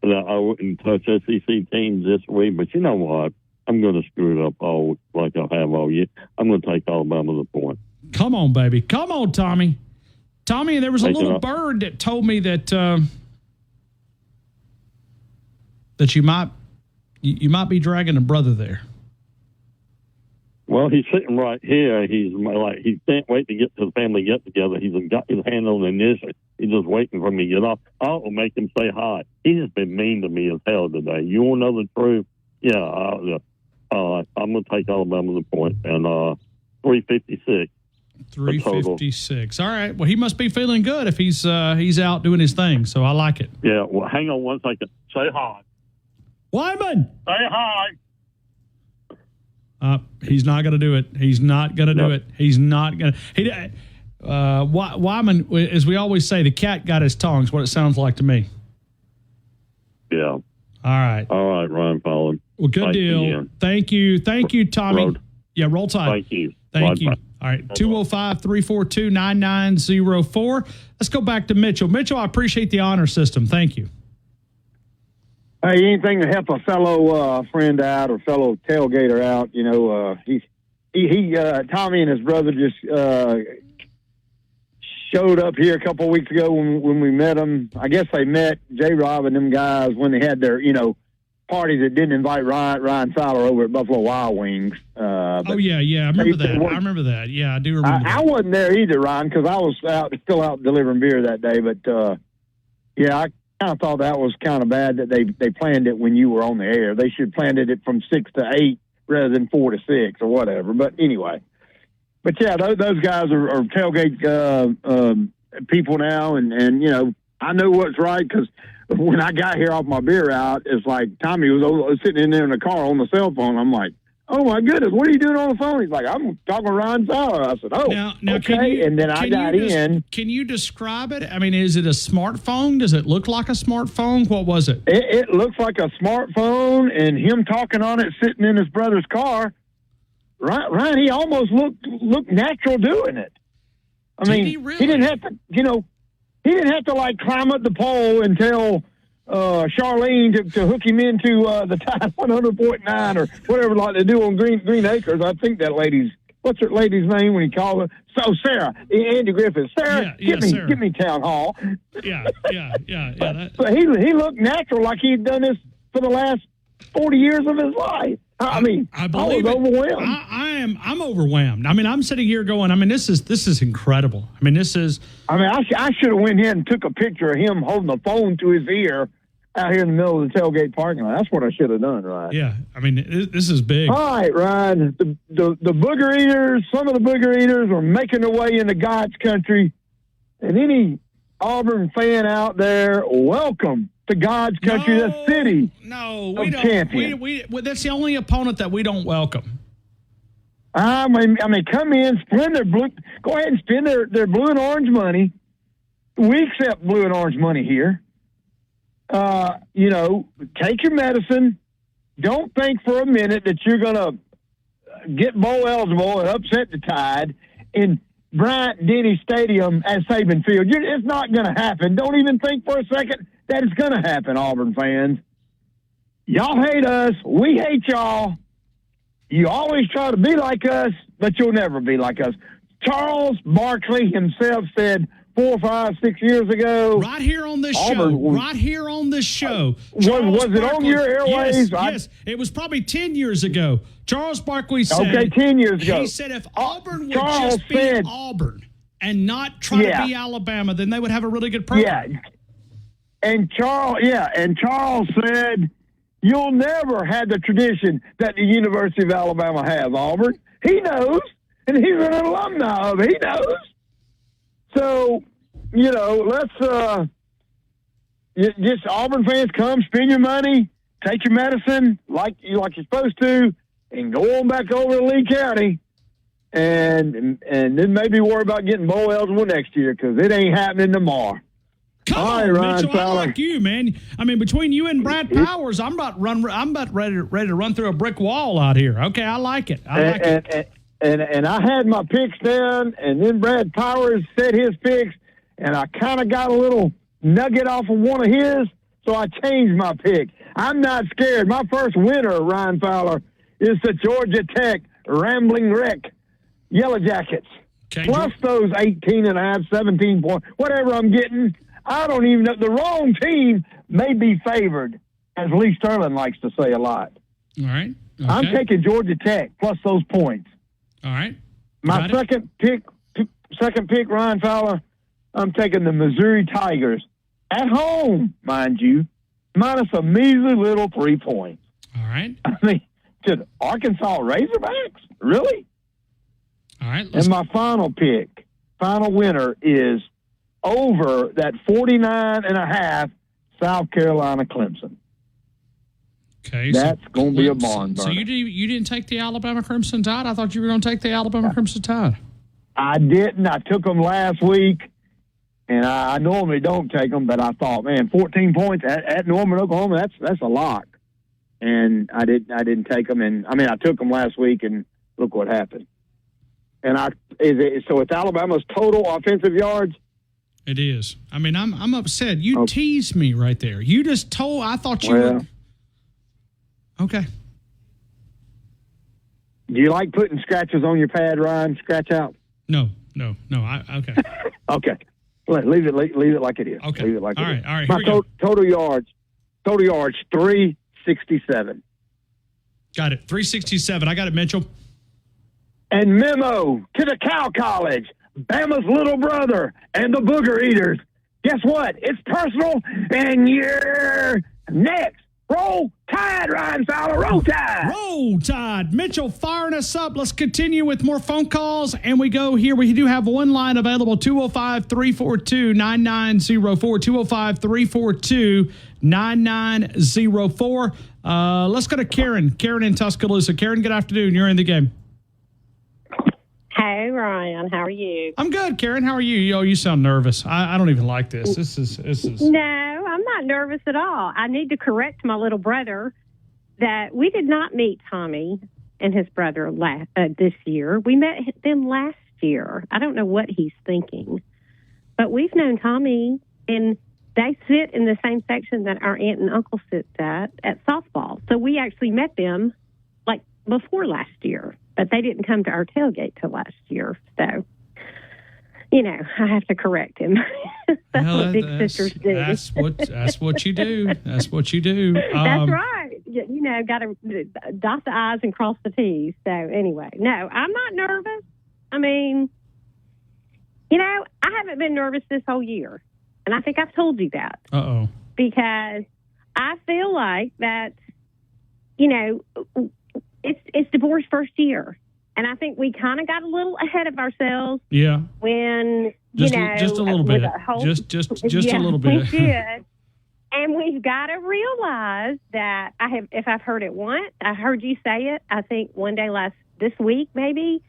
that I wouldn't touch SEC teams this week, but you know what? I'm going to screw it up all like I have all year. I'm going to take Alabama to the point. Come on, baby. Come on, Tommy. Tommy, there was a little bird that told me that that you might be dragging a brother there. Well, he's sitting right here. He can't wait to get to the family get together. He's got his hand on the initiative. He's just waiting for me to get off. I'll make him say hi. He's just been mean to me as hell today. You want to know the truth? Yeah. I'm going to take Alabama to the point and 356. 356. All right. Well, he must be feeling good if he's out doing his thing. So I like it. Yeah. Well, hang on one second. Say hi. Wyman. Say hi. He's not going to do it. He's not going to do it. He's not going to. Wyman, as we always say, the cat got his tongue is what it sounds like to me. Yeah. All right, Ryan Fowler. Well, good deal. Thank you, Tommy. Roll Tide. Thank you. All right, 205-342-9904. Let's go back to Mitchell. Mitchell, I appreciate the honor system. Thank you. Hey, anything to help a fellow friend out or fellow tailgater out? You know, Tommy and his brother just showed up here a couple of weeks ago when we met them. I guess they met J-Rob and them guys when they had their, party that didn't invite Ryan Fowler over at Buffalo Wild Wings. Yeah. I remember that. Yeah, I do remember that. I wasn't there either, Ryan, because I was still out delivering beer that day. But, I kind of thought that was kind of bad that they planned it when you were on the air. They should have planned it from 6 to 8 rather than 4 to 6 or whatever. But anyway. But, yeah, those guys are tailgate people now. And I know what's right because when I got here off my beer out, it's like Tommy was sitting in there in the car on the cell phone. I'm like, oh, my goodness, what are you doing on the phone? He's like, I'm talking to Ryan Fowler. I said, now okay. And then I got in. Can you describe it? I mean, is it a smartphone? Does it look like a smartphone? What was it? It looks like a smartphone, and him talking on it sitting in his brother's car. Ryan, he almost looked natural doing it. I mean, he really? He didn't have to, he didn't have to like climb up the pole and tell Charlene to hook him into the Tide 100.9 or whatever like they do on Green Acres. I think that what's her lady's name when he called her? So Sarah, Andy Griffith. Sarah, give me Town Hall. Yeah. But he looked natural, like he'd done this for the last 40 years of his life. I was overwhelmed. I'm overwhelmed. I mean, I'm sitting here going, this is incredible. I should have went in and took a picture of him holding the phone to his ear out here in the middle of the tailgate parking lot. That's what I should have done, Ryan. Yeah, this is big. All right, Ryan. The booger eaters, some of the booger eaters are making their way into God's country. And any Auburn fan out there, welcome to God's country, the city. No, we don't. Champion. We that's the only opponent that we don't welcome. I mean, come in, spend their blue. Go ahead and spend their blue and orange money. We accept blue and orange money here. Take your medicine. Don't think for a minute that you're going to get bowl eligible and upset the Tide in Bryant-Denny Stadium at Saban Field. It's not going to happen. Don't even think for a second that it's going to happen, Auburn fans. Y'all hate us. We hate y'all. You always try to be like us, but you'll never be like us. Charles Barkley himself said 4, 5, 6 years ago. Right here on this show. Was it on your airways? Yes. It was probably 10 years ago. Charles Barkley said. Okay, 10 years ago. He said if Auburn would just be Auburn and not try to be Alabama, then they would have a really good program. Yeah. And Charles said, you'll never have the tradition that the University of Alabama has, Auburn. He knows, and he's an alumni of it. He knows. So, let's just Auburn fans come, spend your money, take your medicine like you're supposed to, and go on back over to Lee County, and then maybe worry about getting bowl eligible next year because it ain't happening tomorrow. Come on, Mitchell, I like you, man. I mean, between you and Brad Powers, I'm about ready to run through a brick wall out here. Okay, I like it. And I had my picks down, and then Brad Powers said his picks, and I kind of got a little nugget off of one of his, so I changed my pick. I'm not scared. My first winner, Ryan Fowler, is the Georgia Tech Rambling Wreck Yellow Jackets. Plus those 18.5, 17 points, whatever I'm getting. I don't even know. The wrong team may be favored, as Lee Sterling likes to say a lot. All right. Okay. I'm taking Georgia Tech plus those points. All right. My second pick, Ryan Fowler, I'm taking the Missouri Tigers at home, mind you, minus a measly little 3 points. All right. I mean, to the Arkansas Razorbacks? Really? All right. And my final winner is over that 49.5 South Carolina Clemson. Okay, that's going to be a barn burner. So you didn't take the Alabama Crimson Tide? I thought you were going to take the Alabama Crimson Tide. I didn't. I took them last week, and I normally don't take them, but I thought, man, 14 points at Norman, Oklahoma, that's a lock. And I didn't take them, and I took them last week, and look what happened. And so it's Alabama's total offensive yards. It is. I mean, I'm upset. You teased me right there. You just told. I thought you were. Okay. Do you like putting scratches on your pad, Ryan? Scratch out? No. Okay. Okay. Leave it like it is. Okay. Leave it like All it right. is. All right. My Here we go. total yards, 367. Got it. 367. I got it, Mitchell. And memo to the Cow College, Bama's little brother, and the Booger Eaters. Guess what? It's personal, and you're next. Roll Tide, Ryan Fowler. Roll Tide. Roll Tide. Mitchell firing us up. Let's continue with more phone calls. And we go here. We do have one line available, 205-342-9904. 205-342-9904. Let's go to Karen. Karen in Tuscaloosa. Karen, good afternoon. You're in the game. Hey, Ryan. How are you? I'm good, Karen. How are you? You sound nervous. I don't even like this. This is. No, I'm not nervous at all. I need to correct my little brother that we did not meet Tommy and his brother this year. We met them last year. I don't know what he's thinking, but we've known Tommy, and they sit in the same section that our aunt and uncle sits at softball. So we actually met them like before last year. But they didn't come to our tailgate till last year. So, I have to correct him. That's what big sisters do. That's what you do. That's what you do. That's right. Got to dot the I's and cross the T's. So anyway, no, I'm not nervous. I mean, I haven't been nervous this whole year. And I think I've told you that. Uh-oh. Because I feel like that, it's DeBoer's first year. And I think we kind of got a little ahead of ourselves. Yeah. When, just a little bit. Just a little bit. We did. And we've got to realize that if I've heard it once, I heard you say it, I think one day this week maybe,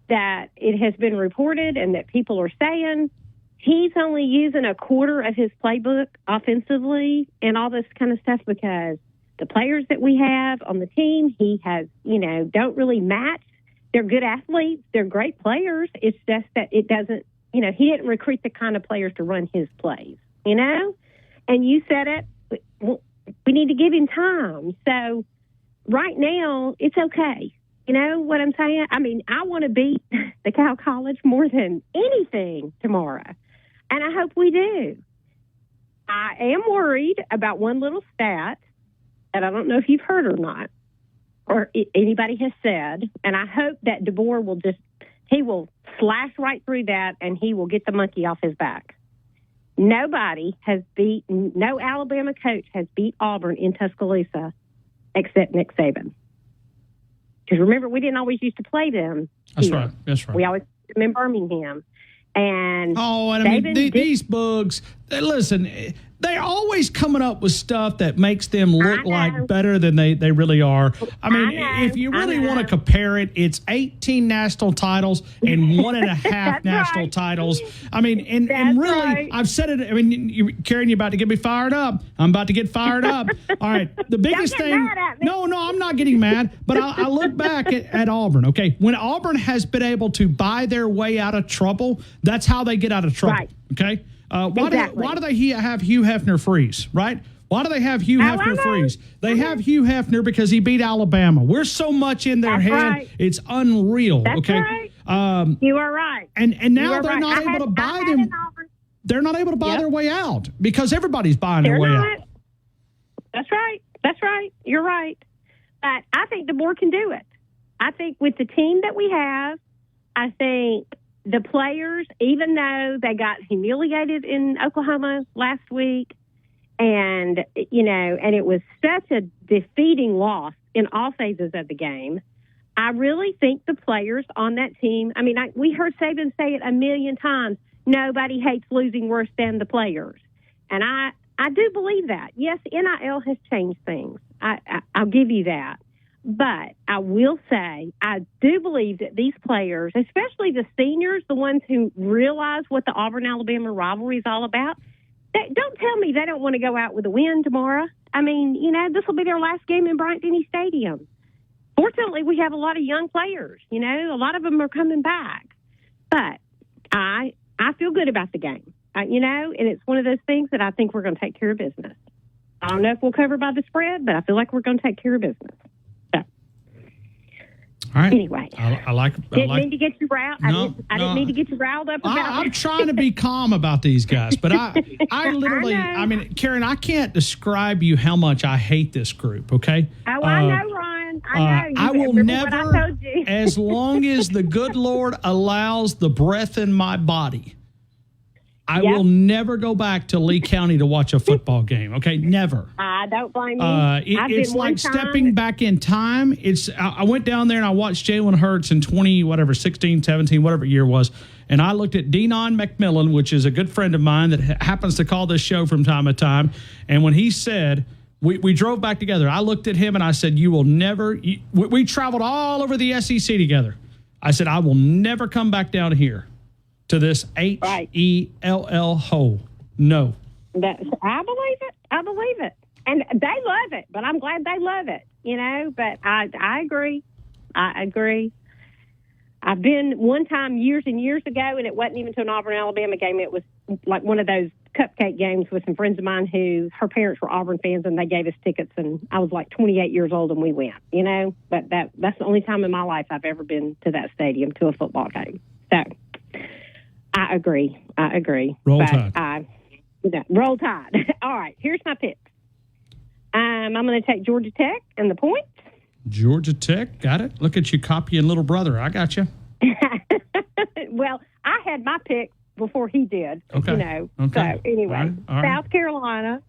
that it has been reported and that people are saying he's only using a quarter of his playbook offensively and all this kind of stuff because the players that we have on the team, he has, don't really match. They're good athletes. They're great players. It's just that it doesn't, he didn't recruit the kind of players to run his plays, And you said it, we need to give him time. So right now, it's okay. You know what I'm saying? I mean, I want to beat the Cow College more than anything tomorrow. And I hope we do. I am worried about one little stat that I don't know if you've heard or not, or anybody has said, and I hope that DeBoer he will slash right through that and he will get the monkey off his back. No Alabama coach has beat Auburn in Tuscaloosa except Nick Saban. Because remember, we didn't always used to play them. That's here. right. That's right. We always played them in Birmingham. And these bugs, listen, they're always coming up with stuff that makes them look like better than they really are. I mean, if you really want to compare it, it's 18 national titles and 1.5 national titles. I mean, and really, right. I've said it. I mean, Karen, you're about to get me fired up. I'm about to get fired up. All right. The biggest thing. No, I'm not getting mad. But I look back at Auburn. Okay. When Auburn has been able to buy their way out of trouble, that's how they get out of trouble. Right. Okay. Why do they have Hugh Hefner freeze, right? Why do they have Hugh Hefner freeze? They have Hugh Hefner because he beat Alabama. We're so much in their head, right. It's unreal. That's okay, right. You are right. And now they're not able to buy them. They're not able to buy their way out because everybody's buying their way out. That's right. That's right. You're right. But I think DeBoer can do it. I think with the team that we have, I think the players, even though they got humiliated in Oklahoma last week, and it was such a defeating loss in all phases of the game, I really think the players on that team, we heard Saban say it a million times, nobody hates losing worse than the players. And I do believe that. Yes, NIL has changed things. I'll give you that. But I will say, I do believe that these players, especially the seniors, the ones who realize what the Auburn-Alabama rivalry is all about, don't tell me they don't want to go out with a win tomorrow. I mean, this will be their last game in Bryant-Denny Stadium. Fortunately, we have a lot of young players. A lot of them are coming back. But I feel good about the game, and it's one of those things that I think we're going to take care of business. I don't know if we'll cover by the spread, but I feel like we're going to take care of business. So, all right. Anyway, I like. Didn't mean to get you riled. I didn't mean to get you riled up about I'm trying to be calm about these guys, but I literally, I mean, Karen, I can't describe you how much I hate this group. Okay. Oh, I know, Ryan. I know. I will never, what I told you. as long as the good Lord allows the breath in my body, I will never go back to Lee County to watch a football game. Okay, never. I don't blame you. It's like stepping back in time. I went down there and I watched Jalen Hurts in 16, 17, whatever year it was, and I looked at Denon McMillan, which is a good friend of mine that happens to call this show from time to time, and when he said, we drove back together, I looked at him and I said, you will never, we traveled all over the SEC together. I said, I will never come back down here to this Hell hole. No. I believe it. I believe it. And they love it, but I'm glad they love it, you know, but I agree. I agree. I've been one time years and years ago, and it wasn't even to an Auburn, Alabama game. It was like one of those cupcake games with some friends of mine who her parents were Auburn fans, and they gave us tickets, and I was like 28 years old, and we went, you know, but that's the only time in my life I've ever been to that stadium to a football game. So I agree. Roll Tide. Roll Tide. All right, here's my picks. I'm going to take Georgia Tech and the points. Georgia Tech, got it. Look at you copying little brother. I got you. Well, I had my pick before he did. Okay. You know. Okay. So anyway, All right. South Carolina.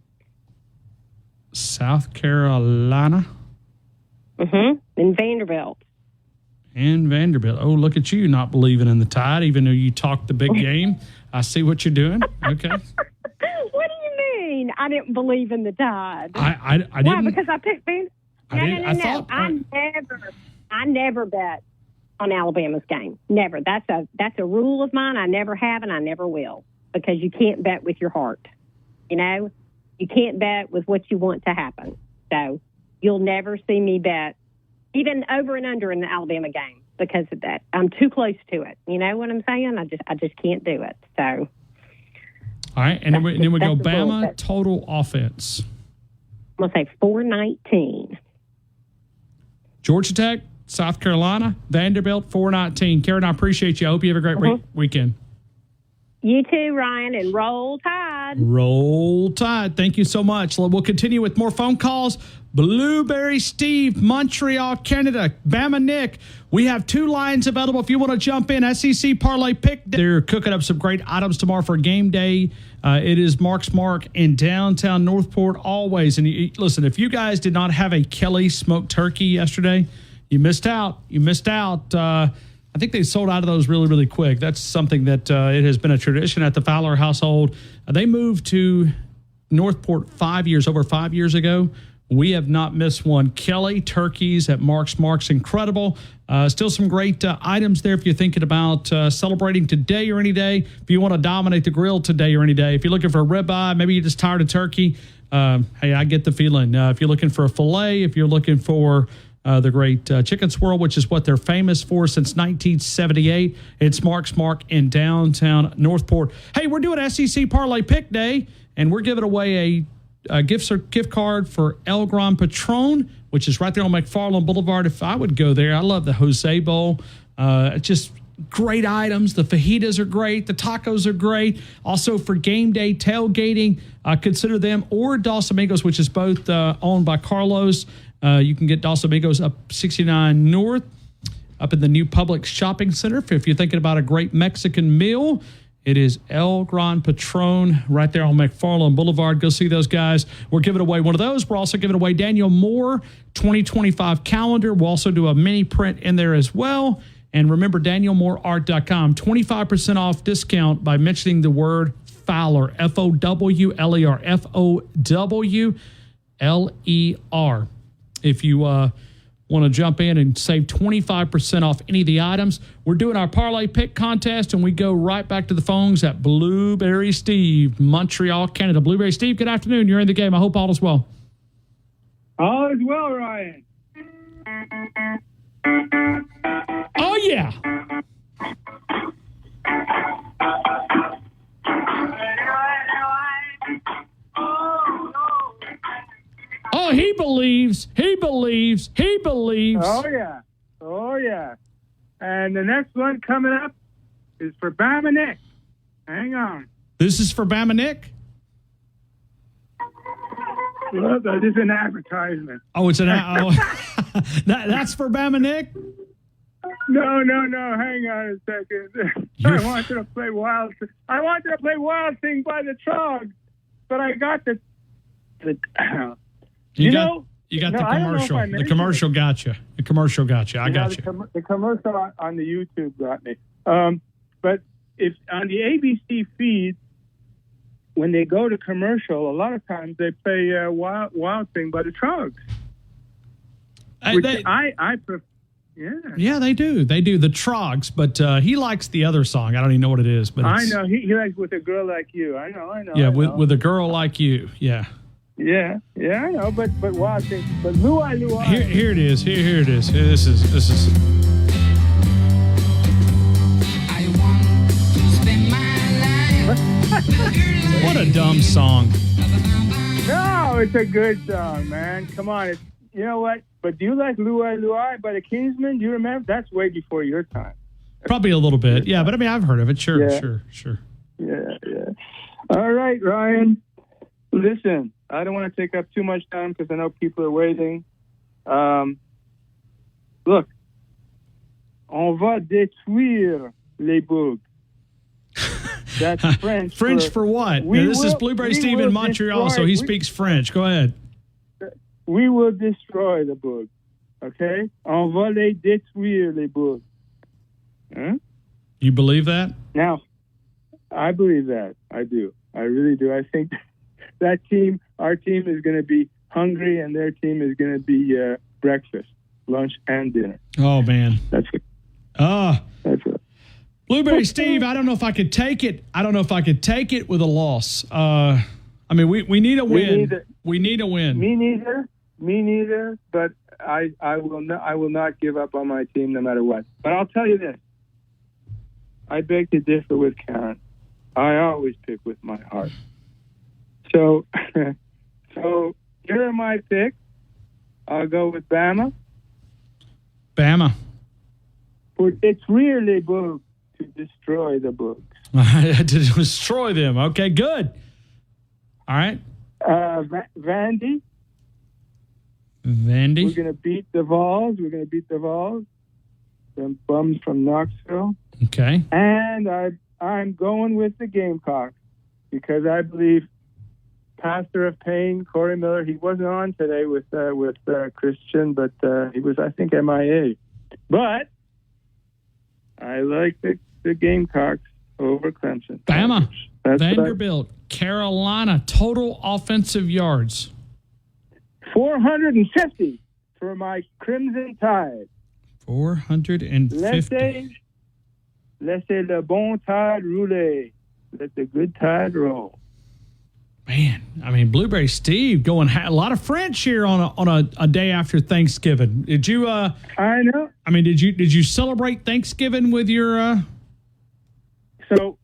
South Carolina. And Vanderbilt. And Vanderbilt. Oh, look at you not believing in the Tide, even though you talked the big game. I see what you're doing. Okay. What do you mean? I didn't believe in the Tide. I didn't. Why? Because I picked Vanderbilt. No. I never bet on Alabama's game. Never. That's a rule of mine. I never have, and I never will, because you can't bet with your heart. You know, you can't bet with what you want to happen. So you'll never see me bet even over and under in the Alabama game because of that. I'm too close to it. You know what I'm saying? I just can't do it. So. All right, and then we go Bama total offense. I'm going to say 419. Georgia Tech, South Carolina, Vanderbilt, 419. Karen, I appreciate you. I hope you have a great weekend. You too, Ryan, and roll Tide. Roll Tide. Thank you so much. We'll continue with more phone calls. Blueberry Steve, Montreal, Canada, Bama Nick. We have 2 lines available if you want to jump in. SEC Parlay Pick. They're cooking up some great items tomorrow for game day. It is Mark's Mark in downtown Northport always. And listen, if you guys did not have a Kelly smoked turkey yesterday, you missed out. I think they sold out of those really, really quick. That's something that it has been a tradition at the Fowler household. They moved to Northport over 5 years ago. We have not missed one. Kelly turkeys at Mark's incredible. Still some great items there if you're thinking about celebrating today or any day. If you want to dominate the grill today or any day. If you're looking for a ribeye, maybe you're just tired of turkey. Hey, I get the feeling. If you're looking for a filet, if you're looking for the great chicken swirl, which is what they're famous for since 1978, it's Mark's Mark in downtown Northport. Hey, we're doing SEC Parlay Pick Day, and we're giving away a gift card for El Gran Patron, which is right there on McFarland Boulevard. If I would go there, I love the Jose Bowl. Just great items. The fajitas are great. The tacos are great. Also for game day tailgating, consider them, or Dos Amigos, which is both owned by Carlos. You can get Dos Amigos up 69 North, up in the new Publix Shopping Center. If you're thinking about a great Mexican meal, it is El Gran Patron right there on McFarland Boulevard. Go see those guys. We're giving away one of those. We're also giving away Daniel Moore 2025 calendar. We'll also do a mini print in there as well. And remember, DanielMooreArt.com, 25% off discount by mentioning the word Fowler, Fowler, Fowler. If you want to jump in and save 25% off any of the items, we're doing our Parlay Pick contest, and we go right back to the phones at Blueberry Steve, Montreal, Canada. Blueberry Steve, good afternoon. You're in the game. I hope all is well. All is well, Ryan. Oh, yeah. believes. He believes. He believes. Oh, yeah. Oh, yeah. And the next one coming up is for Bama Nick. Hang on. This is for Bama Nick? Well, that is an advertisement. Oh, it's that's for Bama Nick? No. Hang on a second. I wanted to play Wild Thing by the Trogs, but I got the You got the commercial. The commercial got you. The commercial got you. I got you. The commercial on the YouTube got me. But if on the ABC feed, when they go to commercial, a lot of times they play Wild Thing by the Trogs. I prefer. Yeah, they do. They do the Trogs, but he likes the other song. I don't even know what it is, but I know he likes With a Girl Like You. I know. Yeah, with a girl like you. Yeah. Yeah, I know. But Wild Thing. But Luai. Here it is. Here it is. This is. What a dumb song. No, it's a good song, man. Come on. You know what? But do you like Luai by the Kingsmen? Do you remember? That's way before your time. Probably a little bit. Yeah, but I mean, I've heard of it. Sure. Yeah. All right, Ryan. Listen, I don't want to take up too much time because I know people are waiting. Look, on va détruire les bugs. That's French. French for what? Now, this is Blueberry Steve in Montreal, so he speaks French. Go ahead. We will destroy the bugs. Okay? On va les détruire les bugs. Huh? You believe that? Now, I believe that. I do. I really do. I think that team, our team, is going to be hungry, and their team is going to be breakfast, lunch, and dinner. Oh, man. That's it. That's it. Blueberry Steve, I don't know if I could take it. I don't know if I could take it with a loss. I mean, we need a win. We need a win. Me neither. But I will not give up on my team no matter what. But I'll tell you this. I beg to differ with Karen. I always pick with my heart. So here are my picks. I'll go with Bama. For détruire les bugs, to destroy the bugs. To destroy them. Okay, good. All right. Vandy. We're going to beat the Vols. Them bums from Knoxville. Okay. And I'm going with the Gamecocks because I believe Pastor of Pain, Corey Miller, he wasn't on today with Christian, but he was, I think, MIA. But I like the Gamecocks over Clemson. Bama. Vanderbilt. Carolina. Total offensive yards. 450 for my Crimson Tide. 450. Laissez le bon tide rouler. Let the good tide roll. Man, I mean, Blueberry Steve going a lot of French here on a day after Thanksgiving. Did you? I know. I mean, did you celebrate Thanksgiving with your? So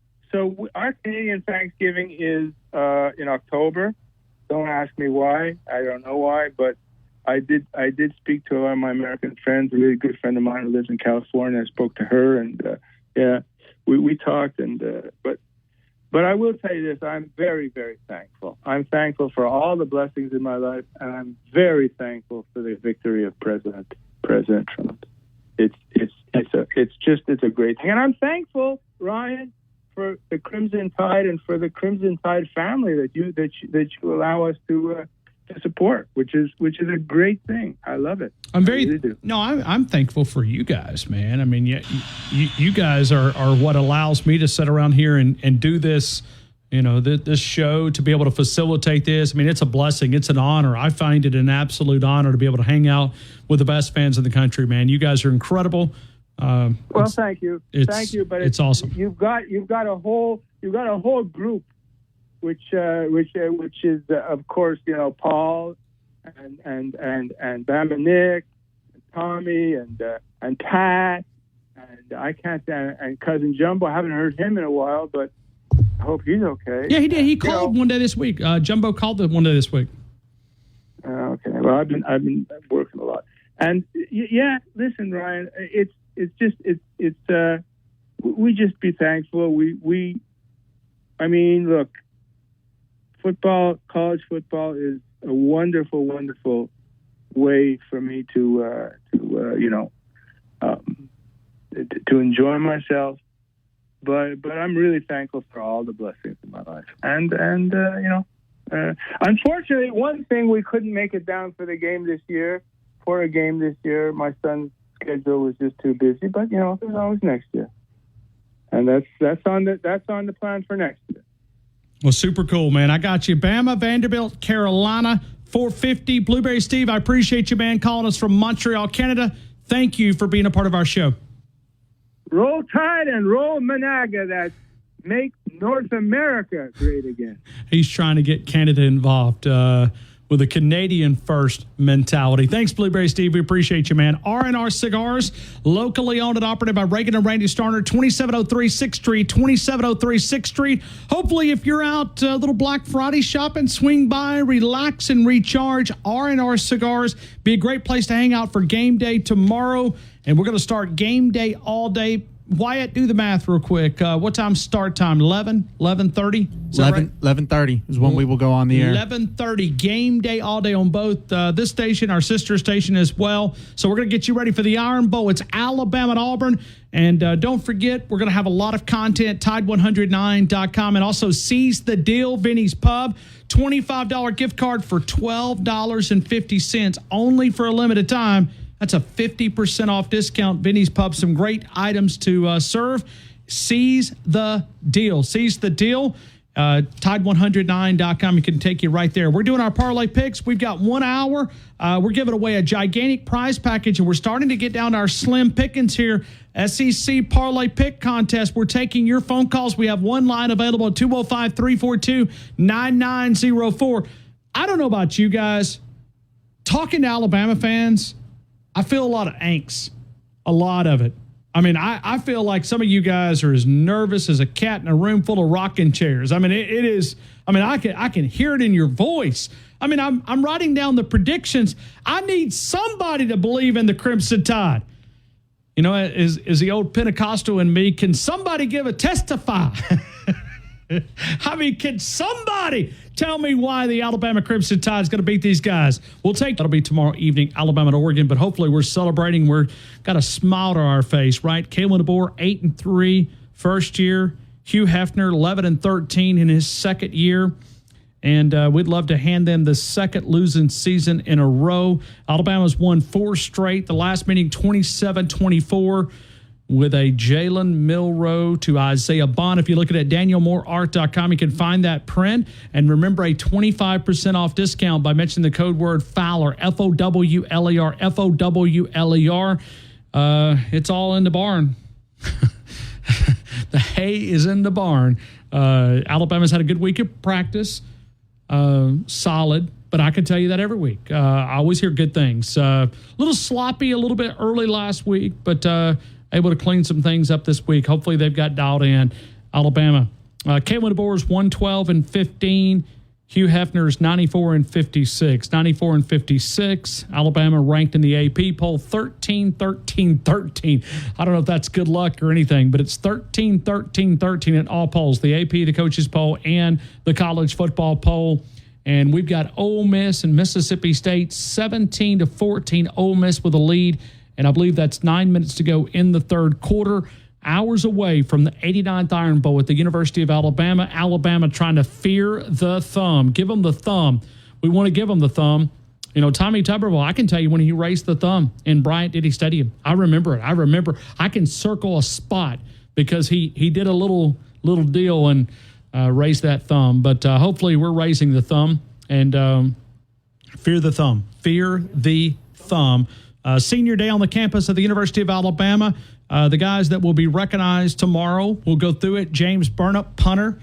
our Canadian Thanksgiving is in October. Don't ask me why. I don't know why, but I did speak to one of my American friends, a really good friend of mine who lives in California. I spoke to her, and we talked, and but I will tell you this: I'm very, very thankful. I'm thankful for all the blessings in my life, and I'm very thankful for the victory of President Trump. It's a great thing, and I'm thankful, Ryan, for the Crimson Tide and for the Crimson Tide family that you allow us to support, which is a great thing. I love it. I'm thankful for you guys, man. I mean, you guys are what allows me to sit around here and do this, this show, to be able to facilitate this. I mean, it's a blessing. It's an honor. I find it an absolute honor to be able to hang out with the best fans in the country, man. You guys are incredible. Well, thank you. Thank you. But it's awesome. You've got a whole group, which is of course Paul and Bama Nick and Tommy and Pat and I can't and cousin Jumbo. I haven't heard him in a while, but I hope he's okay. Yeah, he did. He called one day this week. Jumbo called one day this week. Okay. Well, I've been working a lot, and yeah. Listen, Ryan, we just be thankful. I mean, look, college football is a wonderful, wonderful way for me to enjoy myself. But I'm really thankful for all the blessings in my life. And unfortunately, one thing, we couldn't make it down for a game this year. My son's schedule was just too busy. But there's always next year, and that's on the plan for next year. Well, super cool, man. I got you. Bama, Vanderbilt, Carolina, 450. Blueberry Steve, I appreciate you, man, calling us from Montreal, Canada. Thank you for being a part of our show. Roll Tide and roll Managa. That make North America great again. He's trying to get Canada involved with a Canadian first mentality. Thanks, Blueberry Steve. We appreciate you, man. R&R Cigars, locally owned and operated by Reagan and Randy Starner, 2703 6th Street, 2703 6th Street. Hopefully, if you're out a little Black Friday shopping, swing by, relax, and recharge. R&R Cigars, be a great place to hang out for game day tomorrow. And we're going to start game day all day. Wyatt, do the math real quick. What time start time? 11:30? 11:30 is when we will go on the air. 11:30, game day all day on both this station, our sister station as well. So we're going to get you ready for the Iron Bowl. It's Alabama at Auburn. And don't forget, we're going to have a lot of content, Tide109.com, and also Seize the Deal, Vinny's Pub. $25 gift card for $12.50, only for a limited time. That's a 50% off discount. Vinny's Pub, some great items to serve. Seize the deal. Seize the deal. Tide109.com. You can take you right there. We're doing our parlay picks. We've got 1 hour. We're giving away a gigantic prize package, and we're starting to get down to our slim pickings here. SEC Parlay Pick Contest. We're taking your phone calls. We have one line available at 205-342-9904. I don't know about you guys. Talking to Alabama fans, I feel a lot of angst, a lot of it. I mean, I feel like some of you guys are as nervous as a cat in a room full of rocking chairs. I mean, it is. I mean, I can hear it in your voice. I mean, I'm writing down the predictions. I need somebody to believe in the Crimson Tide. You know, is the old Pentecostal in me? Can somebody give a testify? I mean, can somebody tell me why the Alabama Crimson Tide is going to beat these guys? That'll be tomorrow evening, Alabama and Oregon, but hopefully we're celebrating. We're got a smile to our face, right? Kalen DeBoer, 8-3, first year. Hugh Hefner, 11-13 in his second year. And we'd love to hand them the second losing season in a row. Alabama's won 4 straight. The last meeting, 27-24. With a Jalen Milroe to Isaiah Bond. If you look at DanielMooreArt.com, you can find that print. And remember, a 25% off discount by mentioning the code word Fowler, Fowler, Fowler. It's all in the barn. The hay is in the barn. Alabama's had a good week of practice. Solid. But I can tell you that every week. I always hear good things. A little sloppy a little bit early last week, but able to clean some things up this week. Hopefully they've got dialed in. Alabama. Kalen DeBoer's 112-15. Hugh Hefner's 94-56. 94-56. Alabama ranked in the AP poll 13-13-13. I don't know if that's good luck or anything, but it's 13-13-13 in all polls. The AP, the coaches poll, and the college football poll. And we've got Ole Miss and Mississippi State 17-14. Ole Miss with a lead. And I believe that's 9 minutes to go in the third quarter. Hours away from the 89th Iron Bowl at the University of Alabama. Alabama trying to fear the thumb. Give them the thumb. We want to give them the thumb. You know, Tommy Tuberville, I can tell you when he raised the thumb in Bryant-Denny Stadium. I remember it. I can circle a spot because he did a little deal and raised that thumb. But hopefully we're raising the thumb and fear the thumb. Fear the thumb. Senior day on the campus of the University of Alabama. The guys that will be recognized tomorrow, we'll go through it. James Burnap, punter.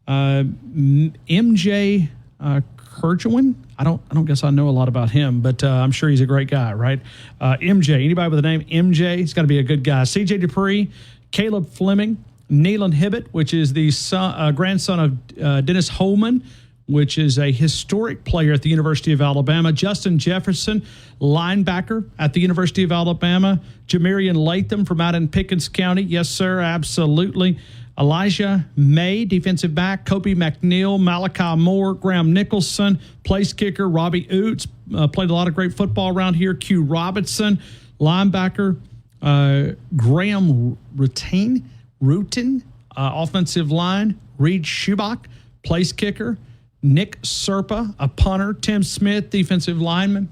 MJ Kerjewin. I don't guess I know a lot about him, but I'm sure he's a great guy, right? MJ. Anybody with the name MJ? He's got to be a good guy. CJ Dupree, Caleb Fleming, Nealon Hibbett, which is the grandson of Dennis Holman, which is a historic player at the University of Alabama. Justin Jefferson, linebacker at the University of Alabama. Jamarian Latham from out in Pickens County. Yes, sir, absolutely. Elijah May, defensive back. Kobe McNeil, Malachi Moore, Graham Nicholson, place kicker. Robbie Oots, played a lot of great football around here. Q Robinson, linebacker. Graham Rutin, offensive line. Reed Schubach, place kicker. Nick Serpa, a punter. Tim Smith, defensive lineman.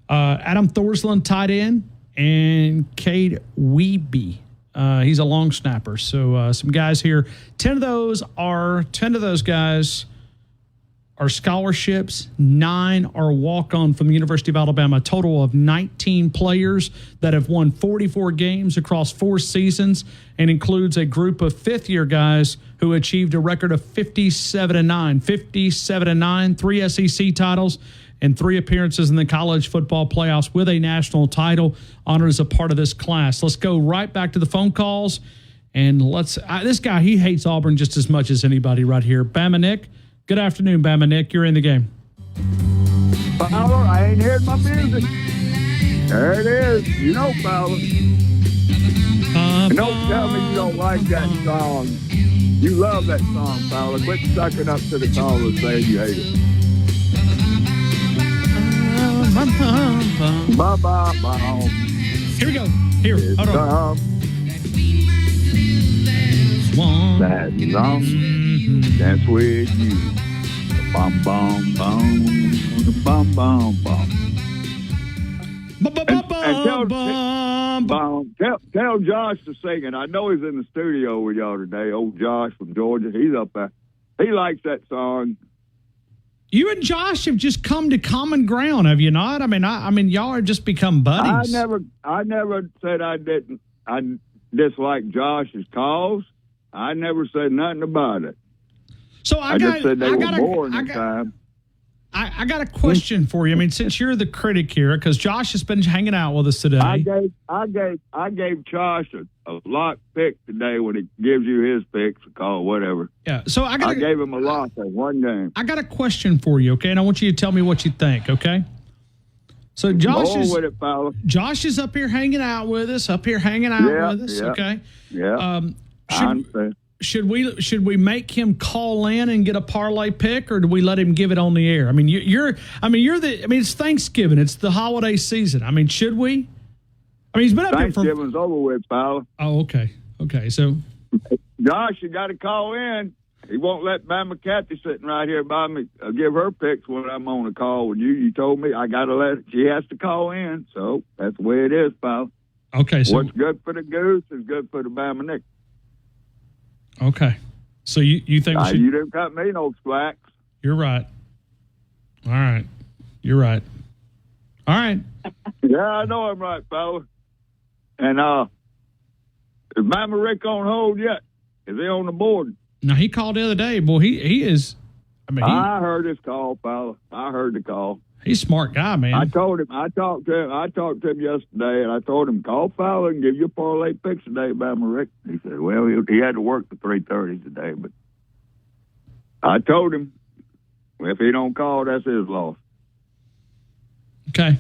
Adam Thorsland, tight end. And Cade Weeby. He's a long snapper. So some guys here. 10 of those guys are scholarships. 9 are walk-on from the University of Alabama. A total of 19 players that have won 44 games across 4 seasons, and includes a group of fifth-year guys who achieved a record of 57-9. 57-9, 3 SEC titles, and 3 appearances in the college football playoffs with a national title. Honor is a part of this class. Let's go right back to the phone calls, and this guy, he hates Auburn just as much as anybody right here. Bama Nick. Good afternoon, Bama Nick. You're in the game. Fowler, I ain't heard my music. There it is. You know, Fowler. And don't tell me you don't like that song. You love that song, Fowler. Quit sucking up to the caller saying you hate it. Ba-ba-ba. Here we go. Here, hold on. That long dance with you. Bum, bum, bum. Bum, bum, bum. Tell Josh to sing it. I know he's in the studio with y'all today. Old Josh from Georgia. He's up there. He likes that song. You and Josh have just come to common ground, have you not? I mean, y'all have just become buddies. I never said I didn't. I dislike Josh's cause. I never said nothing about it. So I just said they were boring at times. I got a question for you. I mean, since you're the critic here, because Josh has been hanging out with us today. I gave Josh a lock pick today when he gives you his picks, a call, whatever. Yeah. So I gave him a lock at one game. I got a question for you, okay? And I want you to tell me what you think, okay? So Josh is up here hanging out with us, okay? Yeah. I understand. Should we make him call in and get a parlay pick, or do we let him give it on the air? I mean, it's Thanksgiving. It's the holiday season. I mean, should we? I mean, he's been up here for Thanksgiving's over with, pal. Oh, okay. Okay, so Josh, you got to call in. He won't let Bama Kathy sitting right here by me give her picks when I'm on a call with you. You told me I got to she has to call in. So that's the way it is, pal. Okay. So what's good for the goose is good for the Bama Nick. Okay. So you think you didn't cut me no slacks. You're right. All right. You're right. All right. Yeah, I know I'm right, fella. And is Bama Rick on hold yet? Is he on the board? No, he called the other day. Boy, he is. I heard his call, fella. I heard the call. He's a smart guy, man. I told him. I talked to him yesterday, and I told him call Fowler and give you a parlay picks today, Bama Rick. He said, well, he had to work the 3:30 today, but I told him if he don't call, that's his loss. Okay.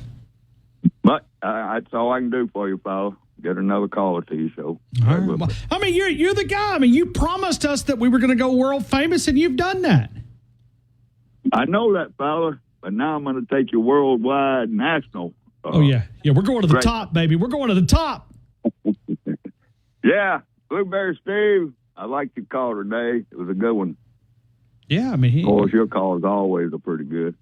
But that's all I can do for you, Fowler. Get another caller to your show. All right. Well, I mean, you're the guy. I mean, you promised us that we were going to go world famous, and you've done that. I know that, Fowler. But now I'm going to take you worldwide, national. Yeah. We're going to the top, baby. We're going to the top. Yeah, Blueberry Steve. I liked your call today. It was a good one. Yeah, I mean, of course, your calls always are pretty good.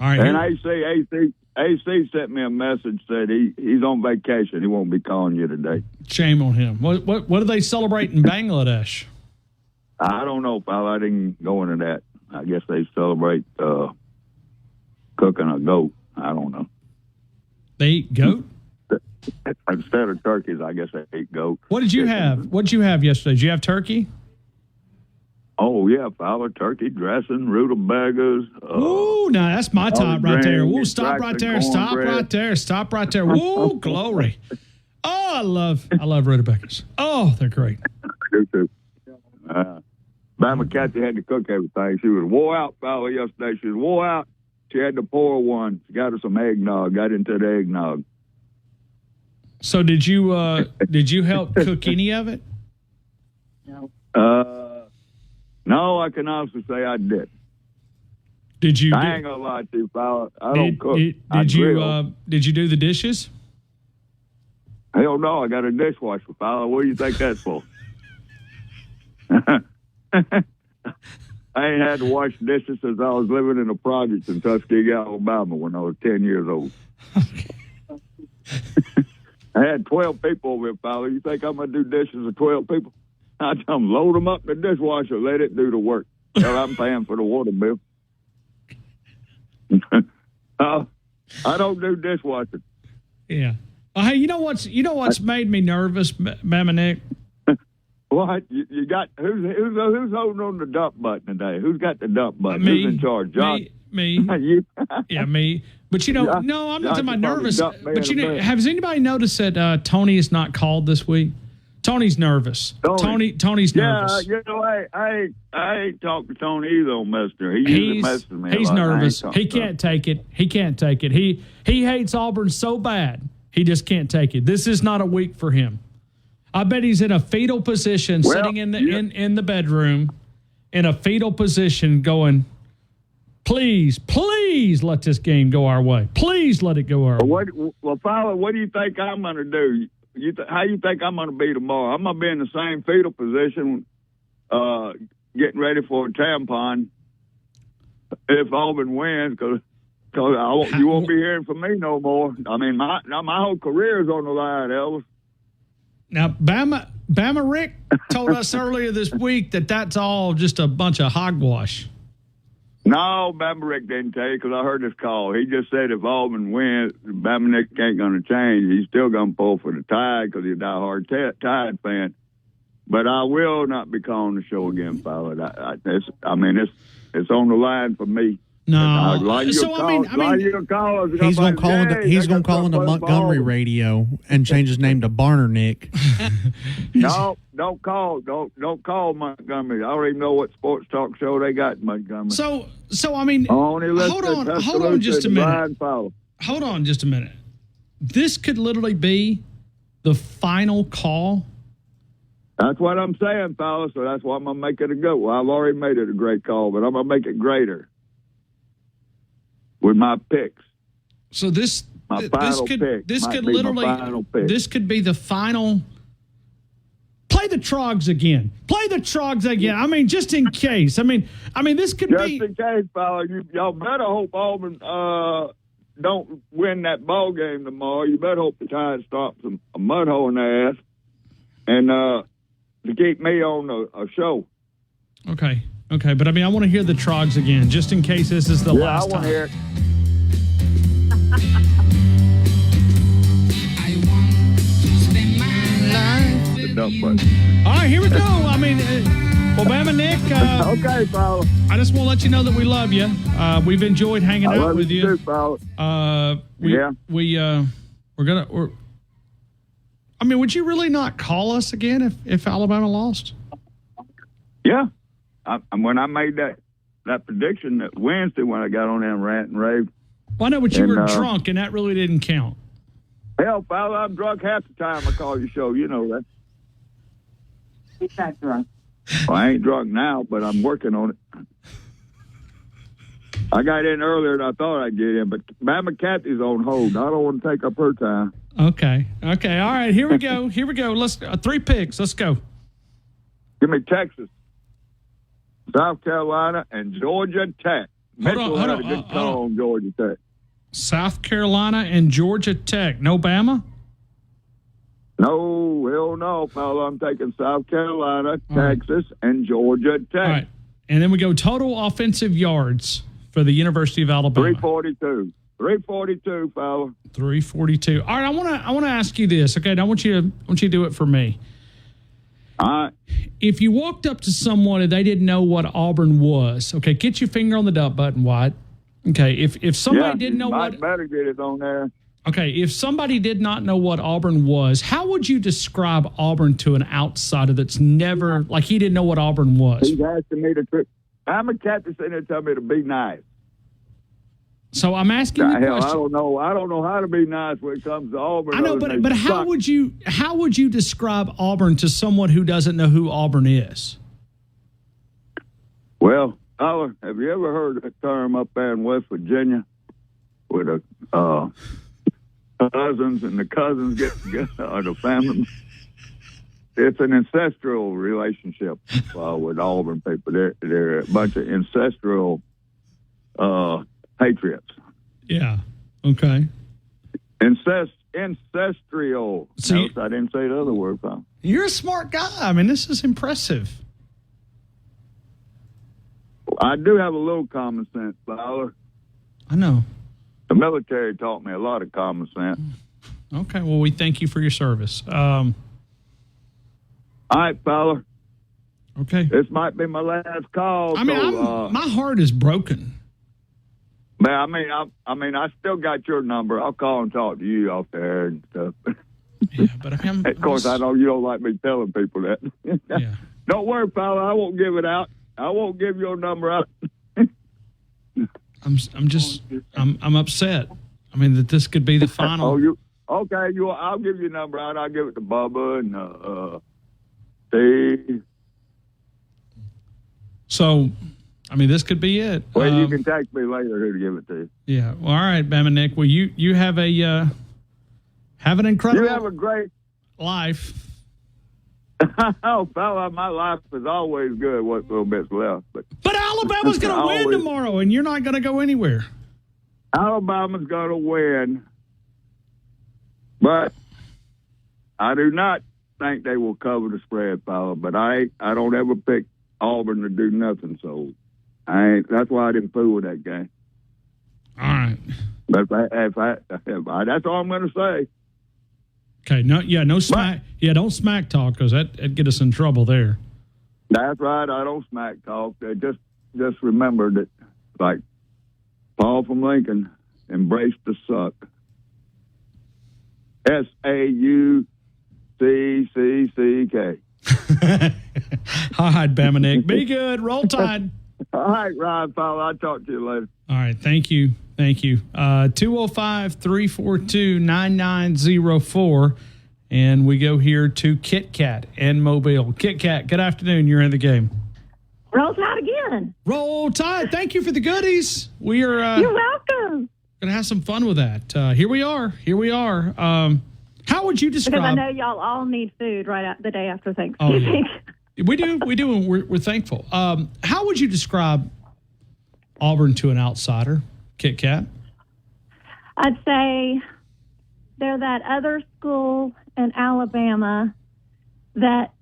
All right. And AC sent me a message, said he's on vacation. He won't be calling you today. Shame on him. What do they celebrate in Bangladesh? I don't know, pal. I didn't go into that. I guess they celebrate cooking a goat. I don't know. They eat goat? Instead of turkeys, I guess they eat goat. What did you have? What did you have yesterday? Did you have turkey? Oh, yeah, Fowler, turkey dressing, rutabagas. Ooh, now that's my top right there. Ooh, stop right there. Stop right there. Stop right there. Ooh, glory. Oh, I love rutabagas. Oh, they're great. I do too. Bama Kathy had to cook everything. She was wore out, fella, yesterday. She was wore out. She had to pour one. She got her some eggnog. Got into the eggnog. So did you help cook any of it? No, I can honestly say I did. Did you? I ain't gonna lie to you, fella. I don't cook. Did you do the dishes? Hell no, I got a dishwasher, fella. What do you think that's for? I ain't had to wash dishes since I was living in a project in Tuskegee, Alabama when I was 10 years old. I had 12 people over here, fella. You think I'm going to do dishes for 12 people? I tell them, load them up in the dishwasher, let it do the work. Hell, I'm paying for the water bill. I don't do dishwashing. Yeah. Hey, you know what's made me nervous, Bama Nick? What? You got who's holding on the dump button today? Who's got the dump button? Me. Who's in charge? John? Me. You? Yeah, me. But no, I'm not talking about nervous. But has anybody noticed that Tony is not called this week? Tony's nervous. Tony's nervous. Yeah, I ain't talked to Tony either on Messenger. He usually messes me. He's nervous. He can't take it. He can't take it. He hates Auburn so bad. He just can't take it. This is not a week for him. I bet he's in a fetal position, sitting in the bedroom, in a fetal position, going, "Please, please let this game go our way. Please let it go our way." Well, Fowler, what do you think I'm going to do? How you think I'm going to be tomorrow? I'm going to be in the same fetal position, getting ready for a tampon if Auburn wins, because you won't be hearing from me no more. I mean, my whole career is on the line, Elvis. Now, Bama Rick told us earlier this week that that's all just a bunch of hogwash. No, Bama Rick didn't tell you because I heard this call. He just said if Auburn wins, Bama Nick ain't going to change. He's still going to pull for the Tide because he's a diehard Tide fan. But I will not be calling the show again, fella. It's on the line for me. No, he's gonna call into Montgomery radio and change his name to Barner Nick. No, don't call Montgomery. I already know what sports talk show they got in Montgomery. So I mean, hold on just a minute. Hold on just a minute. This could literally be the final call. That's what I'm saying, fella. So that's why I'm gonna make it a good one. I've already made it a great call, but I'm gonna make it greater with my picks. So this could be the final. Play the Trogs again. I mean, just in case. I mean, this could be just in case, fella. Y'all better hope Auburn don't win that ball game tomorrow. You better hope the Tide stops a mud hole in their ass and to keep me on a show. Okay, but I mean, I want to hear the Trogs again, just in case this is the last time. Yeah, I want to hear it. All right, here we go. I mean, Bama Nick. Okay, Paul. I just want to let you know that we love you. We've enjoyed hanging out with you. Too, I mean, would you really not call us again if Alabama lost? Yeah. When I made that prediction that Wednesday when I got on there and rant and rave. Well, I know, but you were drunk, and that really didn't count. Hell, Paul, I'm drunk half the time I call your show. You know that. He's not drunk. Well, I ain't drunk now, but I'm working on it. I got in earlier than I thought I'd get in, but Bama Kathy's on hold. I don't want to take up her time. Okay. All right, here we go. Let's 3 picks. Let's go. Give me Texas, South Carolina, and Georgia Tech. Mitchell had a good call on Georgia Tech. South Carolina and Georgia Tech. No Bama? No, hell no, fella. I'm taking South Carolina, Texas, and Georgia Tech. All right. And then we go total offensive yards for the University of Alabama. 342, fella. 342. All right, I want to ask you this. Okay, I want you to do it for me. All right. If you walked up to someone and they didn't know what Auburn was, okay, get your finger on the dump button, White. Okay, if somebody didn't know what, better get it on there. Okay, if somebody did not know what Auburn was, how would you describe Auburn to an outsider that's never, like he didn't know what Auburn was? He's asking me to. I'm a cat that's sitting there telling me to be nice. So I'm asking you a Hell, question. I don't know how to be nice when it comes to Auburn. I know, but how would you describe Auburn to someone who doesn't know who Auburn is? Well, Alan, have you ever heard that term up there in West Virginia, where the cousins and the cousins get together, or the family? It's an ancestral relationship with Auburn people. They're a bunch of ancestral patriots. Yeah. Okay. Ancestral. So Notice I didn't say the other word, pal. You're a smart guy. I mean, this is impressive. I do have a little common sense, Fowler. I know. The military taught me a lot of common sense. Okay. Well, we thank you for your service. All right, Fowler. Okay. This might be my last call. I mean, my heart is broken. Man, I mean, I still got your number. I'll call and talk to you off there and stuff. Yeah, but of course, I know you don't like me telling people that. Yeah. Don't worry, Fowler. I won't give it out. I won't give your number out. I'm upset. I mean, that this could be the final. I'll give your number out. I'll give it to Bubba and Steve. So, I mean, this could be it. Well, you can text me later who to give it to. Yeah. Well, all right, Bama Nick. Well, you have an incredible. You have a great life. Oh, fella, my life is always good. What little bit's left, but Alabama's going to win tomorrow, and you're not going to go anywhere. Alabama's going to win, but I do not think they will cover the spread, fella. But I don't ever pick Auburn to do nothing, so that's why I didn't fool with that game. All right. But that's all I'm going to say. Okay, no smack. Don't smack talk because that'd get us in trouble there. That's right. I don't smack talk. Just remember that, like Paul from Lincoln, embrace the suck. SAUCCK. All right, Bama Nick. Be good. Roll Tide. All right, Ryan Fowler. I'll talk to you later. All right. Thank you. 205-342-9904. And we go here to Kit Kat and Mobile. Kit Kat, good afternoon. You're in the game. Roll Tide again. Roll Tide. Thank you for the goodies. We are. You're welcome. Going to have some fun with that. Here we are. How would you describe? Because I know y'all all need food the day after Thanksgiving. Oh, yeah. We do, and we're thankful. How would you describe Auburn to an outsider, Kit Kat? I'd say they're that other school in Alabama that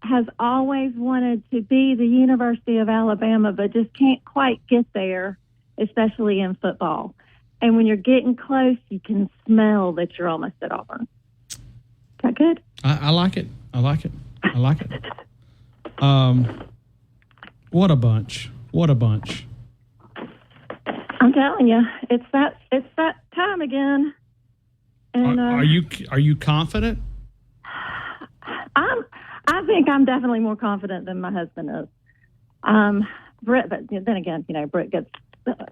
has always wanted to be the University of Alabama, but just can't quite get there, especially in football. And when you're getting close, you can smell that you're almost at Auburn. Is that good? I like it. What a bunch. I'm telling you, it's that time again. And are you confident? I think I'm definitely more confident than my husband is. Britt, but then again, Britt gets.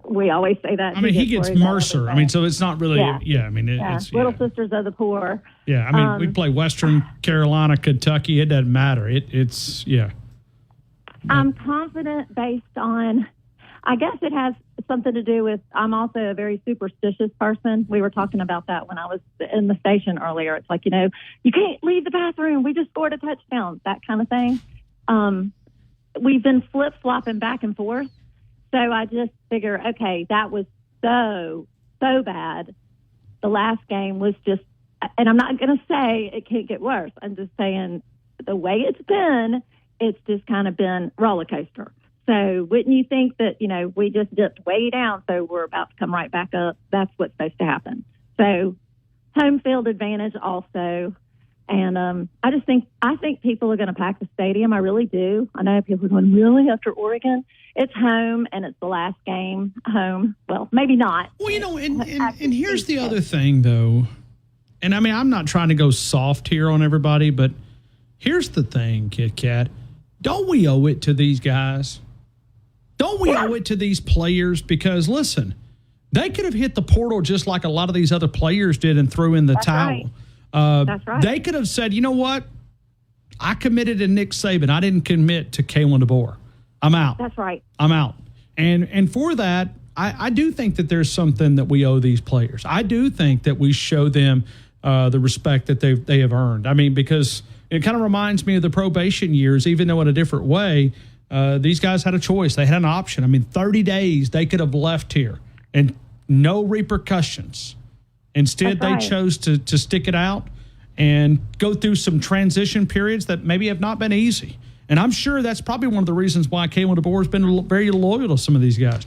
We always say that. I mean, he gets Mercer. I mean, so it's not really. Yeah. I mean, it's Little Sisters of the Poor. Yeah. I mean, we play Western Carolina, Kentucky. It doesn't matter. It's. I'm confident based on. I guess it has something to do with. I'm also a very superstitious person. We were talking about that when I was in the station earlier. It's like, you can't leave the bathroom. We just scored a touchdown. That kind of thing. We've been flip-flopping back and forth. So I just figure, okay, that was so bad. The last game was just, and I'm not going to say it can't get worse. I'm just saying the way it's just kind of been roller coaster. So wouldn't you think that, we just dipped way down, so we're about to come right back up? That's what's supposed to happen. So home field advantage also. And I think people are going to pack the stadium. I really do. I know people are going, really, after Oregon? it's home and it's the last game home. Well, maybe not. Well, you know, and here's the other thing, though. And I mean, I'm not trying to go soft here on everybody, but here's the thing, Kit Kat. Don't we owe it to these guys? Don't we owe it to these players? Because, listen, they could have hit the portal just like a lot of these other players did and threw in the towel. Right. That's right. They could have said, you know what? I committed to Nick Saban. I didn't commit to Kalen DeBoer. I'm out. That's right. I'm out. And for that, I do think that there's something that we owe these players. I do think that we show them the respect that they have earned. I mean, because it kind of reminds me of the probation years, even though in a different way. These guys had a choice. They had an option. I mean, 30 days they could have left here and no repercussions. Instead, they chose to stick it out and go through some transition periods that maybe have not been easy. And I'm sure that's probably one of the reasons why Kalen DeBoer has been very loyal to some of these guys.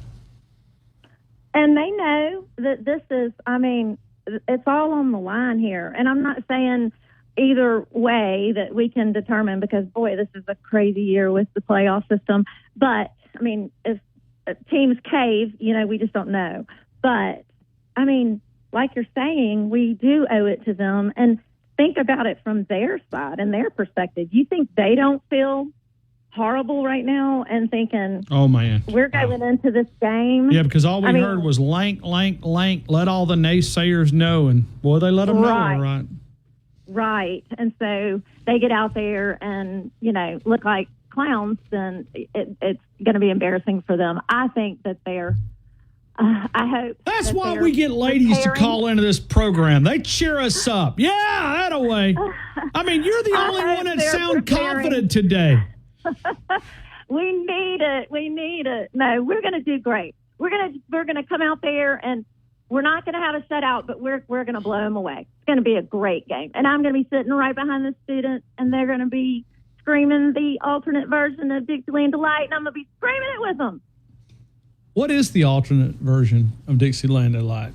And they know that this is, I mean, it's all on the line here. And I'm not saying either way that we can determine, because boy, this is a crazy year with the playoff system. But I mean, if teams cave, you know, we just don't know. But I mean, like you're saying, we do owe it to them. And think about it from their side and their perspective. You think they don't feel horrible right now and thinking, oh man, we're going into this game? Yeah, because all we heard was lank, let all the naysayers know. And boy, they let them know, all right. Right. And so they get out there and, you know, look like clowns, then it's going to be embarrassing for them. I think that they're, I hope. That's why we get ladies to call into this program. They cheer us up. Yeah, that away. I mean, you're the only one that sound confident today. We need it. We need it. No, we're going to do great. We're going to come out there and we're not going to have a shutout, but we're going to blow them away. It's going to be a great game. And I'm going to be sitting right behind the students, and they're going to be screaming the alternate version of Dixieland Delight, and I'm going to be screaming it with them. What is the alternate version of Dixieland Delight?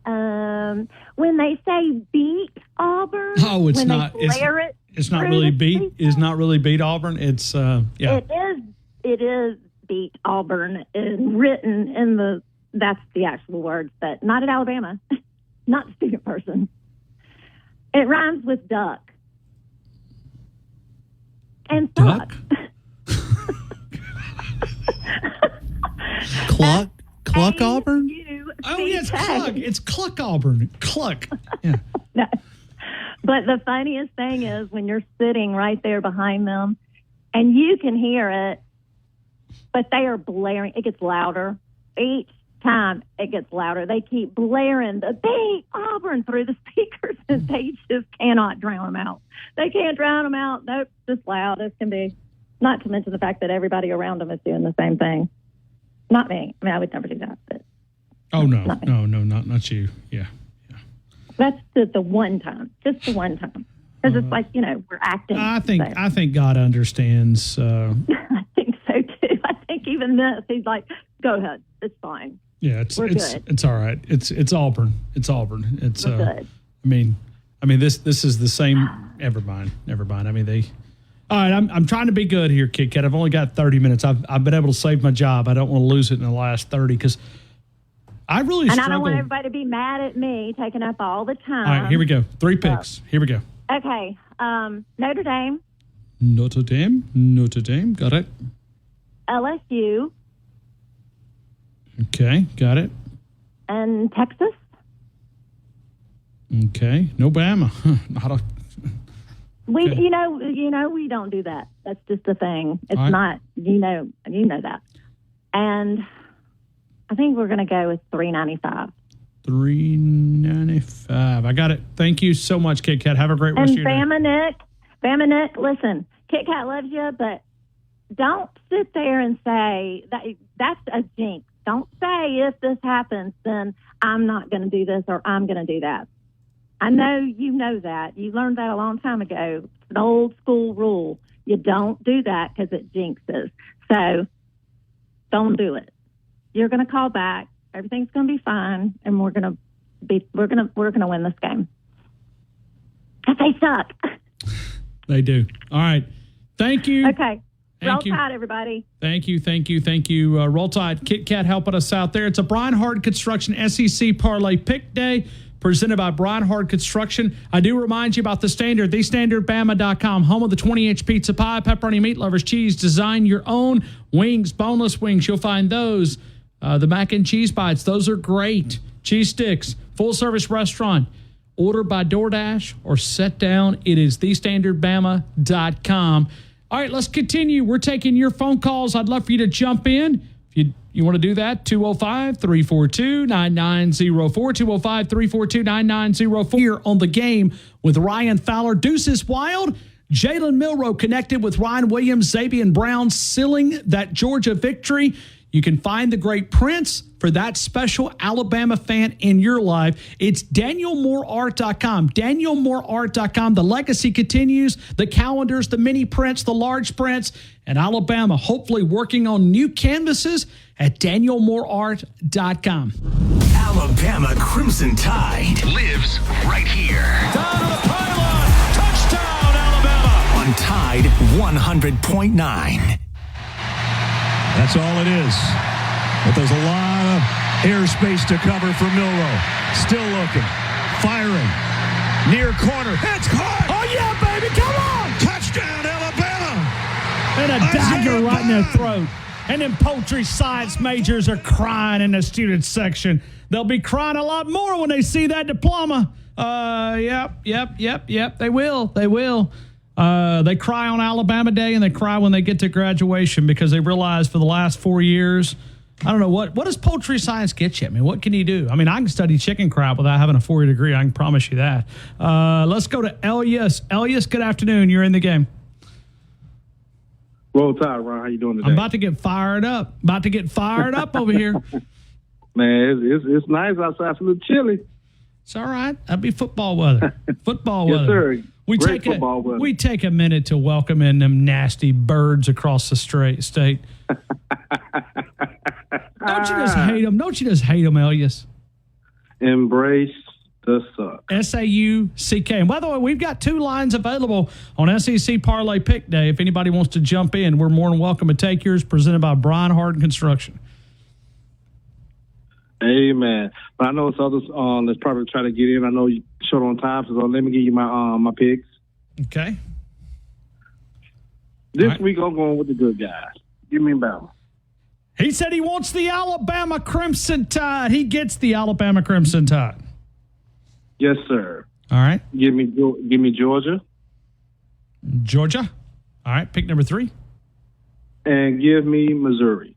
When they say beat Auburn. Oh, it's not. It's not really beat. It's not really beat Auburn. It's yeah. It is beat Auburn, written in the. That's the actual words, but not at Alabama. Not the student person. It rhymes with duck. And duck? Cluck Auburn? Oh, yeah, it's Cluck. It's Cluck Auburn. Cluck. Yeah. No. But the funniest thing is when you're sitting right there behind them and you can hear it, but they are blaring. It gets louder. Each time it gets louder. They keep blaring the beat Auburn through the speakers, and they just cannot drown them out. They can't drown them out. Nope, just loud as can be. Not to mention the fact that everybody around them is doing the same thing. Not me. I mean, I would never do that. But oh no, not you. Yeah. That's just the one time. Just the one time. Because it's like, you know, we're acting. I think God understands. I think so too. I think even this, he's like, go ahead, it's fine. Yeah, it's all right. It's Auburn. It's Auburn. It's good. I mean this is the same. Never mind. I mean they. All right, I'm trying to be good here, Kit Kat. I've only got 30 minutes. I've been able to save my job. I don't want to lose it in the last 30 because I really struggle. And I don't want everybody to be mad at me taking up all the time. All right, here we go. 3 picks. Here we go. Okay, Notre Dame. Notre Dame. Got it. LSU. Okay, got it. And Texas. Okay, no Bama. We, you know, we don't do that. That's just a thing. It's not, you know that. And I think we're going to go with 395. 395. I got it. Thank you so much, Kit Kat. Have a great rest of your day. And Bama Nick, listen, Kit Kat loves you, but don't sit there and say that's a jinx. Don't say if this happens, then I'm not going to do this or I'm going to do that. I know you know that. You learned that a long time ago. It's an old school rule. You don't do that because it jinxes. So don't do it. You're going to call back. Everything's going to be fine, and we're going to win this game. Because they suck. They do. All right. Thank you. Okay. Roll Tide, everybody. Thank you. Roll Tide. Kit Kat helping us out there. It's a Brian Hard Construction SEC Parlay Pick Day presented by Brian Hard Construction. I do remind you about The Standard, thestandardbama.com, home of the 20-inch pizza pie, pepperoni, meat lovers, cheese. Design your own wings, boneless wings. You'll find those. The mac and cheese bites, those are great. Cheese sticks, full-service restaurant. Order by DoorDash or set down. It is thestandardbama.com. All right, let's continue. We're taking your phone calls. I'd love for you to jump in. If you want to do that, 205-342-9904, 205-342-9904. Here on The Game with Ryan Fowler. Deuces Wild. Jalen Milroe connected with Ryan Williams, Xavier Brown, sealing that Georgia victory. You can find the great Prince for that special Alabama fan in your life. It's DanielMooreArt.com. DanielMooreArt.com. The legacy continues. The calendars, the mini prints, the large prints, and Alabama hopefully working on new canvases at DanielMooreArt.com. Alabama Crimson Tide lives right here. Down to the pylon. Touchdown, Alabama. On Tide 100.9. That's all it is. But there's a lot of airspace to cover for Milroe. Still looking. Firing. Near corner. It's caught. Oh, yeah, baby. Come on. Touchdown, Alabama. And a dagger right in their throat. And then poultry science majors are crying in the student section. They'll be crying a lot more when they see that diploma. Yep. They will. They cry on Alabama Day and they cry when they get to graduation because they realize for the last 4 years, I don't know, what does poultry science get you? I mean, what can you do? I mean, I can study chicken crap without having a 4-year degree. I can promise you that. Let's go to Elias. Elias, good afternoon. You're in the game. Roll Tide, Ron. How you doing today? I'm about to get fired up. Over here. Man, it's nice outside. It's a little chilly. It's all right. That'd be football weather. Yes, sir. We take a minute to welcome in them nasty birds across the state. Don't you just hate them? Don't you just hate them, Elias? Embrace the suck. SAUCK. And by the way, we've got 2 lines available on SEC Parlay Pick Day. If anybody wants to jump in, we're more than welcome to take yours. Presented by Brian Hard Construction. Amen. But I know it's others that's probably trying to get in. I know you short on time, so let me give you my picks. Okay. This week I'm going with the good guys. Give me Bama. He said he wants the Alabama Crimson Tide. He gets the Alabama Crimson Tide. Yes, sir. All right. Give me Georgia. Georgia. All right. Pick number 3. And give me Missouri.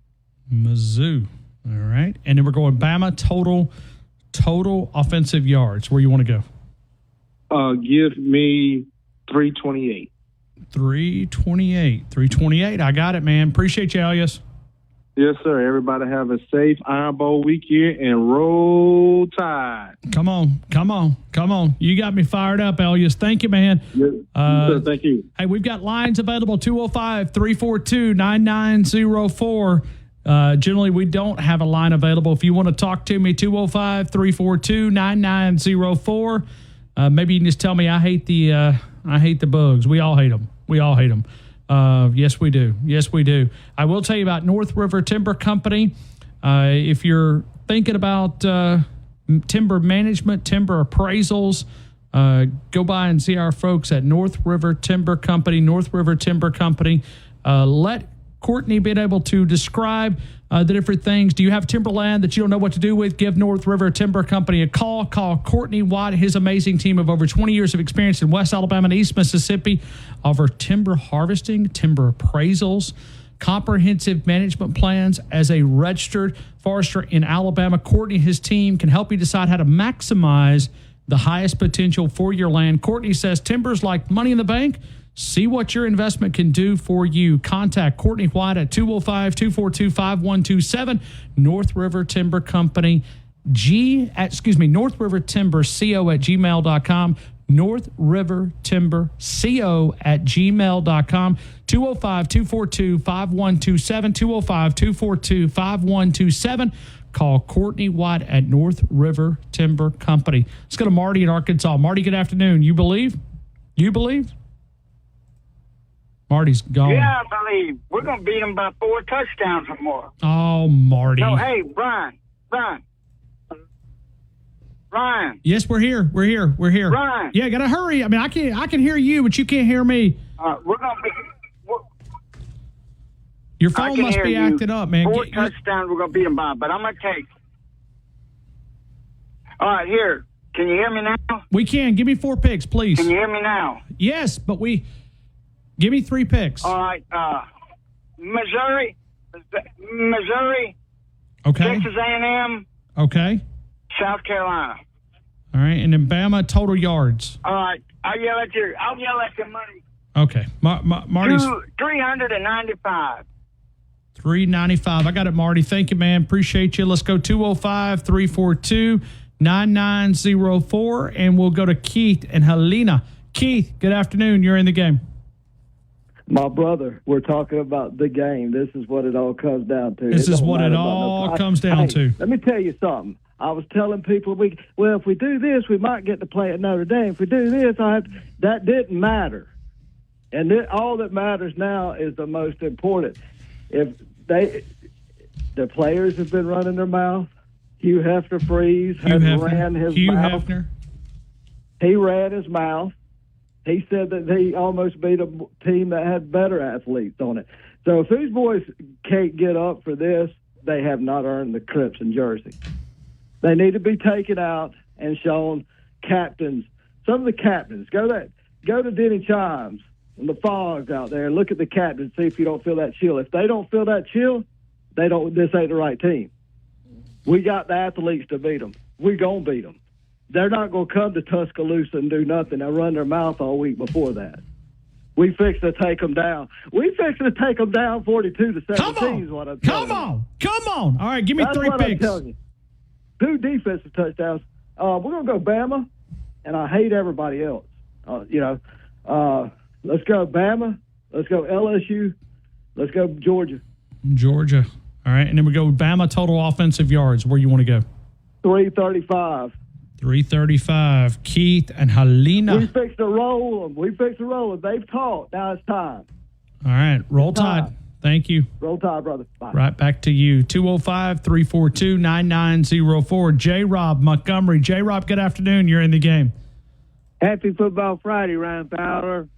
Mizzou. All right. And then we're going Bama total offensive yards. Where you want to go? Give me 328. 328. I got it, man. Appreciate you, Elias. Yes, sir. Everybody have a safe Iron Bowl weekend and roll Tide. Come on. You got me fired up, Elias. Thank you, man. Yes, sir, thank you. Hey, we've got lines available, 205-342-9904. Generally, we don't have a line available. If you want to talk to me, 205-342-9904. Maybe you can just tell me I hate the bugs. We all hate them. Yes, we do. I will tell you about North River Timber Company. If you're thinking about timber management, timber appraisals, go by and see our folks at North River Timber Company. Let Courtney be able to describe the different things. Do you have timberland that you don't know what to do with? Give North River Timber Company a call. Call Courtney Watt, his amazing team of over 20 years of experience in West Alabama and East Mississippi, over timber harvesting, timber appraisals, comprehensive management plans. As a registered forester in Alabama, Courtney and his team can help you decide how to maximize the highest potential for your land. Courtney says timber's like money in the bank. See what your investment can do for you. Contact Courtney White at 205-242-5127. North River Timber Company, North River Timber CO at gmail.com. North River Timber CO at gmail.com. 205-242-5127. 205-242-5127. Call Courtney White at North River Timber Company. Let's go to Marty in Arkansas. Marty, good afternoon. You believe? Marty's gone. Yeah, I believe. We're going to beat them by 4 touchdowns or more. Oh, Marty. No, hey, Ryan. Yes, we're here. Ryan. Yeah, gotta hurry. I mean, I can hear you, but you can't hear me. We're going to be... Your phone must be acting up, man. 4 touchdowns we're going to beat them by, but I'm going to take... All right, here. Can you hear me now? We can. Give me 4 picks, please. Can you hear me now? Yes, but give me 3 picks. All right. Missouri. Okay. Texas A&M. Okay. South Carolina. All right, and then Bama total yards. All right. I'll yell at your money. Okay. Marty's 395. 395. I got it, Marty. Thank you, man. Appreciate you. Let's go 205-342-9904, and we'll go to Keith and Helena. Keith, good afternoon. You're in the game. My brother, we're talking about the game. This is what it all comes down to. This is what it all comes down to. Let me tell you something. I was telling people, if we do this, we might get to play at Notre Dame. If we do this, that didn't matter. And all that matters now is the most important. If the players have been running their mouth, Hugh Hefner ran his mouth. He ran his mouth. He said that he almost beat a team that had better athletes on it. So if these boys can't get up for this, they have not earned the Crimson jersey. They need to be taken out and shown captains. Some of the captains. Go to Denny Chimes and the Fogs out there and look at the captains, see if you don't feel that chill. If they don't feel that chill, this ain't the right team. We got the athletes to beat them. We're going to beat them. They're not going to come to Tuscaloosa and do nothing and run their mouth all week before that. We fixed to take them down. We fixed to take them down 42-17 is what I'm telling you. Come on. All right, give me 3 picks. I'm telling you. 2 defensive touchdowns. We're going to go Bama, and I hate everybody else. Let's go Bama. Let's go LSU. Let's go Georgia. Georgia. All right, and then we go Bama total offensive yards. Where you want to go? 335. 335. Keith and Helena. We fixed to roll them. They've taught. Now it's time. All right, roll Tide. Thank you. Roll Tide, brother. Bye. Right back to you. 205-342-9904. J-Rob, Montgomery. J-Rob, good afternoon. You're in the game. Happy Football Friday, Ryan Fowler.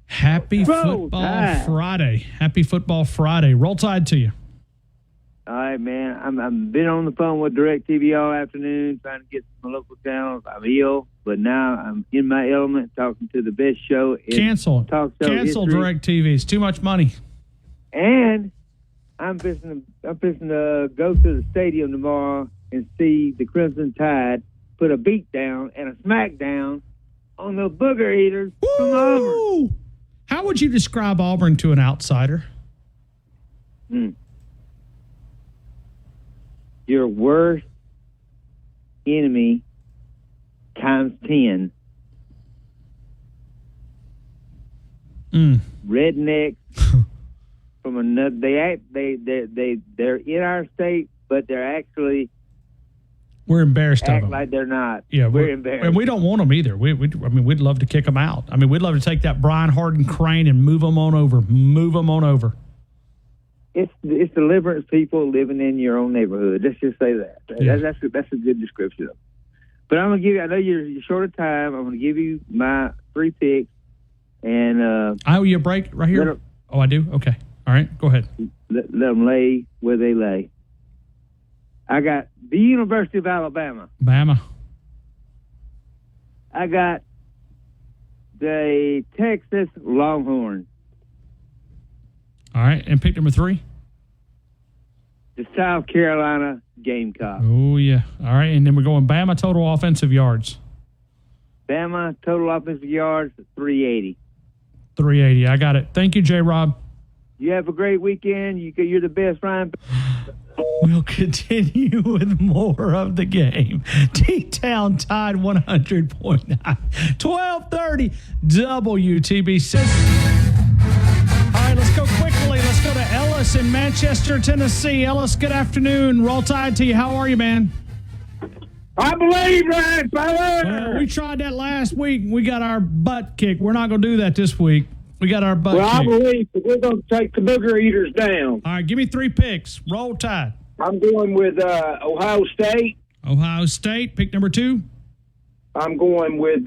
Happy Football Friday. Happy Football Friday. Roll Tide to you. All right, man. I've been on the phone with DirecTV all afternoon trying to get some local channels. I'm ill, but now I'm in my element talking to the best show in Cancel history. DirecTV. It's too much money. And I'm fixing to go to the stadium tomorrow and see the Crimson Tide put a beat down and a smack down on the booger eaters from Auburn. How would you describe Auburn to an outsider? Your worst enemy times 10. Rednecks from another. They're in our state, but they're actually. We're embarrassed of them. Like they're not. Yeah, we're embarrassed, and we don't want them either. We'd love to kick them out. I mean, we'd love to take that Brian Harden crane and move them on over. It's deliverance people living in your own neighborhood. Let's just say that. Yeah. That's a good description of it. But I'm gonna give you. I know you're short of time. I'm gonna give you my 3 picks. And I owe you a break right here. I do. Okay. All right. Go ahead. Let them lay where they lay. I got the University of Alabama. Bama. I got the Texas Longhorns. All right, and pick number 3. The South Carolina Gamecocks. Oh, yeah. All right, and then we're going Bama total offensive yards. Bama total offensive yards, 380. 380. I got it. Thank you, J-Rob. You have a great weekend. You're the best, Ryan. We'll continue with more of the game. T-Town Tide 100.9. 1230 WTBC. All right, let's go quickly. Let's go to Ellis in Manchester, Tennessee. Ellis, good afternoon. Roll Tide to you. How are you, man? I believe, Ryan Fowler. Well, we tried that last week. We got our butt kicked. We're not going to do that this week. We got our butt Well, I kicked. believe that we're going to take the Booger Eaters down. All right, give me 3 picks. Roll Tide. I'm going with Ohio State. Ohio State, pick number 2. I'm going with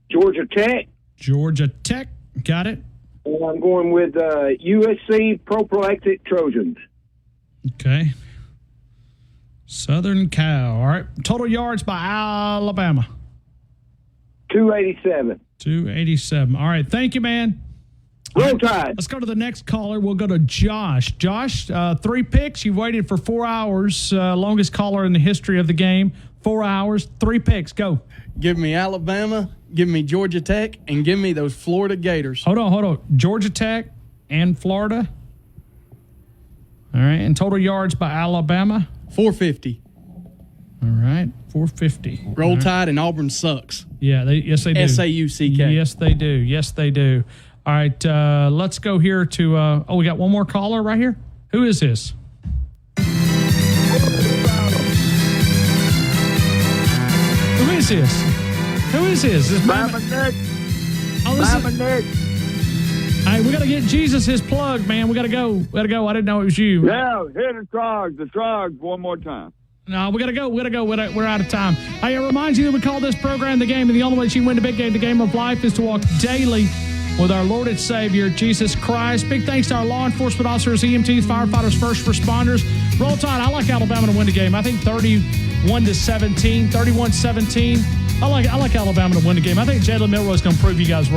Georgia Tech. Georgia Tech, got it. And I'm going with USC Prophylactic Trojans. Okay. Southern Cal. All right. Total yards by Alabama. 287. 287. All right. Thank you, man. Roll Tide. Let's go to the next caller. We'll go to Josh. Josh, 3 picks. You've waited for 4 hours. Longest caller in the history of the game. 4 hours. 3 picks. Go. Give me Alabama, give me Georgia Tech, and give me those Florida Gators. Hold on. Georgia Tech and Florida. All right. And total yards by Alabama. 450. All right. 450. Roll Tide and Auburn sucks. Yeah. Yes, they do. SAUCK. Yes, they do. Yes, they do. All right. Let's go here to. We got one more caller right here. Who is this? Who is this? Who is this? This Bama Nick. Bama Nick. Hey, we got to get Jesus his plug, man. We got to go. I didn't know it was you. Yeah, hit the Trogs one more time. No, we got to go. We're out of time. Hey, I remind you that we call this program The Game, and the only way you can win the big game, the game of life, is to walk daily with our Lord and Savior, Jesus Christ. Big thanks to our law enforcement officers, EMTs, firefighters, first responders. Roll Tide. I like Alabama to win the game. I think 31-17. I like Alabama to win the game. I think Jalen Milroy's going to prove you guys